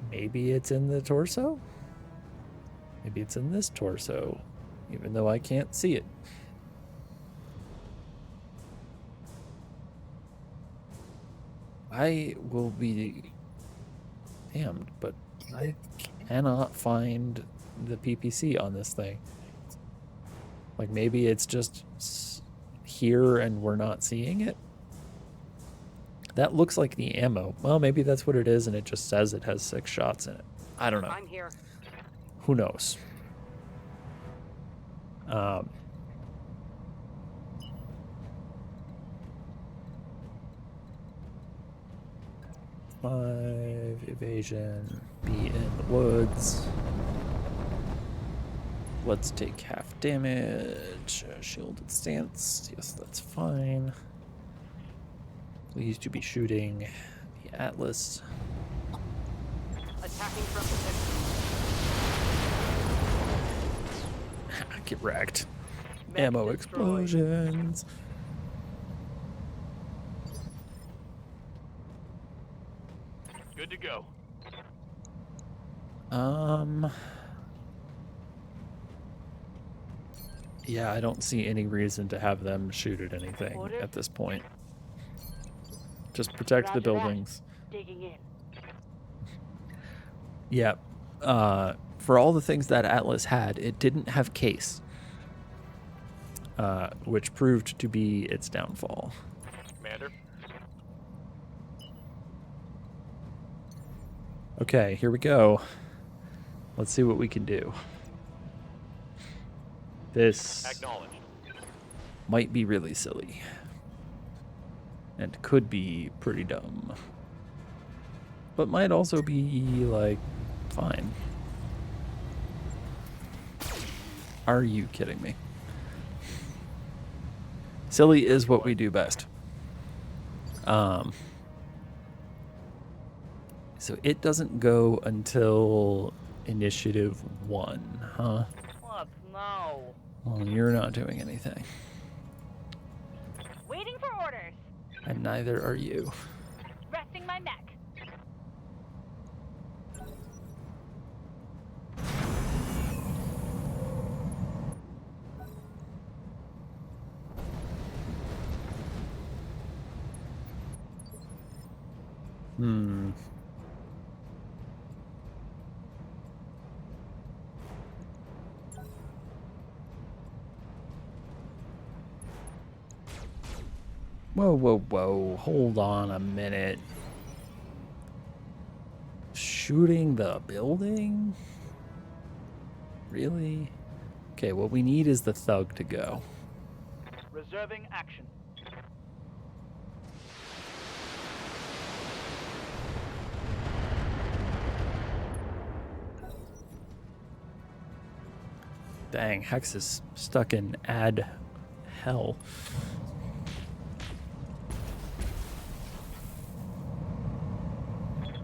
Maybe it's in the torso? Maybe it's in this torso, even though I can't see it. I will be damned, but I cannot find the PPC on this thing. Like maybe it's just here and we're not seeing it. That looks like the ammo. Well, maybe that's what it is and it just says it has 6 shots in it. I don't know. I'm here. Who knows? 5 evasion. Be in the woods. Let's take half damage. Shielded stance. Yes, that's fine. Please to be shooting the Atlas. Attacking from position. Get wrecked. Mech Ammo destroyed. explosions. Good to go. Yeah, I don't see any reason to have them shoot at anything Order? at this point. Just protect the Roger that. buildings. Digging in. Yeah. For all the things that Atlas had, it didn't have case. Which proved to be its downfall. Commander. Okay, here we go. Let's see what we can do. This Acknowledged. might be really silly. And could be pretty dumb. But might also be, like, fine. Are you kidding me? Silly is what we do best. So it doesn't go until initiative 1, huh? What? No. Well, you're not doing anything. Waiting for orders. And neither are you. Resting my mech. Whoa, whoa, whoa. Hold on a minute. Shooting the building? Really? Okay, what we need is the thug to go. Reserving action. Dang, Hex is stuck in ad hell.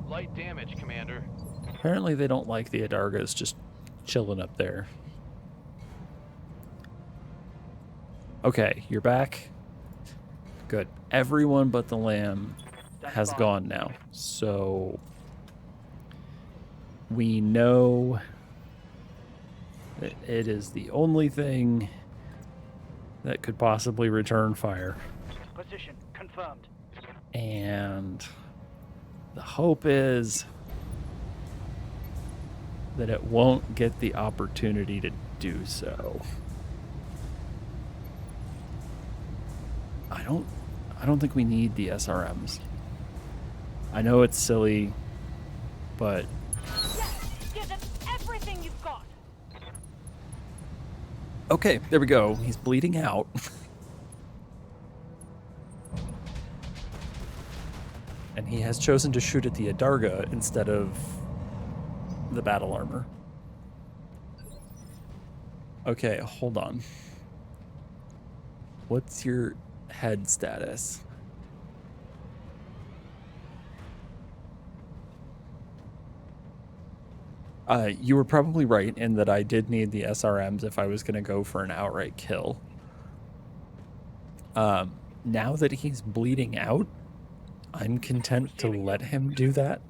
Light damage, Commander. Apparently they don't like the Adargas just chilling up there. Okay, you're back. Good. Everyone but the lamb has gone now. So we know that it is the only thing that could possibly return fire. Position confirmed. And the hope is that it won't get the opportunity to do so. I don't think we need the SRMs. I know it's silly, but Yes! Give them everything you've got. okay, there we go. He's bleeding out. And he has chosen to shoot at the Adarga instead of the battle armor. Okay, hold on. What's your head status? You were probably right in that I did need the SRMs if I was going to go for an outright kill. Now that he's bleeding out, I'm content to let him do that.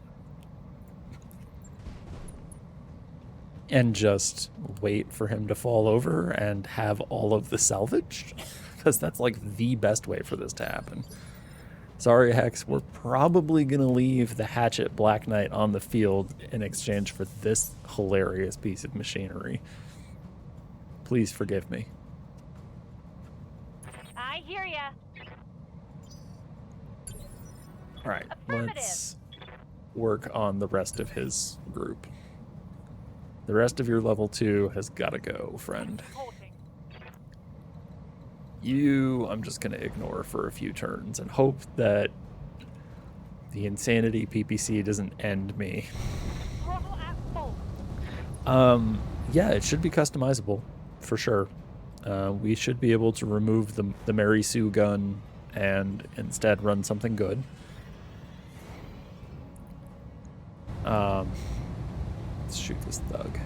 And just wait for him to fall over and have all of the salvage. Because that's like the best way for this to happen. Sorry, Hex, we're probably going to leave the Hatchet Black Knight on the field in exchange for this hilarious piece of machinery. Please forgive me. I hear ya. All right, Affirmative. let's work on the rest of his group. The rest of your level 2 has got to go, friend. Reporting. You, I'm just going to ignore for a few turns and hope that The insanity PPC doesn't end me. Throttle at full. Yeah, it should be customizable, for sure. We should be able to remove the Mary Sue gun and instead run something good. Let's shoot this thug.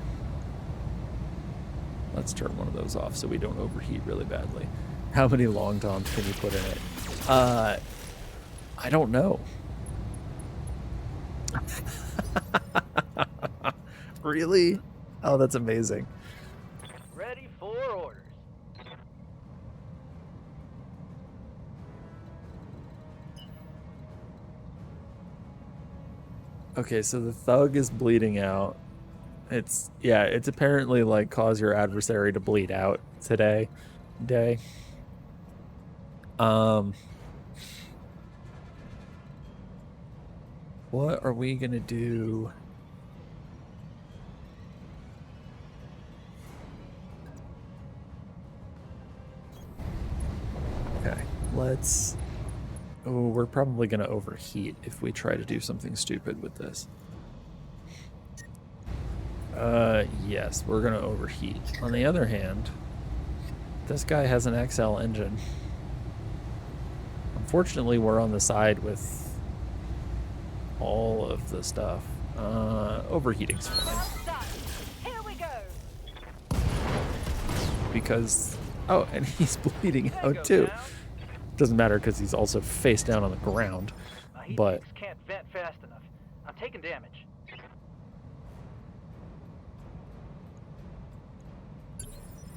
Let's turn one of those off so we don't overheat really badly. How many long toms can you put in it? I don't know. Really? Oh, that's amazing. Ready for orders. Okay, so the thug is bleeding out. It's apparently like cause your adversary to bleed out today. What are we gonna do? Okay, let's... Oh, we're probably gonna overheat if we try to do something stupid with this. Yes, we're gonna overheat. On the other hand, this guy has an XL engine. Unfortunately, we're on the side with all of the stuff. Overheating's fine. Done. Here we go. Because... Oh, and he's bleeding There you go, out too. Down. Doesn't matter because he's also face down on the ground. My heat But... sinks can't vent fast enough. I'm taking damage.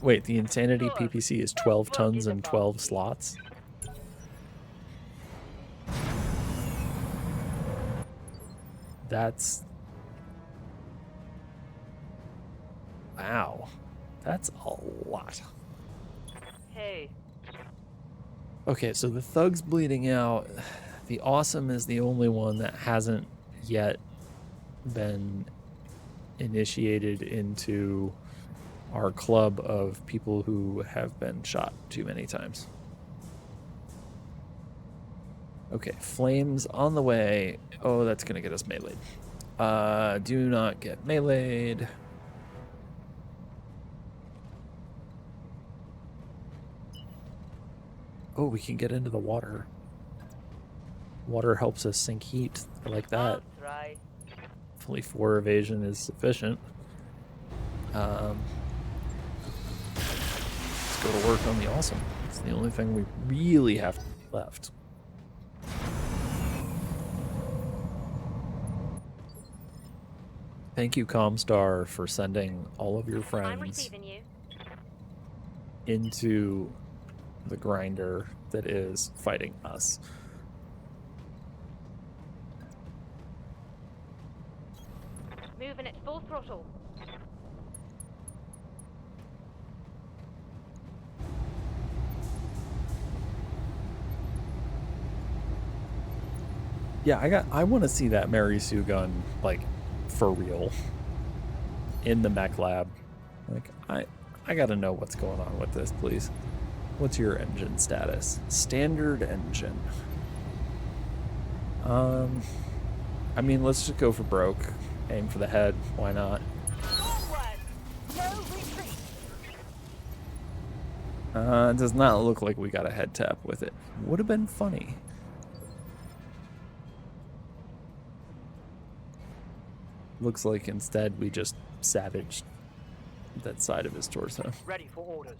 Wait, the Insanity PPC is 12 tons and 12 slots? That's... Wow. That's a lot. Hey, Okay, so the thug's bleeding out. The awesome is the only one that hasn't yet been initiated into our club of people who have been shot too many times. Okay, flames on the way. Oh, that's gonna get us meleeed. Do not get meleeed. Oh, we can get into the water. Water helps us sink heat. I like that. that's right. Hopefully 4 evasion is sufficient. Let's go to work on the awesome. It's the only thing we really have left. Thank you, Comstar, for sending all of your I'm friends receiving you. into the grinder that is fighting us. Moving at full throttle. Yeah, I want to see that Mary Sue gun, like, for real. In the mech lab. Like, I gotta know what's going on with this, please. What's your engine status? Standard engine. I mean, let's just go for broke. Aim for the head. Why not? Forward. No retreat. It does not look like we got a head tap with it. Would have been funny. Looks like instead we just savaged that side of his torso. Ready for orders.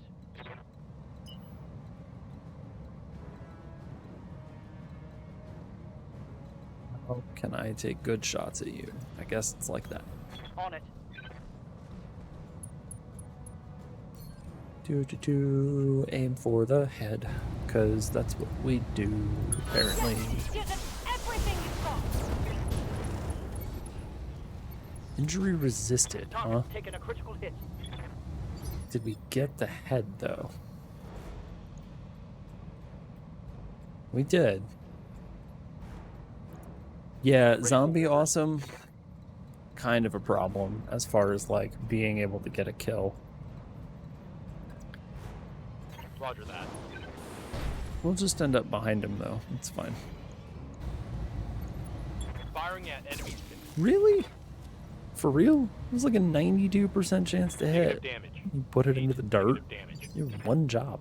How can I take good shots at you? I guess it's like that. On it. Aim for the head, because that's what we do, apparently. Give them everything you've got. Injury resisted, huh? Target's taking a critical hit. Did we get the head, though? We did. Yeah, zombie awesome, kind of a problem as far as, like, being able to get a kill. Roger that. We'll just end up behind him, though. It's fine. Firing at enemies. Really? For real? It was like a 92% chance to hit. Damage. You put it into the dirt. Damage. You have one job.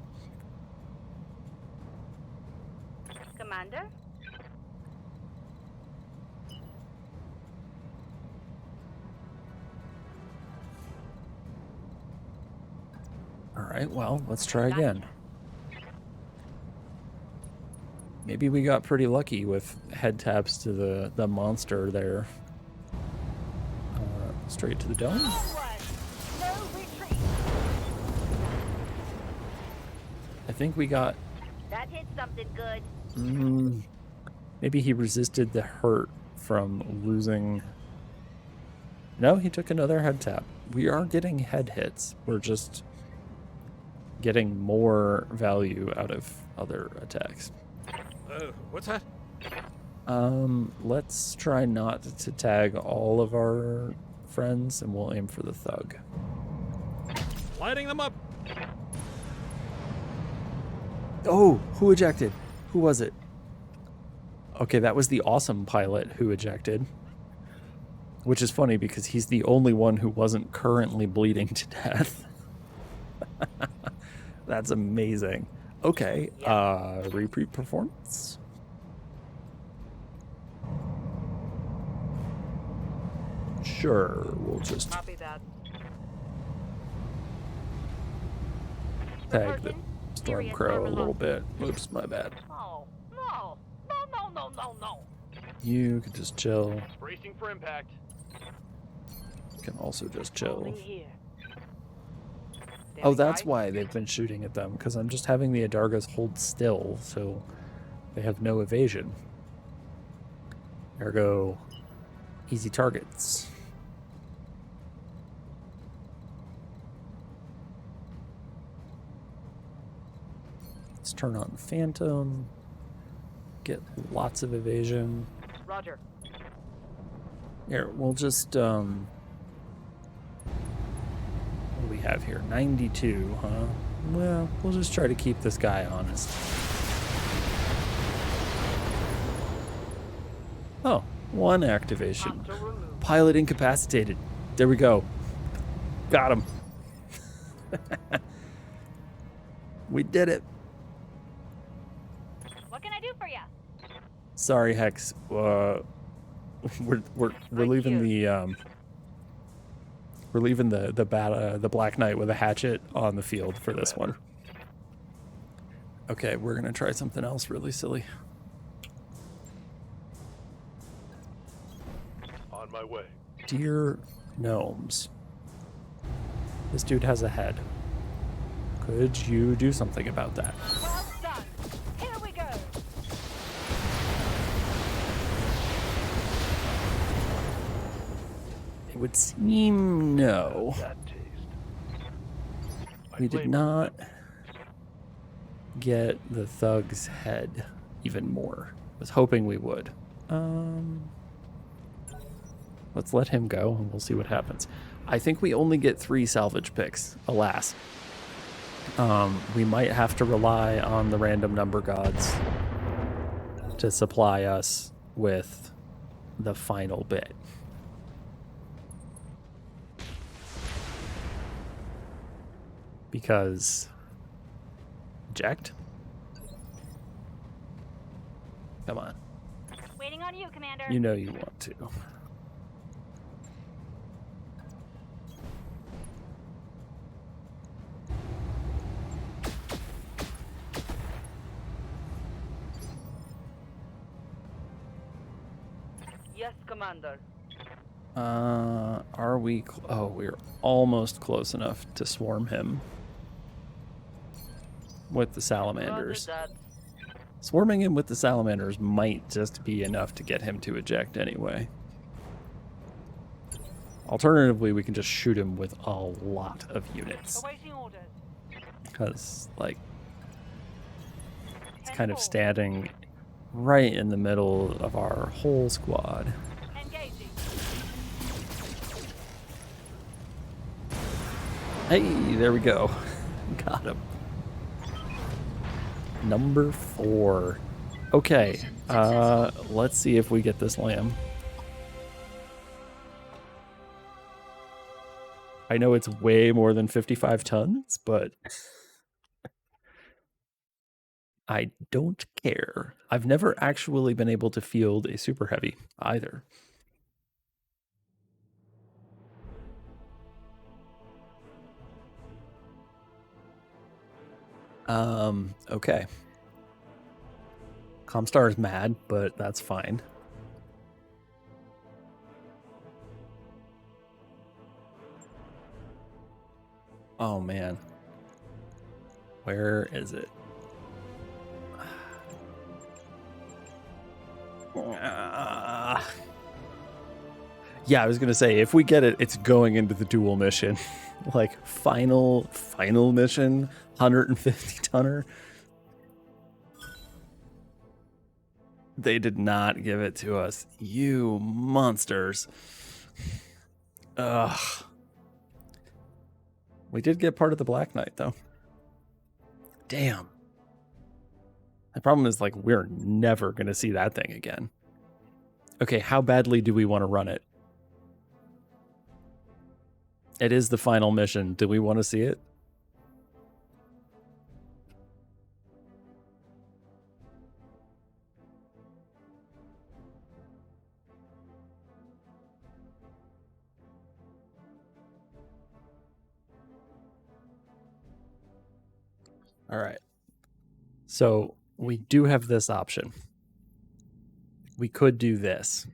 Commander? Alright, well, let's try again. Maybe we got pretty lucky with head taps to the monster there. Straight to the dome. No retreat. I think we got... That hit something good. Maybe he resisted the hurt from losing... No, he took another head tap. We are getting head hits. We're just getting more value out of other attacks. What's that? Let's try not to tag all of our friends, and we'll aim for the thug. Lighting them up. Oh, who ejected? Who was it? Okay, that was the awesome pilot who ejected. Which is funny because he's the only one who wasn't currently bleeding to death. That's amazing. Okay, repeat performance. Sure, we'll just Copy that. tag the Stormcrow a little bit. Oops, my bad. No, no, no, no, no, no, no. You can just chill. Bracing for impact. You can also just chill. Holding here. Oh, that's why they've been shooting at them, because I'm just having the Adargas hold still, so they have no evasion. Ergo, easy targets. Let's turn on Phantom. Get lots of evasion. Roger. Here, we'll just, what do we have here? 92, huh? Well, we'll just try to keep this guy honest. Oh, one activation. Pilot incapacitated. There we go. Got him. We did it. What can I do for you? Sorry, Hex. We're leaving the we're leaving the Black Knight with a hatchet on the field for this one. Okay, we're gonna try something else really silly. On my way. Dear gnomes, this dude has a head. Could you do something about that? Well done. Here we go. It would seem no. That taste. We did not get the thug's head even more. I was hoping we would. Let's let him go and we'll see what happens. I think we only get 3 salvage picks, alas. We might have to rely on the random number gods to supply us with the final bit. Because eject? Come on. Waiting on you, Commander. You know you want to. Yes, Commander. Are we... Oh, we're almost close enough to swarm him with the salamanders. Roger that. Swarming him with the salamanders might just be enough to get him to eject anyway. Alternatively, we can just shoot him with a lot of units. Awaiting orders. Because, like, it's kind of standing right in the middle of our whole squad. Engaging. Hey, there we go. Got him. Number 4. Okay, let's see if we get this lamb. I know it's way more than 55 tons, but I don't care. I've never actually been able to field a super heavy either. Okay. Comstar is mad, but that's fine. Oh man. Where is it? Yeah, I was gonna say, if we get it, it's going into the dual mission. Like, final mission, 150 tonner. They did not give it to us. You monsters. Ugh. We did get part of the Black Knight, though. Damn. The problem is, like, we're never going to see that thing again. Okay, how badly do we want to run it? It is the final mission. Do we want to see it? All right. So we do have this option. We could do this.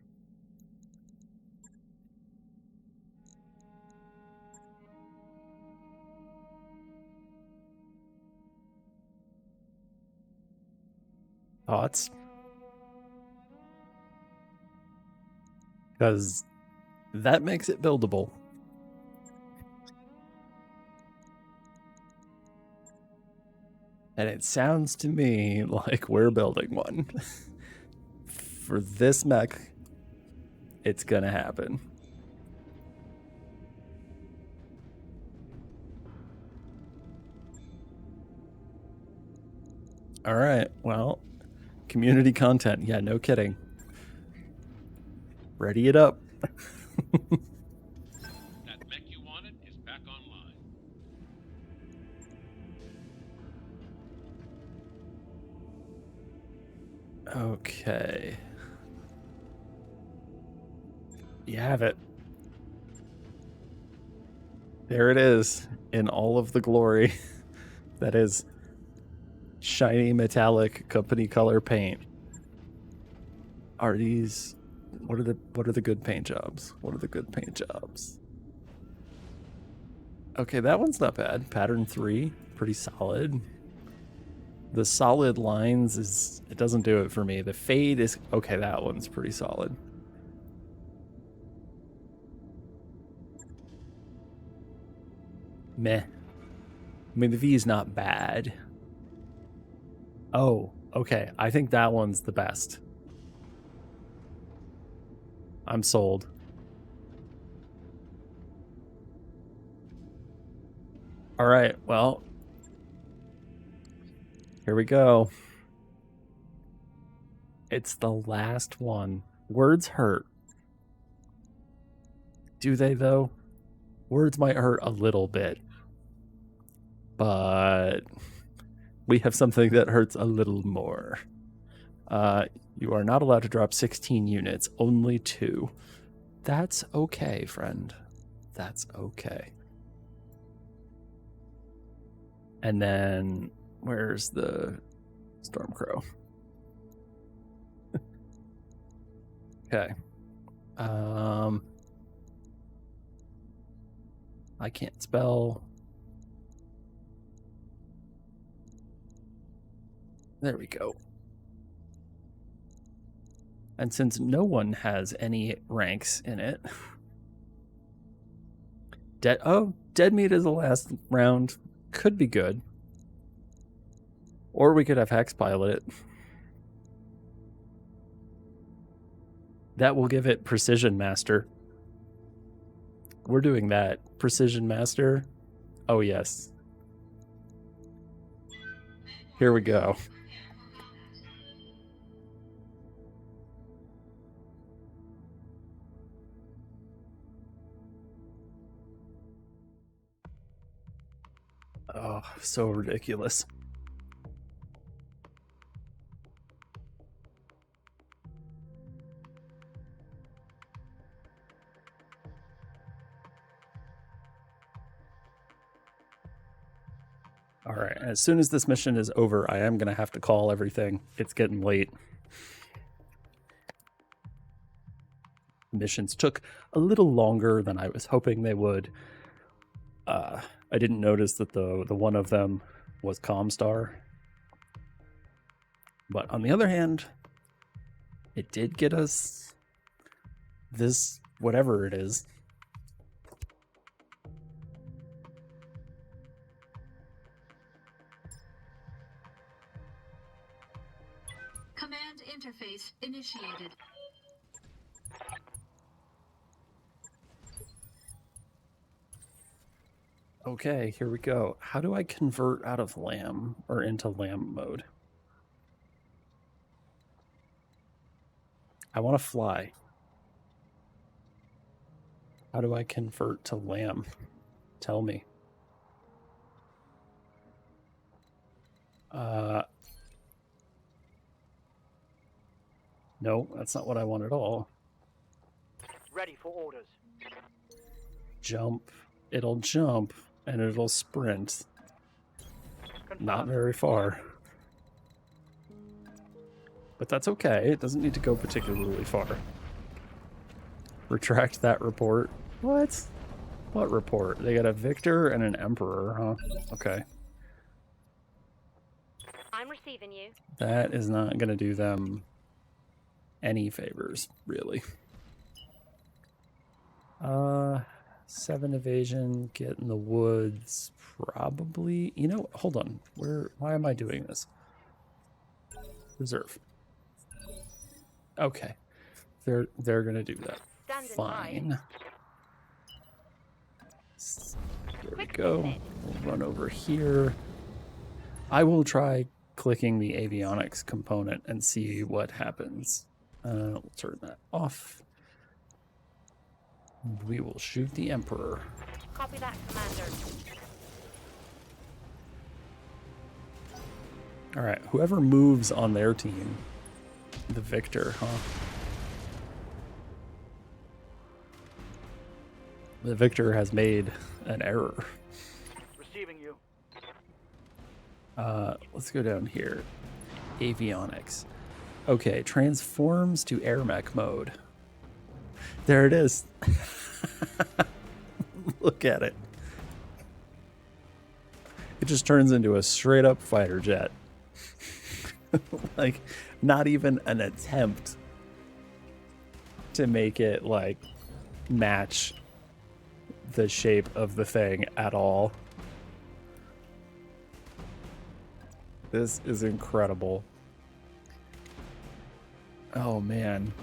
Thoughts? Because that makes it buildable. And it sounds to me like we're building one. For this mech, it's gonna happen. All right, well, community content. Yeah, no kidding. Ready it up. That mech you wanted is back online. Okay. You have it. There it is, in all of the glory. That is shiny metallic company color paint. Are these what are the good paint jobs? What are the good paint jobs? Okay, that one's not bad. Pattern 3, pretty solid. The solid lines it doesn't do it for me. The fade is okay, that one's pretty solid. Meh. I mean, the V is not bad. Oh, okay. I think that one's the best. I'm sold. All right, well, here we go. It's the last one. Words hurt. Do they, though? Words might hurt a little bit. But we have something that hurts a little more. You are not allowed to drop 16 units, only 2. That's okay, friend. That's okay. And then, where's the Stormcrow? Okay. I can't spell. There we go. And since no one has any ranks in it, Deadmeat is the last round. Could be good. Or we could have Hex pilot it. That will give it Precision Master. We're doing that. Precision Master. Oh, yes. Here we go. Oh, so ridiculous. All right, as soon as this mission is over, I am going to have to call everything. It's getting late. Missions took a little longer than I was hoping they would. I didn't notice that the one of them was Comstar. But on the other hand, it did get us this, whatever it is. Command interface initiated. Okay, here we go. How do I convert out of lamb or into lamb mode? I want to fly. How do I convert to lamb? Tell me. No, that's not what I want at all. Ready for orders. Jump. It'll jump, and it'll sprint. Confirmed. Not very far. But that's okay. It doesn't need to go particularly far. Retract that report. What? What report? They got a victor and an emperor, huh? Okay. I'm receiving you. That is not going to do them any favors, really. 7 evasion, get in the woods, probably. You know, hold on. Why am I doing this? Reserve. Okay. They're going to do that. Standing Fine. There we go. We'll run over here. I will try clicking the avionics component and see what happens. We'll turn that off. We will shoot the Emperor. Copy that, Commander. All right, whoever moves on their team, the victor, huh? The victor has made an error. Receiving you. Let's go down here. Avionics. Okay, transforms to air mech mode. There it is. Look at it. It just turns into a straight up fighter jet. Like, not even an attempt to make it, like, match the shape of the thing at all. This is incredible. Oh, man.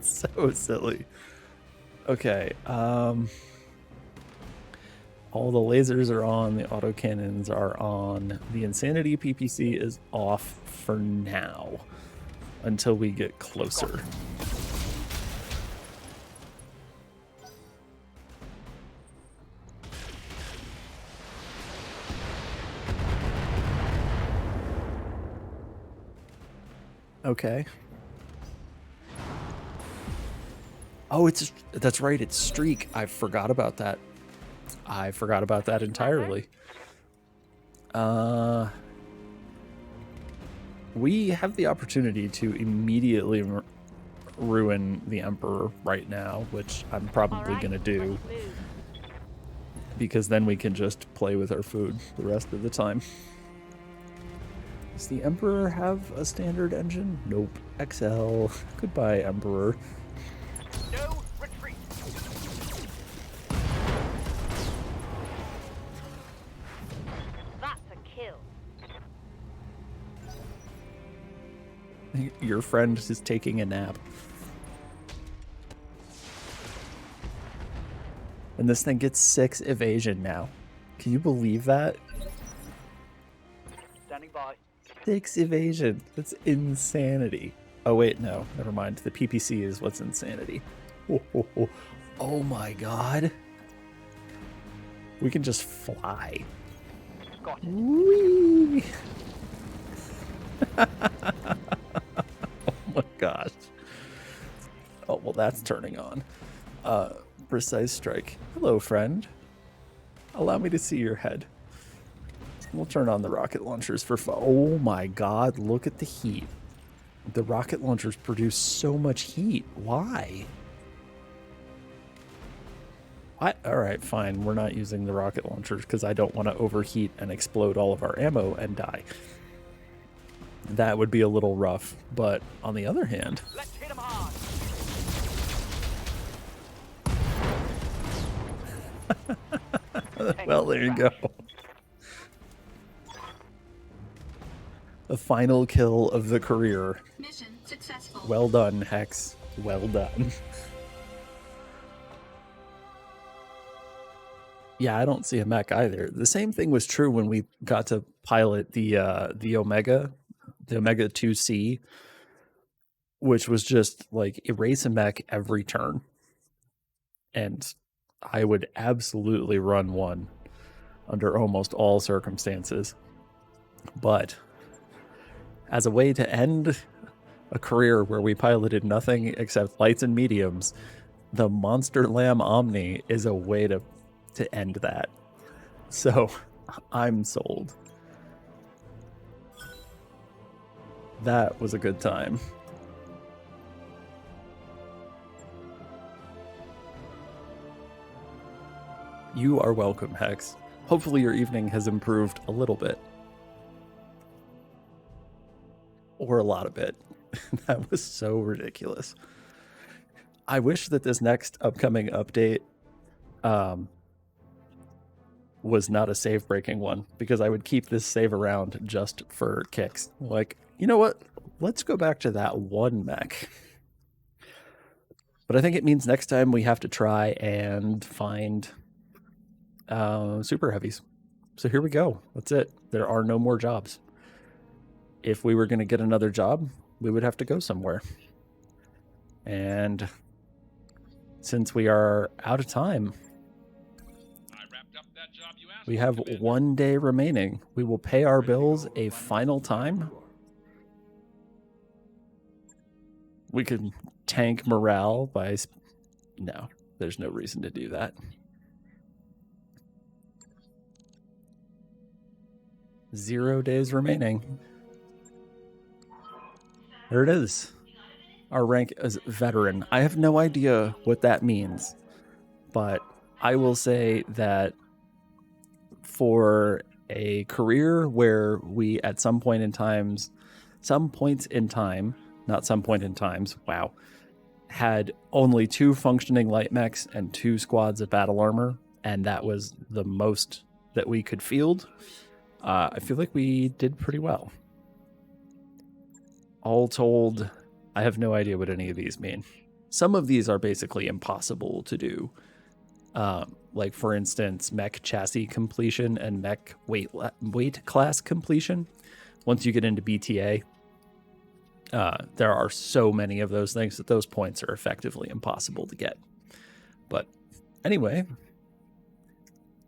So silly. Okay, all the lasers are on, the autocannons are on. The Insanity PPC is off for now until we get closer. Okay. Oh, that's right, it's streak. I forgot about that. I forgot about that entirely. We have the opportunity to immediately ruin the Emperor right now, which I'm probably going to do. Because then we can just play with our food the rest of the time. Does the Emperor have a standard engine? Nope. XL. Goodbye, Emperor. No retreat. That's a kill. Your friend is taking a nap. And this thing gets 6 evasion now. Can you believe that? Standing by. 6 evasion. That's insanity. Oh, wait, no. Never mind. The PPC is what's insanity. Oh my god. We can just fly. Got it. Whee! Oh my gosh. Oh, well, that's turning on. Precise strike. Hello, friend. Allow me to see your head. We'll turn on the rocket launchers for fun. Oh my god, look at the heat. The rocket launchers produce so much heat. Why? Alright, fine. We're not using the rocket launchers because I don't want to overheat and explode all of our ammo and die. That would be a little rough. But on the other hand... Let's hit him hard. Well, there you go. The final kill of the career. Mission successful. Well done, Hex. Well done. Yeah, I don't see a mech either. The same thing was true when we got to pilot the Omega 2C, which was just like erase a mech every turn. And I would absolutely run one under almost all circumstances. But as a way to end a career where we piloted nothing except lights and mediums, the Monster Lamb Omni is a way to end that. So I'm sold. That was a good time. You are welcome, Hex. Hopefully your evening has improved a little bit. Or a lot of it. That was so ridiculous. I wish that this next upcoming update was not a save breaking one, because I would keep this save around just for kicks. Like, you know what? Let's go back to that one mech. But I think it means next time we have to try and find super heavies. So here we go. That's it. There are no more jobs. If we were going to get another job, we would have to go somewhere. And since we are out of time, I wrapped up that job you asked we for, have Commander. 1 day remaining. We will pay our bills a final time. We could tank morale by... No, there's no reason to do that. 0 days remaining. There it is. Our rank is veteran. I have no idea what that means, but I will say that for a career where we at some points in times, wow, had only 2 functioning light mechs and 2 squads of battle armor, and that was the most that we could field, I feel like we did pretty well. All told, I have no idea what any of these mean. Some of these are basically impossible to do. Like, for instance, mech chassis completion and mech weight class completion. Once you get into BTA, there are so many of those things that those points are effectively impossible to get. But anyway,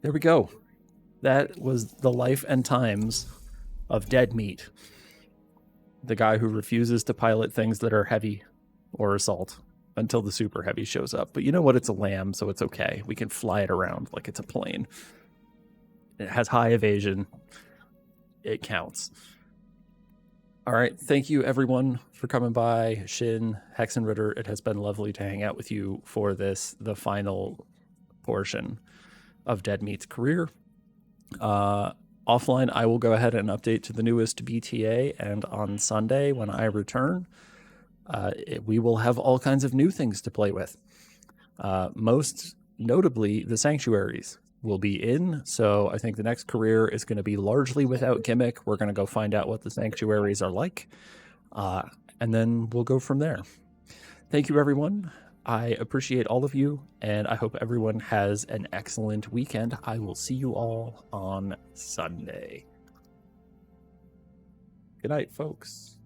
there we go. That was the life and times of Deadmeat, the guy who refuses to pilot things that are heavy or assault until the super heavy shows up. But you know what? It's a lamb, so it's okay. We can fly it around like it's a plane. It has high evasion. It counts. All right. Thank you, everyone, for coming by. Shin, Hex, and Ritter, it has been lovely to hang out with you for this, the final portion of Deadmeat's career. Offline, I will go ahead and update to the newest BTA, and on Sunday, when I return, we will have all kinds of new things to play with. Most notably, the sanctuaries will be in, so I think the next career is going to be largely without gimmick. We're going to go find out what the sanctuaries are like, and then we'll go from there. Thank you, everyone. I appreciate all of you, and I hope everyone has an excellent weekend. I will see you all on Sunday. Good night, folks.